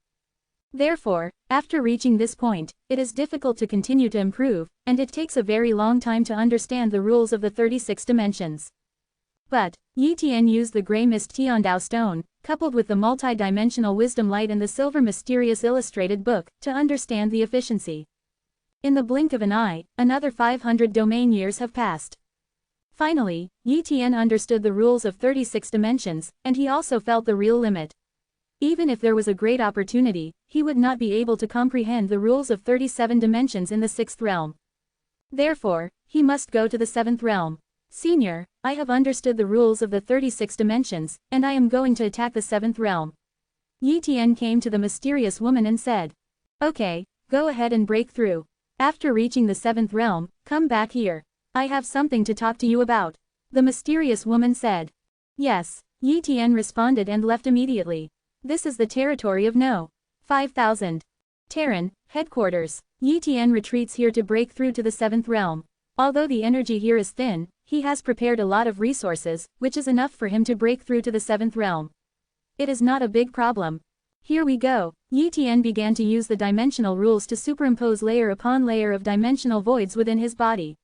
Therefore, after reaching this point, it is difficult to continue to improve, and it takes a very long time to understand the rules of the 36 dimensions. But, Yi Tian used the grey mist Tiandao stone, coupled with the multi-dimensional wisdom light and the silver mysterious illustrated book, to understand the efficiency. In the blink of an eye, another 500 domain years have passed. Finally, Yi Tian understood the rules of 36 dimensions, and he also felt the real limit. Even if there was a great opportunity, he would not be able to comprehend the rules of 37 dimensions in the 6th realm. Therefore, he must go to the 7th realm. Senior, I have understood the rules of the 36 dimensions, and I am going to attack the 7th realm. Yi Tian came to the mysterious woman and said. Okay, go ahead and break through. After reaching the 7th realm, come back here. I have something to talk to you about. The mysterious woman said. Yes, Yi Tian responded and left immediately. This is the territory of No. 5000. Terran, headquarters. Yi Tian retreats here to break through to the 7th realm. Although the energy here is thin, he has prepared a lot of resources, which is enough for him to break through to the 7th realm. It is not a big problem. Here we go. Yi Tian began to use the dimensional rules to superimpose layer upon layer of dimensional voids within his body.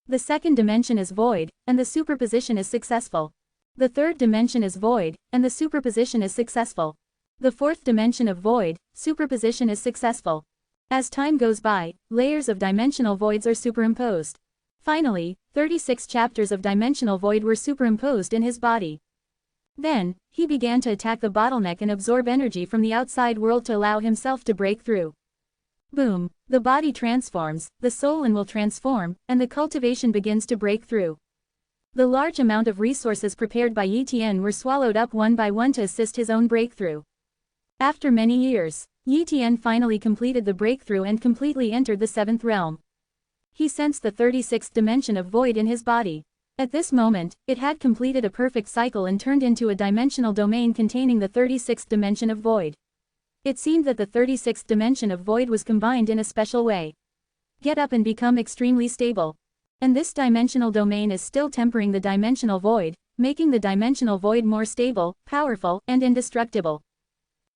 The second dimension is void, and the superposition is successful. The third dimension is void, and the superposition is successful. The fourth dimension of void, superposition is successful. As time goes by, layers of dimensional voids are superimposed. Finally, 36 chapters of dimensional void were superimposed in his body. Then, he began to attack the bottleneck and absorb energy from the outside world to allow himself to break through. Boom, the body transforms, the soul will transform, and the cultivation begins to break through. The large amount of resources prepared by Yi Tian were swallowed up one by one to assist his own breakthrough. After many years, Yi Tian finally completed the breakthrough and completely entered the 7th realm. He sensed the 36th dimension of void in his body. At this moment, it had completed a perfect cycle and turned into a dimensional domain containing the 36th dimension of void. It seemed that the 36th dimension of void was combined in a special way. Get up and become extremely stable. And this dimensional domain is still tempering the dimensional void, making the dimensional void more stable, powerful, and indestructible.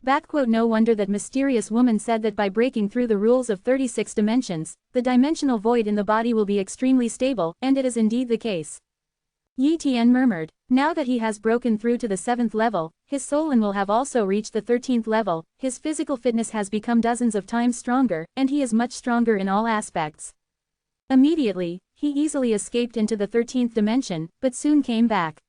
No wonder that mysterious woman said that by breaking through the rules of 36 dimensions, the dimensional void in the body will be extremely stable, and it is indeed the case. Yi Tian murmured, now that he has broken through to the 7th level, his soul and will have also reached the 13th level, his physical fitness has become dozens of times stronger, and he is much stronger in all aspects. Immediately, he easily escaped into the 13th dimension, but soon came back.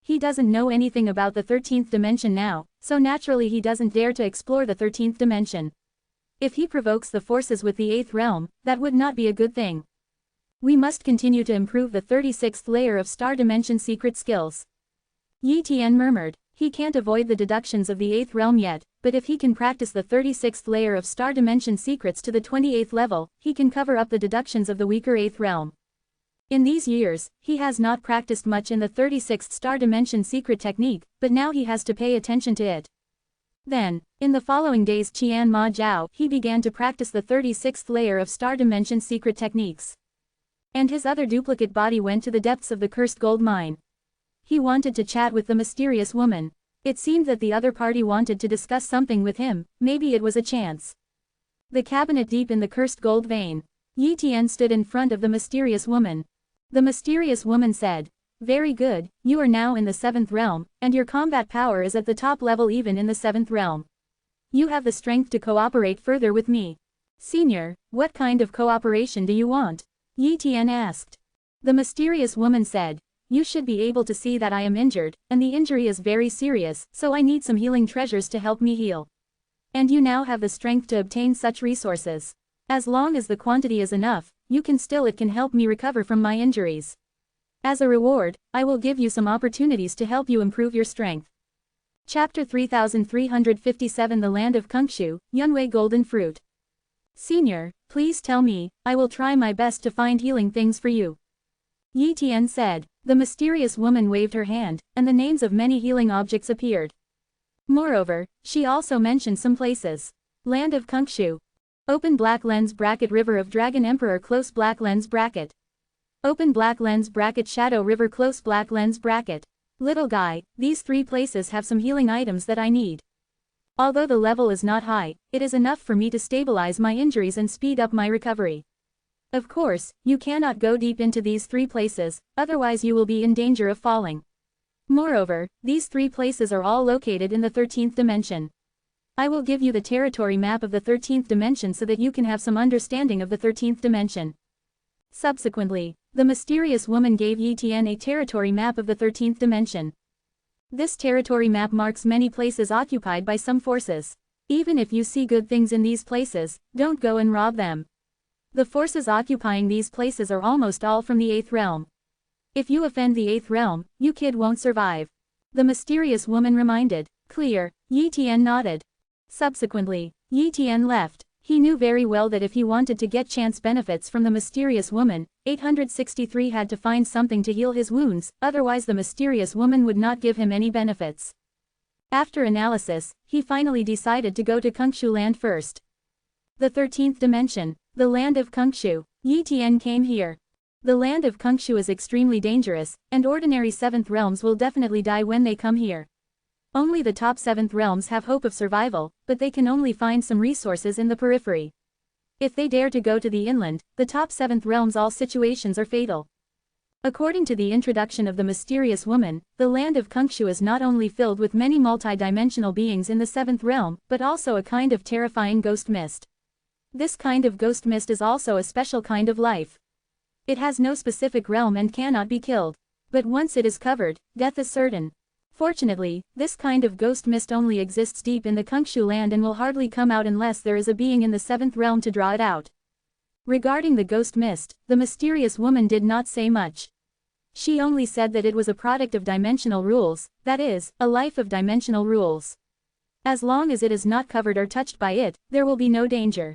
He doesn't know anything about the 13th dimension now, so naturally he doesn't dare to explore the 13th dimension. If he provokes the forces with the 8th realm, that would not be a good thing. We must continue to improve the 36th layer of star dimension secret skills. Yi Tian murmured, he can't avoid the deductions of the 8th realm yet, but if he can practice the 36th layer of star dimension secrets to the 28th level, he can cover up the deductions of the weaker 8th realm. In these years, he has not practiced much in the 36th star dimension secret technique, but now he has to pay attention to it. Then, in the following days Qian Ma Jiao, he began to practice the 36th layer of star dimension secret techniques. And his other duplicate body went to the depths of the cursed gold mine. He wanted to chat with the mysterious woman. It seemed that the other party wanted to discuss something with him, maybe it was a chance. The cabinet deep in the cursed gold vein. Yi Tian stood in front of the mysterious woman. The mysterious woman said, very good, you are now in the 7th realm, and your combat power is at the top level even in the 7th realm. You have the strength to cooperate further with me. Senior, what kind of cooperation do you want? Yi Tian asked. The mysterious woman said, you should be able to see that I am injured, and the injury is very serious, so I need some healing treasures to help me heal. And you now have the strength to obtain such resources. As long as the quantity is enough, it can help me recover from my injuries. As a reward, I will give you some opportunities to help you improve your strength. Chapter 3357 The Land of Kunkshu, Yunwei Golden Fruit. Senior, please tell me, I will try my best to find healing things for you. Yi Tian said. The mysterious woman waved her hand, and the names of many healing objects appeared. Moreover, she also mentioned some places. Land of Kunkshu. Open black lens bracket River of Dragon Emperor close black lens bracket. Open black lens bracket Shadow River close black lens bracket. Little guy, these 3 places have some healing items that I need. Although the level is not high, it is enough for me to stabilize my injuries and speed up my recovery. Of course, you cannot go deep into these 3 places, otherwise you will be in danger of falling. Moreover, these 3 places are all located in the 13th dimension. I will give you the territory map of the 13th dimension so that you can have some understanding of the 13th dimension. Subsequently, the mysterious woman gave Yi Tian a territory map of the 13th dimension. This territory map marks many places occupied by some forces. Even if you see good things in these places, don't go and rob them. The forces occupying these places are almost all from the 8th realm. If you offend the 8th realm, you kid won't survive. The mysterious woman reminded. Clear, Yi Tian nodded. Subsequently, Yi Tian left. He knew very well that if he wanted to get chance benefits from the mysterious woman, 863 had to find something to heal his wounds, otherwise the mysterious woman would not give him any benefits. After analysis, he finally decided to go to Kunkshu land first. The 13th dimension, the land of Kunkshu. Yi Tian came here. The land of Kunkshu is extremely dangerous, and ordinary 7th realms will definitely die when they come here. Only the top 7th realms have hope of survival, but they can only find some resources in the periphery. If they dare to go to the inland, the top 7th realms all situations are fatal. According to the introduction of the mysterious woman, the land of Kunkshu is not only filled with many multi-dimensional beings in the 7th realm, but also a kind of terrifying ghost mist. This kind of ghost mist is also a special kind of life. It has no specific realm and cannot be killed. But once it is covered, death is certain. Fortunately, this kind of ghost mist only exists deep in the Kunkshu land and will hardly come out unless there is a being in the 7th realm to draw it out. Regarding the ghost mist, the mysterious woman did not say much. She only said that it was a product of dimensional rules, that is, a life of dimensional rules. As long as it is not covered or touched by it, there will be no danger.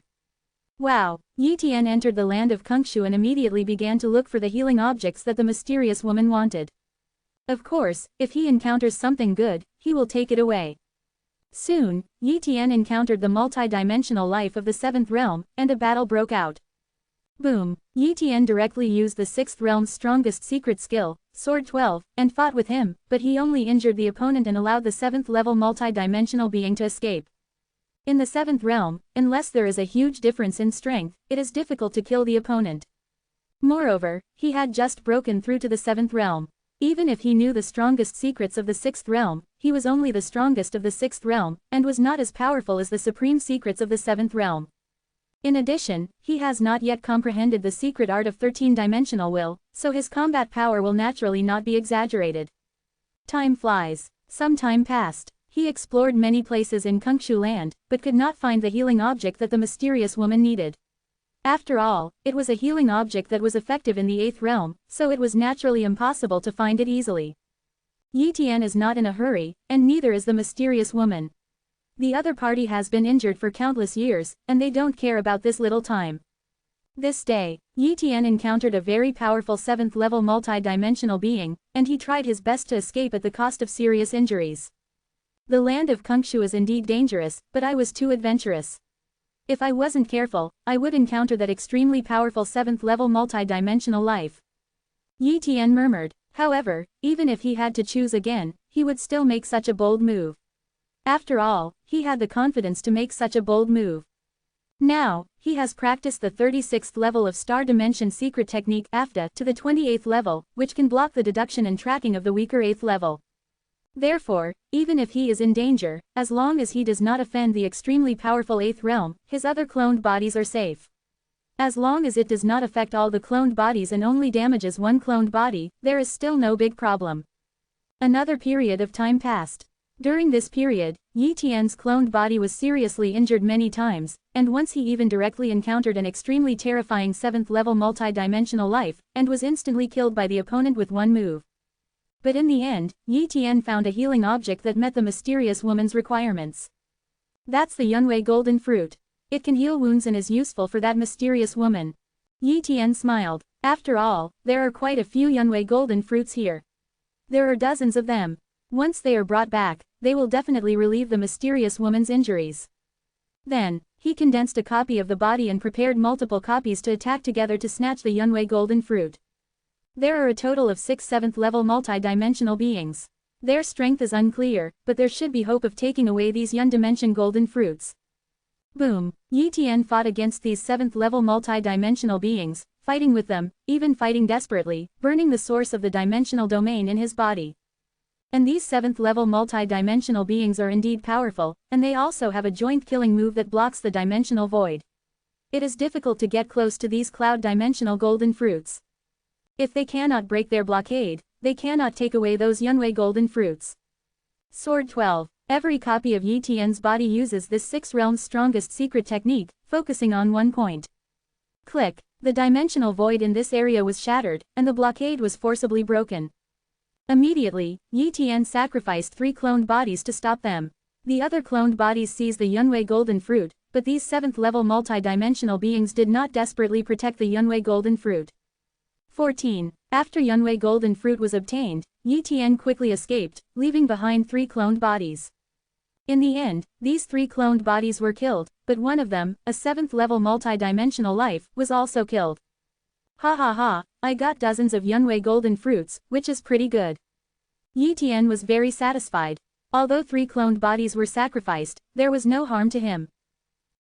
Wow! Yi Tian entered the land of Kunkshu and immediately began to look for the healing objects that the mysterious woman wanted. Of course, if he encounters something good, he will take it away. Soon, Yi Tian encountered the multi-dimensional life of the 7th realm, and a battle broke out. Boom! Yi Tian directly used the 6th realm's strongest secret skill, Sword 12, and fought with him, but he only injured the opponent and allowed the 7th level multi-dimensional being to escape. In the 7th realm, unless there is a huge difference in strength, it is difficult to kill the opponent. Moreover, he had just broken through to the 7th realm. Even if he knew the strongest secrets of the 6th realm, he was only the strongest of the 6th realm, and was not as powerful as the supreme secrets of the 7th realm. In addition, he has not yet comprehended the secret art of 13-dimensional will, so his combat power will naturally not be exaggerated. Time flies. Some time passed. He explored many places in Kungshu land, but could not find the healing object that the mysterious woman needed. After all, it was a healing object that was effective in the 8th realm, so it was naturally impossible to find it easily. Yi Tian is not in a hurry, and neither is the mysterious woman. The other party has been injured for countless years, and they don't care about this little time. This day, Yi Tian encountered a very powerful 7th level multi-dimensional being, and he tried his best to escape at the cost of serious injuries. The land of Kungshu is indeed dangerous, but I was too adventurous. If I wasn't careful, I would encounter that extremely powerful 7th level multi-dimensional life. Yi Tian murmured. However, even if he had to choose again, he would still make such a bold move. After all, he had the confidence to make such a bold move. Now, he has practiced the 36th level of Star Dimension Secret Technique AFDA to the 28th level, which can block the deduction and tracking of the weaker 8th level. Therefore, even if he is in danger, as long as he does not offend the extremely powerful 8th realm, his other cloned bodies are safe. As long as it does not affect all the cloned bodies and only damages one cloned body, there is still no big problem. Another period of time passed. During this period, Yi Tian's cloned body was seriously injured many times, and once he even directly encountered an extremely terrifying 7th level multi-dimensional life, and was instantly killed by the opponent with one move. But in the end, Yi Tian found a healing object that met the mysterious woman's requirements. That's the Yunwei golden fruit. It can heal wounds and is useful for that mysterious woman. Yi Tian smiled. After all, there are quite a few Yunwei golden fruits here. There are dozens of them. Once they are brought back, they will definitely relieve the mysterious woman's injuries. Then, he condensed a copy of the body and prepared multiple copies to attack together to snatch the Yunwei golden fruit. There are a total of 6 7th level multi-dimensional beings. Their strength is unclear, but there should be hope of taking away these Yun-dimension golden fruits. Boom! Yi Tian fought against these 7th level multi-dimensional beings, fighting with them, even fighting desperately, burning the source of the dimensional domain in his body. And these 7th level multi-dimensional beings are indeed powerful, and they also have a joint killing move that blocks the dimensional void. It is difficult to get close to these cloud-dimensional golden fruits. If they cannot break their blockade, they cannot take away those Yunwei golden fruits. Sword 12. Every copy of Yi Tian's body uses this 6 realm's strongest secret technique, focusing on one point. Click. The dimensional void in this area was shattered, and the blockade was forcibly broken. Immediately, Yi Tian sacrificed 3 cloned bodies to stop them. The other cloned bodies seized the Yunwei golden fruit, but these 7th level multi-dimensional beings did not desperately protect the Yunwei golden fruit. 14. After Yunwei golden fruit was obtained, Yi Tian quickly escaped, leaving behind 3 cloned bodies. In the end, these 3 cloned bodies were killed, but one of them, a 7th level multi-dimensional life, was also killed. Ha ha ha, I got dozens of Yunwei golden fruits, which is pretty good. Yi Tian was very satisfied. Although 3 cloned bodies were sacrificed, there was no harm to him.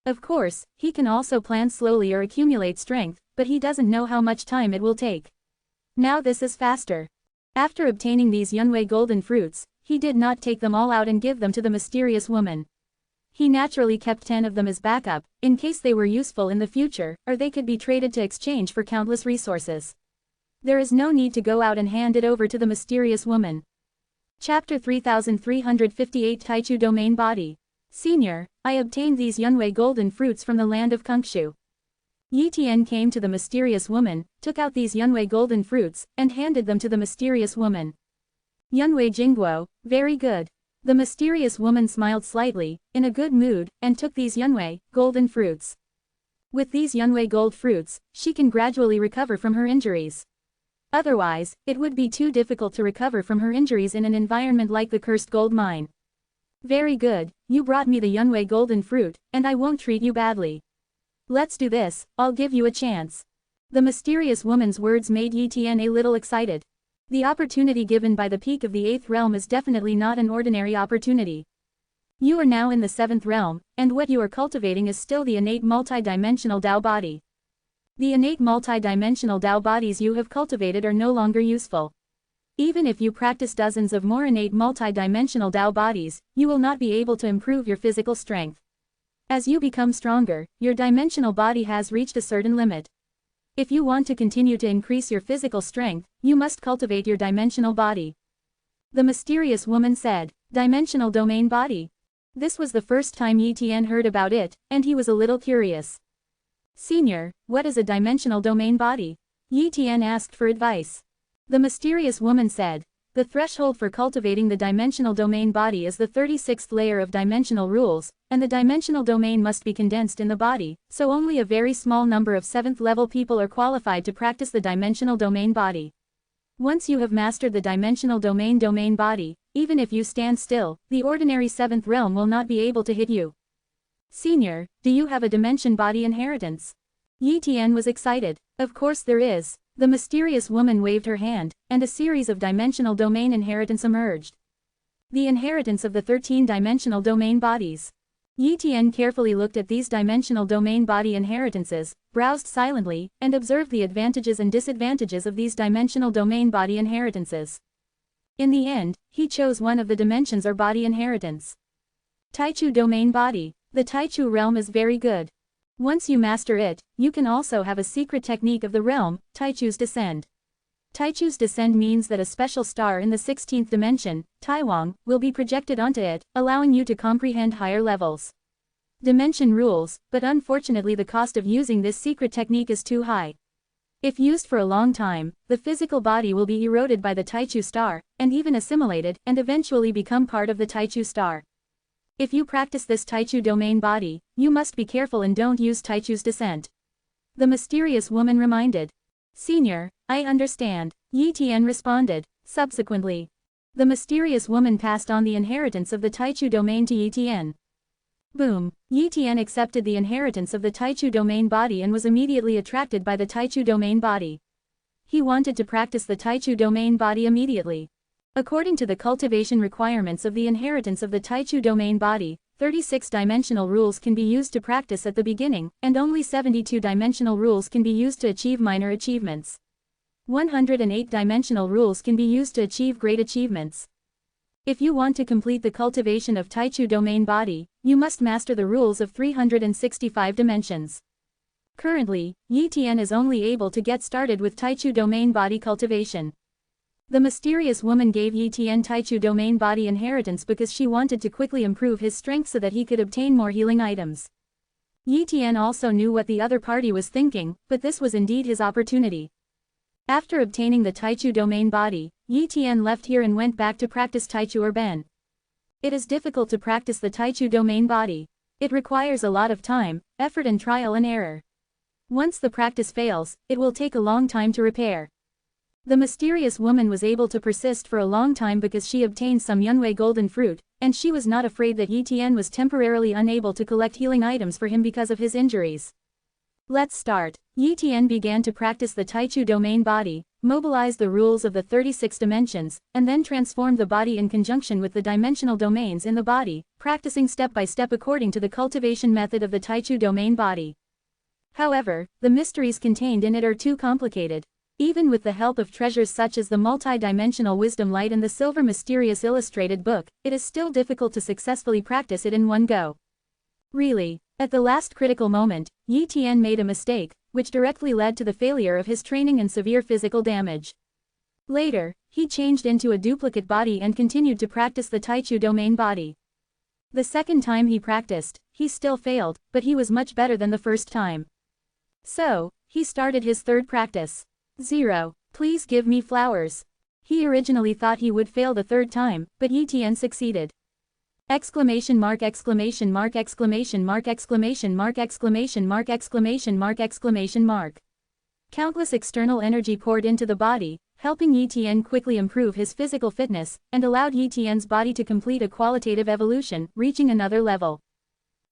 Of course, he can also plan slowly or accumulate strength, but he doesn't know how much time it will take. Now this is faster. After obtaining these Yunwei golden fruits, he did not take them all out and give them to the mysterious woman. He naturally kept 10 of them as backup, in case they were useful in the future, or they could be traded to exchange for countless resources. There is no need to go out and hand it over to the mysterious woman. Chapter 3358 Taichu Domain Body. Senior, I obtained these Yunwei golden fruits from the land of Kungshu. Yi Tian came to the mysterious woman, took out these Yunwei golden fruits, and handed them to the mysterious woman. Yunwei Jingguo, very good. The mysterious woman smiled slightly, in a good mood, and took these Yunwei golden fruits. With these Yunwei gold fruits, she can gradually recover from her injuries. Otherwise, it would be too difficult to recover from her injuries in an environment like the cursed gold mine. Very good, you brought me the Yunwei golden fruit, and I won't treat you badly. Let's do this, I'll give you a chance. The mysterious woman's words made Yi Tian a little excited. The opportunity given by the peak of the 8th realm is definitely not an ordinary opportunity. You are now in the 7th realm, and what you are cultivating is still the innate multi-dimensional Tao body. The innate multi-dimensional Tao bodies you have cultivated are no longer useful. Even if you practice dozens of more innate multi-dimensional Tao bodies, you will not be able to improve your physical strength. As you become stronger, your dimensional body has reached a certain limit. If you want to continue to increase your physical strength, you must cultivate your dimensional body. The mysterious woman said, "Dimensional domain body." This was the first time Yi Tian heard about it, and he was a little curious. "Senior, what is a dimensional domain body?" Yi Tian asked for advice. The mysterious woman said, "The threshold for cultivating the dimensional domain body is the 36th layer of dimensional rules, and the dimensional domain must be condensed in the body, so only a very small number of 7th level people are qualified to practice the dimensional domain body. Once you have mastered the dimensional domain body, even if you stand still, the ordinary 7th realm will not be able to hit you." "Senior, do you have a dimension body inheritance?" Yi Tian was excited. "Of course there is." The mysterious woman waved her hand, and a series of dimensional domain inheritance emerged. The inheritance of the 13-dimensional domain bodies. Yi Tian carefully looked at these dimensional domain body inheritances, browsed silently, and observed the advantages and disadvantages of these dimensional domain body inheritances. In the end, he chose one of the dimensions or body inheritance. Taichu domain body. The Taichu realm is very good. Once you master it, you can also have a secret technique of the realm, Taichu's descend. Taichu's descend means that a special star in the 16th dimension, Taiwang, will be projected onto it, allowing you to comprehend higher levels. Dimension rules, but unfortunately the cost of using this secret technique is too high. If used for a long time, the physical body will be eroded by the Taichu star, and even assimilated, and eventually become part of the Taichu star. If you practice this Taichu domain body, you must be careful and don't use Taichu's descent. The mysterious woman reminded. "Senior, I understand," Yi Tian responded. Subsequently, the mysterious woman passed on the inheritance of the Taichu domain to Yi Tian. Boom! Yi Tian accepted the inheritance of the Taichu domain body and was immediately attracted by the Taichu domain body. He wanted to practice the Taichu domain body immediately. According to the cultivation requirements of the inheritance of the Taichu domain body, 36-dimensional rules can be used to practice at the beginning, and only 72-dimensional rules can be used to achieve minor achievements. 108-dimensional rules can be used to achieve great achievements. If you want to complete the cultivation of Taichu domain body, you must master the rules of 365 dimensions. Currently, Yi Tian is only able to get started with Taichu domain body cultivation. The mysterious woman gave Yi Tian Taichu domain body inheritance because she wanted to quickly improve his strength so that he could obtain more healing items. Yi Tian also knew what the other party was thinking, but this was indeed his opportunity. After obtaining the Taichu domain body, Yi Tian left here and went back to practice Taichu or Ben. It is difficult to practice the Taichu domain body. It requires a lot of time, effort and trial and error. Once the practice fails, it will take a long time to repair. The mysterious woman was able to persist for a long time because she obtained some Yunwei golden fruit, and she was not afraid that Yi Tian was temporarily unable to collect healing items for him because of his injuries. Let's start. Yi Tian began to practice the Taichu domain body, mobilize the rules of the 36 dimensions, and then transform the body in conjunction with the dimensional domains in the body, practicing step by step according to the cultivation method of the Taichu domain body. However, the mysteries contained in it are too complicated. Even with the help of treasures such as the multi-dimensional wisdom light and the silver mysterious illustrated book, it is still difficult to successfully practice it in one go. Really, at the last critical moment, Yi Tian made a mistake, which directly led to the failure of his training and severe physical damage. Later, he changed into a duplicate body and continued to practice the Taichu domain body. The second time he practiced, he still failed, but he was much better than the first time. So, he started his third practice. 0. Please give me flowers. He originally thought he would fail the third time, but Yi Tian succeeded. Exclamation mark exclamation mark exclamation mark exclamation mark exclamation mark exclamation mark exclamation mark. Countless external energy poured into the body, helping Yi Tian quickly improve his physical fitness, and allowed Yi Tian's body to complete a qualitative evolution, reaching another level.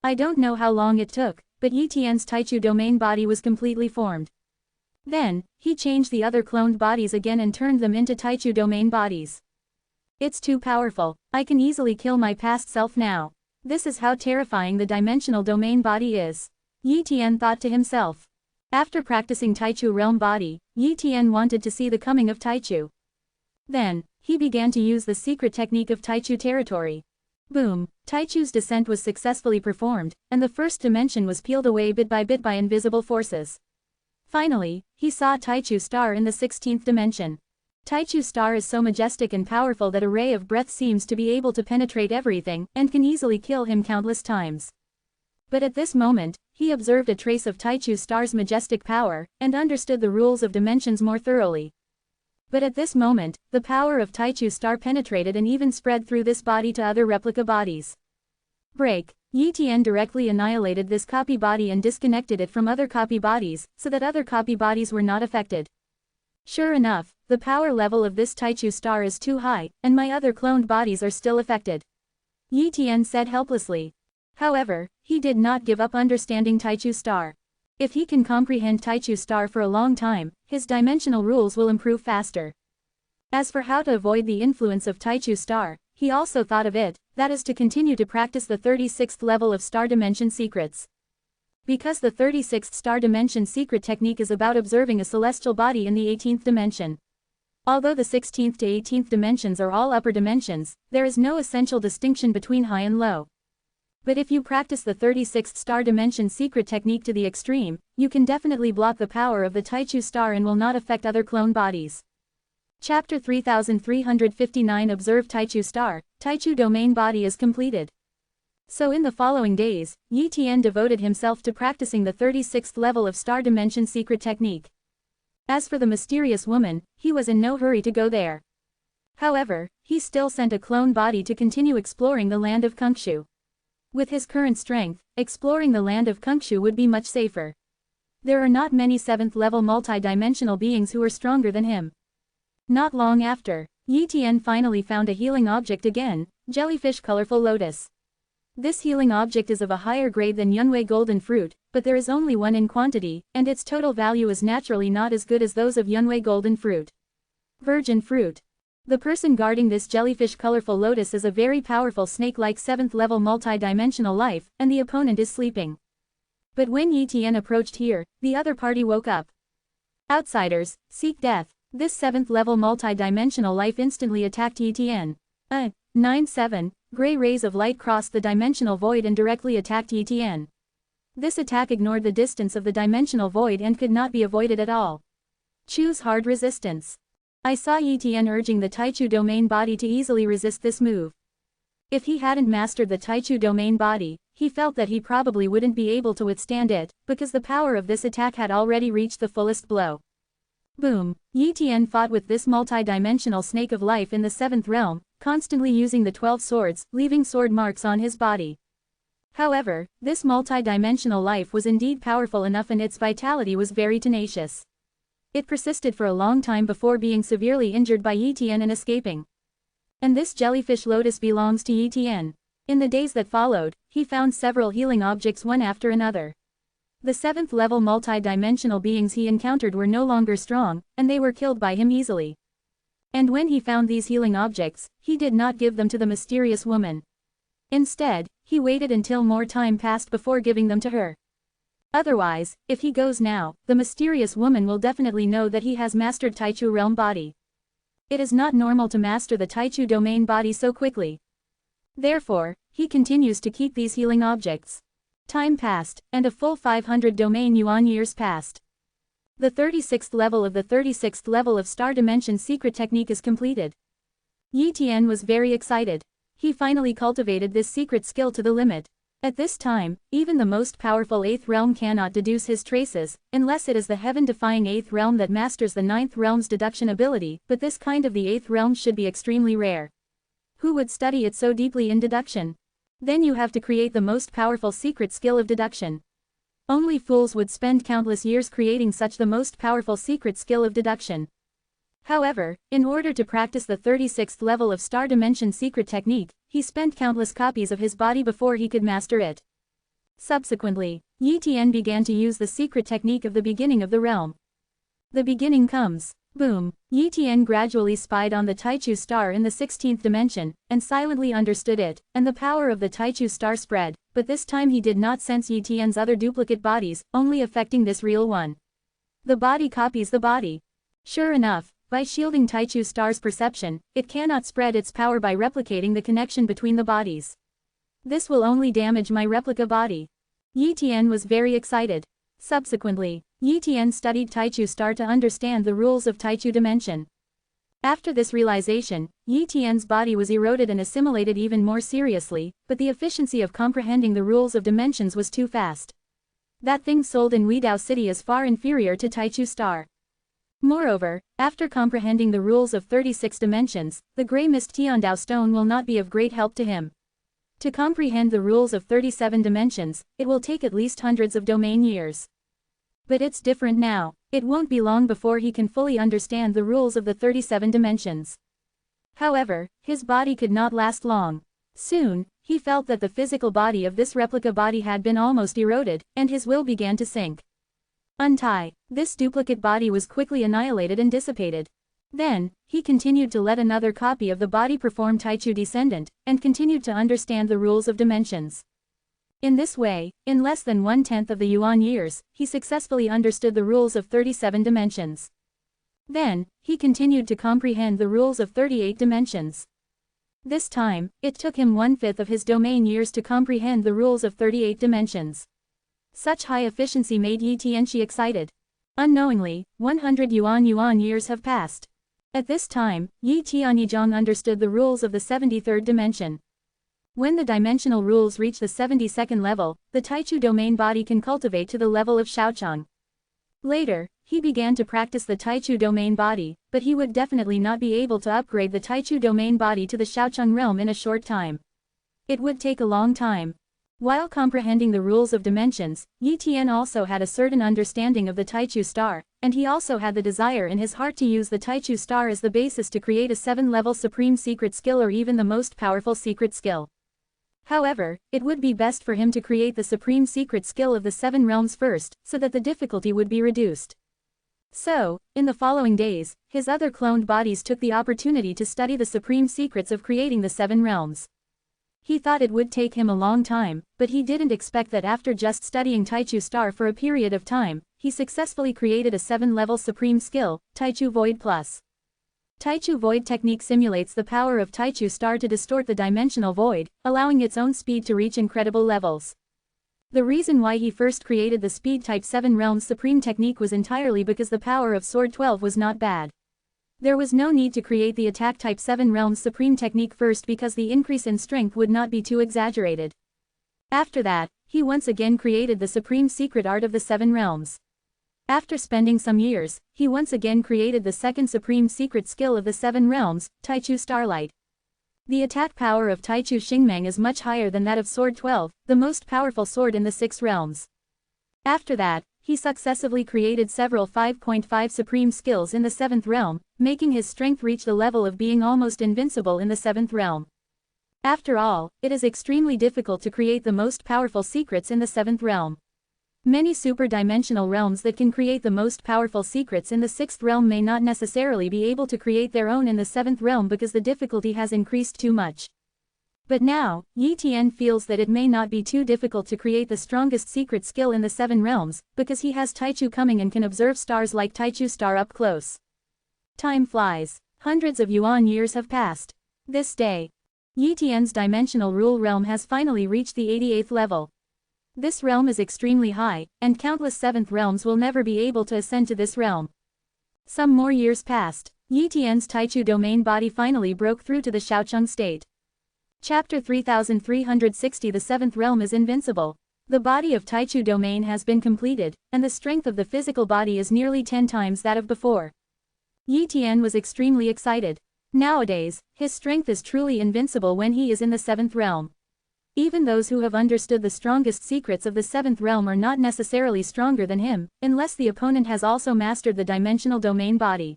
I don't know how long it took, but Yi Tian's Taichu domain body was completely formed. Then, he changed the other cloned bodies again and turned them into Taichu domain bodies. It's too powerful, I can easily kill my past self now. This is how terrifying the dimensional domain body is. Yi Tian thought to himself. After practicing Taichu realm body, Yi Tian wanted to see the coming of Taichu. Then, he began to use the secret technique of Taichu territory. Boom, Taichu's descent was successfully performed, and the first dimension was peeled away bit by invisible forces. Finally, he saw Taichu star in the 16th dimension. Taichu star is so majestic and powerful that a ray of breath seems to be able to penetrate everything and can easily kill him countless times. But at this moment, he observed a trace of Taichu star's majestic power, and understood the rules of dimensions more thoroughly. But at this moment, the power of Taichu star penetrated and even spread through this body to other replica bodies. Break. Yi Tian directly annihilated this copy body and disconnected it from other copy bodies, so that other copy bodies were not affected. Sure enough, the power level of this Taichu star is too high, and my other cloned bodies are still affected. Yi Tian said helplessly. However, he did not give up understanding Taichu star. If he can comprehend Taichu star for a long time, his dimensional rules will improve faster. As for how to avoid the influence of Taichu star, he also thought of it, that is to continue to practice the 36th level of star dimension secrets. Because the 36th star dimension secret technique is about observing a celestial body in the 18th dimension. Although the 16th to 18th dimensions are all upper dimensions, there is no essential distinction between high and low. But if you practice the 36th star dimension secret technique to the extreme, you can definitely block the power of the Taichu star and will not affect other clone bodies. Chapter 3359 Observe Taichu star, Taichu domain body is completed. So in the following days, Yi Tian devoted himself to practicing the 36th level of star dimension secret technique. As for the mysterious woman, he was in no hurry to go there. However, he still sent a clone body to continue exploring the land of Kunkshu. With his current strength, exploring the land of Kunkshu would be much safer. There are not many 7th level multi-dimensional beings who are stronger than him. Not long after, Yi Tian finally found a healing object again, jellyfish colorful lotus. This healing object is of a higher grade than Yunwei golden fruit, but there is only one in quantity, and its total value is naturally not as good as those of Yunwei golden fruit. Virgin fruit. The person guarding this jellyfish colorful lotus is a very powerful snake-like 7th level multi-dimensional life, and the opponent is sleeping. But when Yi Tian approached here, the other party woke up. Outsiders, seek death. This 7th level multi-dimensional life instantly attacked Yi Tian. 9-7, gray rays of light crossed the dimensional void and directly attacked Yi Tian. This attack ignored the distance of the dimensional void and could not be avoided at all. Choose hard resistance. I saw Yi Tian urging the Taichu domain body to easily resist this move. If he hadn't mastered the Taichu domain body, he felt that he probably wouldn't be able to withstand it, because the power of this attack had already reached the fullest blow. Boom! Yi Tian fought with this multi-dimensional snake of life in the 7th realm, constantly using the 12 swords, leaving sword marks on his body. However, this multi-dimensional life was indeed powerful enough and its vitality was very tenacious. It persisted for a long time before being severely injured by Yi Tian and escaping. And this jellyfish lotus belongs to Yi Tian. In the days that followed, he found several healing objects one after another. The 7th level multi-dimensional beings he encountered were no longer strong, and they were killed by him easily. And when he found these healing objects, he did not give them to the mysterious woman. Instead, he waited until more time passed before giving them to her. Otherwise, if he goes now, the mysterious woman will definitely know that he has mastered Taichu realm body. It is not normal to master the Taichu domain body so quickly. Therefore, he continues to keep these healing objects. Time passed, and a full 500 domain yuan years passed. The 36th level of the 36th level of Star Dimension secret technique is completed. Yi Tian was very excited. He finally cultivated this secret skill to the limit. At this time, even the most powerful 8th realm cannot deduce his traces, unless it is the heaven-defying 8th realm that masters the 9th realm's deduction ability, but this kind of the 8th realm should be extremely rare. Who would study it so deeply in deduction? Then you have to create the most powerful secret skill of deduction. Only fools would spend countless years creating such the most powerful secret skill of deduction. However, in order to practice the 36th level of Star Dimension secret technique, he spent countless copies of his body before he could master it. Subsequently, Yi Tian began to use the secret technique of the beginning of the realm. The beginning comes. Boom. Yi Tian gradually spied on the Taichu star in the 16th dimension, and silently understood it, and the power of the Taichu star spread, but this time he did not sense Yi Tian's other duplicate bodies, only affecting this real one. The body copies the body. Sure enough, by shielding Taichu star's perception, it cannot spread its power by replicating the connection between the bodies. This will only damage my replica body. Yi Tian was very excited. Subsequently, Yi Tian studied Taichu star to understand the rules of Taichu dimension. After this realization, Yi Tian's body was eroded and assimilated even more seriously, but the efficiency of comprehending the rules of dimensions was too fast. That thing sold in Weidao City is far inferior to Taichu star. Moreover, after comprehending the rules of 36 dimensions, the grey mist Tiandao stone will not be of great help to him. To comprehend the rules of 37 dimensions, it will take at least hundreds of domain years. But it's different now. It won't be long before he can fully understand the rules of the 37 dimensions. However, his body could not last long. Soon, he felt that the physical body of this replica body had been almost eroded, and his will began to sink. Untie. This duplicate body was quickly annihilated and dissipated. Then, he continued to let another copy of the body perform Taichu descendant, and continued to understand the rules of dimensions. In this way, in less than 1/10 of the Yuan years, he successfully understood the rules of 37 dimensions. Then, he continued to comprehend the rules of 38 dimensions. This time, it took him 1/5 of his domain years to comprehend the rules of 38 dimensions. Such high efficiency made Yi Tianxi excited. Unknowingly, 100 yuan years have passed. At this time, Yi Tianyizhong understood the rules of the 73rd dimension. When the dimensional rules reach the 72nd level, the Taichu domain body can cultivate to the level of Shaochang. Later, he began to practice the Taichu domain body, but he would definitely not be able to upgrade the Taichu domain body to the Shaochang realm in a short time. It would take a long time. While comprehending the rules of dimensions, Yi Tian also had a certain understanding of the Taichu star, and he also had the desire in his heart to use the Taichu star as the basis to create a 7-level supreme secret skill or even the most powerful secret skill. However, it would be best for him to create the supreme secret skill of the 7 realms first, so that the difficulty would be reduced. So, in the following days, his other cloned bodies took the opportunity to study the supreme secrets of creating the 7 realms. He thought it would take him a long time, but he didn't expect that after just studying Taichu star for a period of time, he successfully created a 7-level supreme skill, Taichu Void Plus. Taichu Void technique simulates the power of Taichu star to distort the dimensional void, allowing its own speed to reach incredible levels. The reason why he first created the speed type 7 realms supreme technique was entirely because the power of Sword 12 was not bad. There was no need to create the attack type 7 realms supreme technique first because the increase in strength would not be too exaggerated. After that, he once again created the supreme secret art of the 7 realms. After spending some years, he once again created the second supreme secret skill of the 7 realms, Taichu Starlight. The attack power of Taichu Xingmeng is much higher than that of Sword 12, the most powerful sword in the 6 realms. After that, he successively created several 5.5 supreme skills in the 7th realm, making his strength reach the level of being almost invincible in the 7th realm. After all, it is extremely difficult to create the most powerful secrets in the 7th realm. Many super-dimensional realms that can create the most powerful secrets in the 6th realm may not necessarily be able to create their own in the 7th realm because the difficulty has increased too much. But now, Yi Tian feels that it may not be too difficult to create the strongest secret skill in the 7 realms, because he has Taichu coming and can observe stars like Taichu star up close. Time flies. Hundreds of yuan years have passed. This day, Yi Tian's dimensional rule realm has finally reached the 88th level. This realm is extremely high, and countless 7th realms will never be able to ascend to this realm. Some more years passed. Yi Tian's Taichu domain body finally broke through to the Shaochang state. Chapter 3360. The 7th realm is invincible. The body of Taichu domain has been completed, and the strength of the physical body is nearly 10 times that of before. Yi Tian was extremely excited. Nowadays, his strength is truly invincible when he is in the 7th realm. Even those who have understood the strongest secrets of the 7th realm are not necessarily stronger than him, unless the opponent has also mastered the dimensional domain body.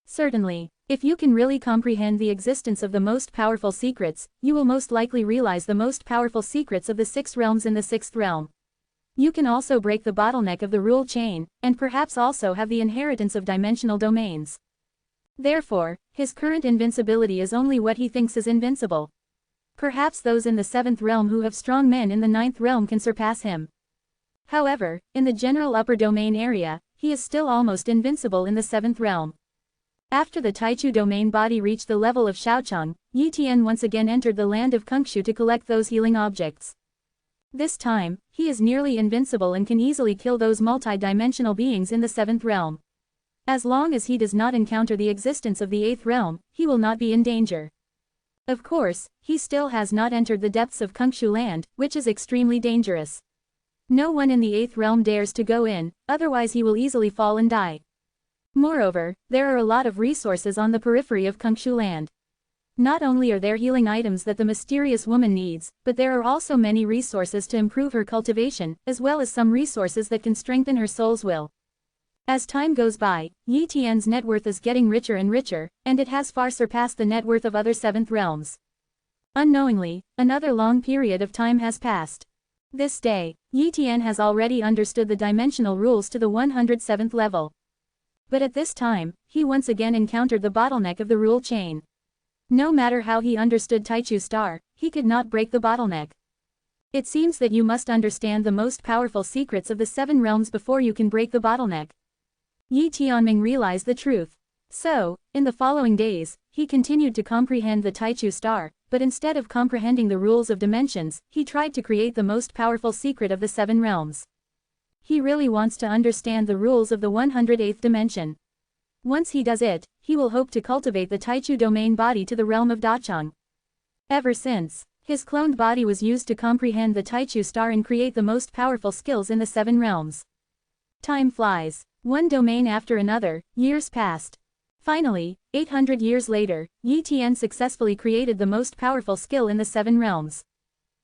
Certainly, if you can really comprehend the existence of the most powerful secrets, you will most likely realize the most powerful secrets of the 6 realms in the 6th realm. You can also break the bottleneck of the rule chain, and perhaps also have the inheritance of dimensional domains. Therefore, his current invincibility is only what he thinks is invincible. Perhaps those in the 7th realm who have strong men in the 9th realm can surpass him. However, in the general upper domain area, he is still almost invincible in the 7th realm. After the Taichu domain body reached the level of Shaocheng, Yi Tian once again entered the land of Kengshu to collect those healing objects. This time, he is nearly invincible and can easily kill those multi-dimensional beings in the 7th realm. As long as he does not encounter the existence of the 8th realm, he will not be in danger. Of course, he still has not entered the depths of Kengshu land, which is extremely dangerous. No one in the 8th realm dares to go in, otherwise he will easily fall and die. Moreover, there are a lot of resources on the periphery of Kengshu land. Not only are there healing items that the mysterious woman needs, but there are also many resources to improve her cultivation, as well as some resources that can strengthen her soul's will. As time goes by, Yi Tian's net worth is getting richer and richer, and it has far surpassed the net worth of other 7th realms. Unknowingly, another long period of time has passed. This day, Yi Tian has already understood the dimensional rules to the 107th level. But at this time, he once again encountered the bottleneck of the rule chain. No matter how he understood Taichu Star, he could not break the bottleneck. It seems that you must understand the most powerful secrets of the 7 realms before you can break the bottleneck. Yi Tianming realized the truth. So, in the following days, he continued to comprehend the Taichu Star, but instead of comprehending the rules of dimensions, he tried to create the most powerful secret of the 7 realms. He really wants to understand the rules of the 108th dimension. Once he does it, he will hope to cultivate the Taichu domain body to the realm of Dacheng. Ever since, his cloned body was used to comprehend the Taichu Star and create the most powerful skills in the 7 realms. Time flies. One domain after another, years passed. Finally, 800 years later, Yi Tian successfully created the most powerful skill in the 7 realms.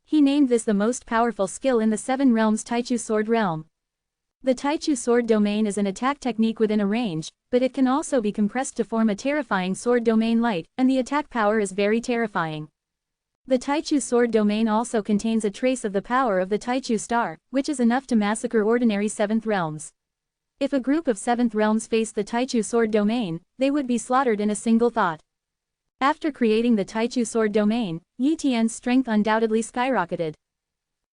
He named this the most powerful skill in the 7 realms Taichu Sword realm. The Taichu Sword domain is an attack technique within a range, but it can also be compressed to form a terrifying sword domain light, and the attack power is very terrifying. The Taichu Sword domain also contains a trace of the power of the Taichu Star, which is enough to massacre ordinary 7th realms. If a group of 7th realms faced the Taichu Sword domain, they would be slaughtered in a single thought. After creating the Taichu Sword domain, Yi Tian's strength undoubtedly skyrocketed.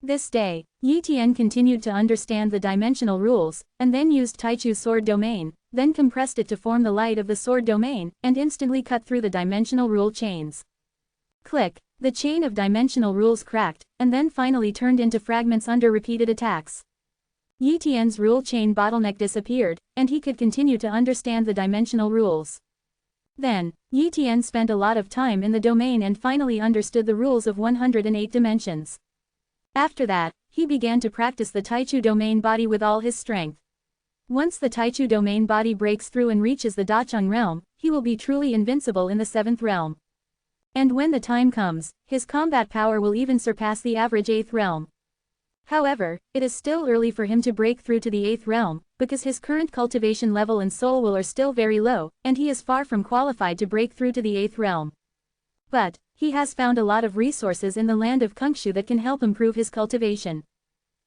This day, Yi Tian continued to understand the dimensional rules, and then used Taichu's sword domain, then compressed it to form the light of the sword domain, and instantly cut through the dimensional rule chains. Click, the chain of dimensional rules cracked, and then finally turned into fragments under repeated attacks. Yi Tian's rule chain bottleneck disappeared, and he could continue to understand the dimensional rules. Then, Yi Tian spent a lot of time in the domain and finally understood the rules of 108 dimensions. After that, he began to practice the Taichu domain body with all his strength. Once the Taichu domain body breaks through and reaches the Dacheng realm, he will be truly invincible in the 7th realm. And when the time comes, his combat power will even surpass the average 8th realm. However, it is still early for him to break through to the 8th realm, because his current cultivation level and soul will are still very low, and he is far from qualified to break through to the 8th realm. But, he has found a lot of resources in the land of Kengshu that can help improve his cultivation.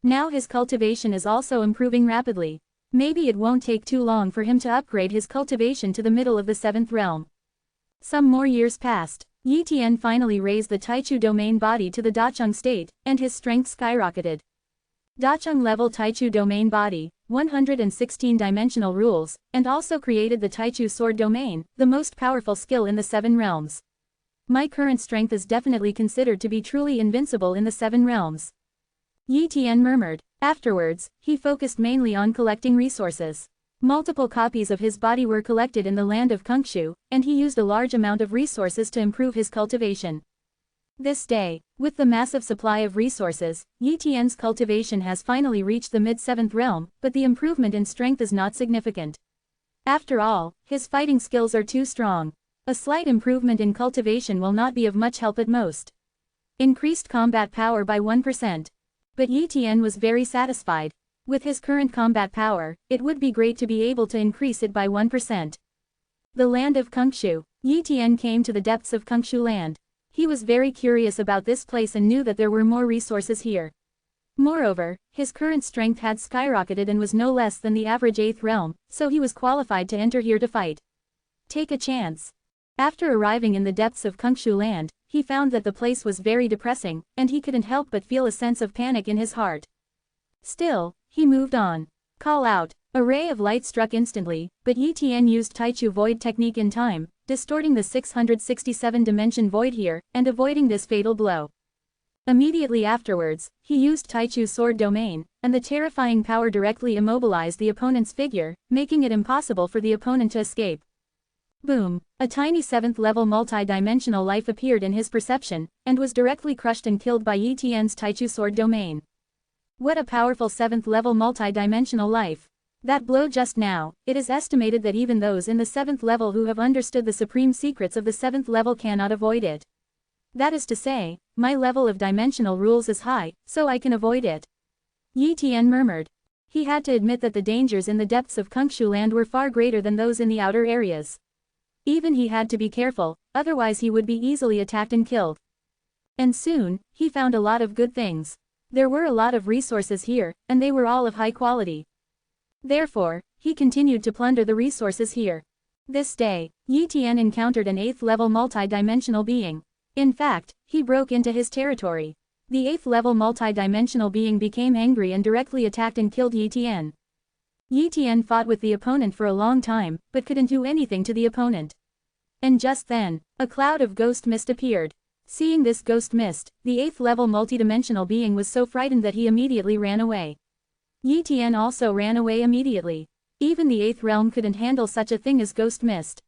Now his cultivation is also improving rapidly. Maybe it won't take too long for him to upgrade his cultivation to the middle of the 7th realm. Some more years passed. Yi Tian finally raised the Taichu domain body to the Dacheng state, and his strength skyrocketed. Dacheng level Taichu domain body, 116 dimensional rules, and also created the Taichu sword domain, the most powerful skill in the 7 realms. My current strength is definitely considered to be truly invincible in the 7 realms. Yi Tian murmured. Afterwards, he focused mainly on collecting resources. Multiple copies of his body were collected in the land of Kengshu, and he used a large amount of resources to improve his cultivation. This day, with the massive supply of resources, Yi Tian's cultivation has finally reached the mid-7th realm, but the improvement in strength is not significant. After all, his fighting skills are too strong. A slight improvement in cultivation will not be of much help at most. Increased combat power by 1%. But Yi Tian was very satisfied. With his current combat power, it would be great to be able to increase it by 1%. The land of Kengshu. Yi Tian came to the depths of Kengshu land. He was very curious about this place and knew that there were more resources here. Moreover, his current strength had skyrocketed and was no less than the average 8th realm, so he was qualified to enter here to fight. Take a chance. After arriving in the depths of Kungshu land, he found that the place was very depressing, and he couldn't help but feel a sense of panic in his heart. Still, he moved on. Call out. A ray of light struck instantly, but Yi Tian used Taichu Void technique in time, distorting the 667-dimension void here, and avoiding this fatal blow. Immediately afterwards, he used Taichu's sword domain, and the terrifying power directly immobilized the opponent's figure, making it impossible for the opponent to escape. Boom! A tiny 7th-level multi-dimensional life appeared in his perception, and was directly crushed and killed by Yi Tian's Taichu sword domain. What a powerful 7th-level multi-dimensional life! That blow just now, it is estimated that even those in the 7th level who have understood the supreme secrets of the 7th level cannot avoid it. That is to say, my level of dimensional rules is high, so I can avoid it. Yi Tian murmured. He had to admit that the dangers in the depths of Kungshu land were far greater than those in the outer areas. Even he had to be careful, otherwise he would be easily attacked and killed. And soon, he found a lot of good things. There were a lot of resources here, and they were all of high quality. Therefore, he continued to plunder the resources here. This day, Yi Tian encountered an 8th-level multi-dimensional being. In fact, he broke into his territory. The 8th-level multi-dimensional being became angry and directly attacked and killed Yi Tian. Yi Tian fought with the opponent for a long time, but couldn't do anything to the opponent. And just then, a cloud of ghost mist appeared. Seeing this ghost mist, the 8th-level multidimensional being was so frightened that he immediately ran away. Yi Tian also ran away immediately. Even the 8th realm couldn't handle such a thing as ghost mist.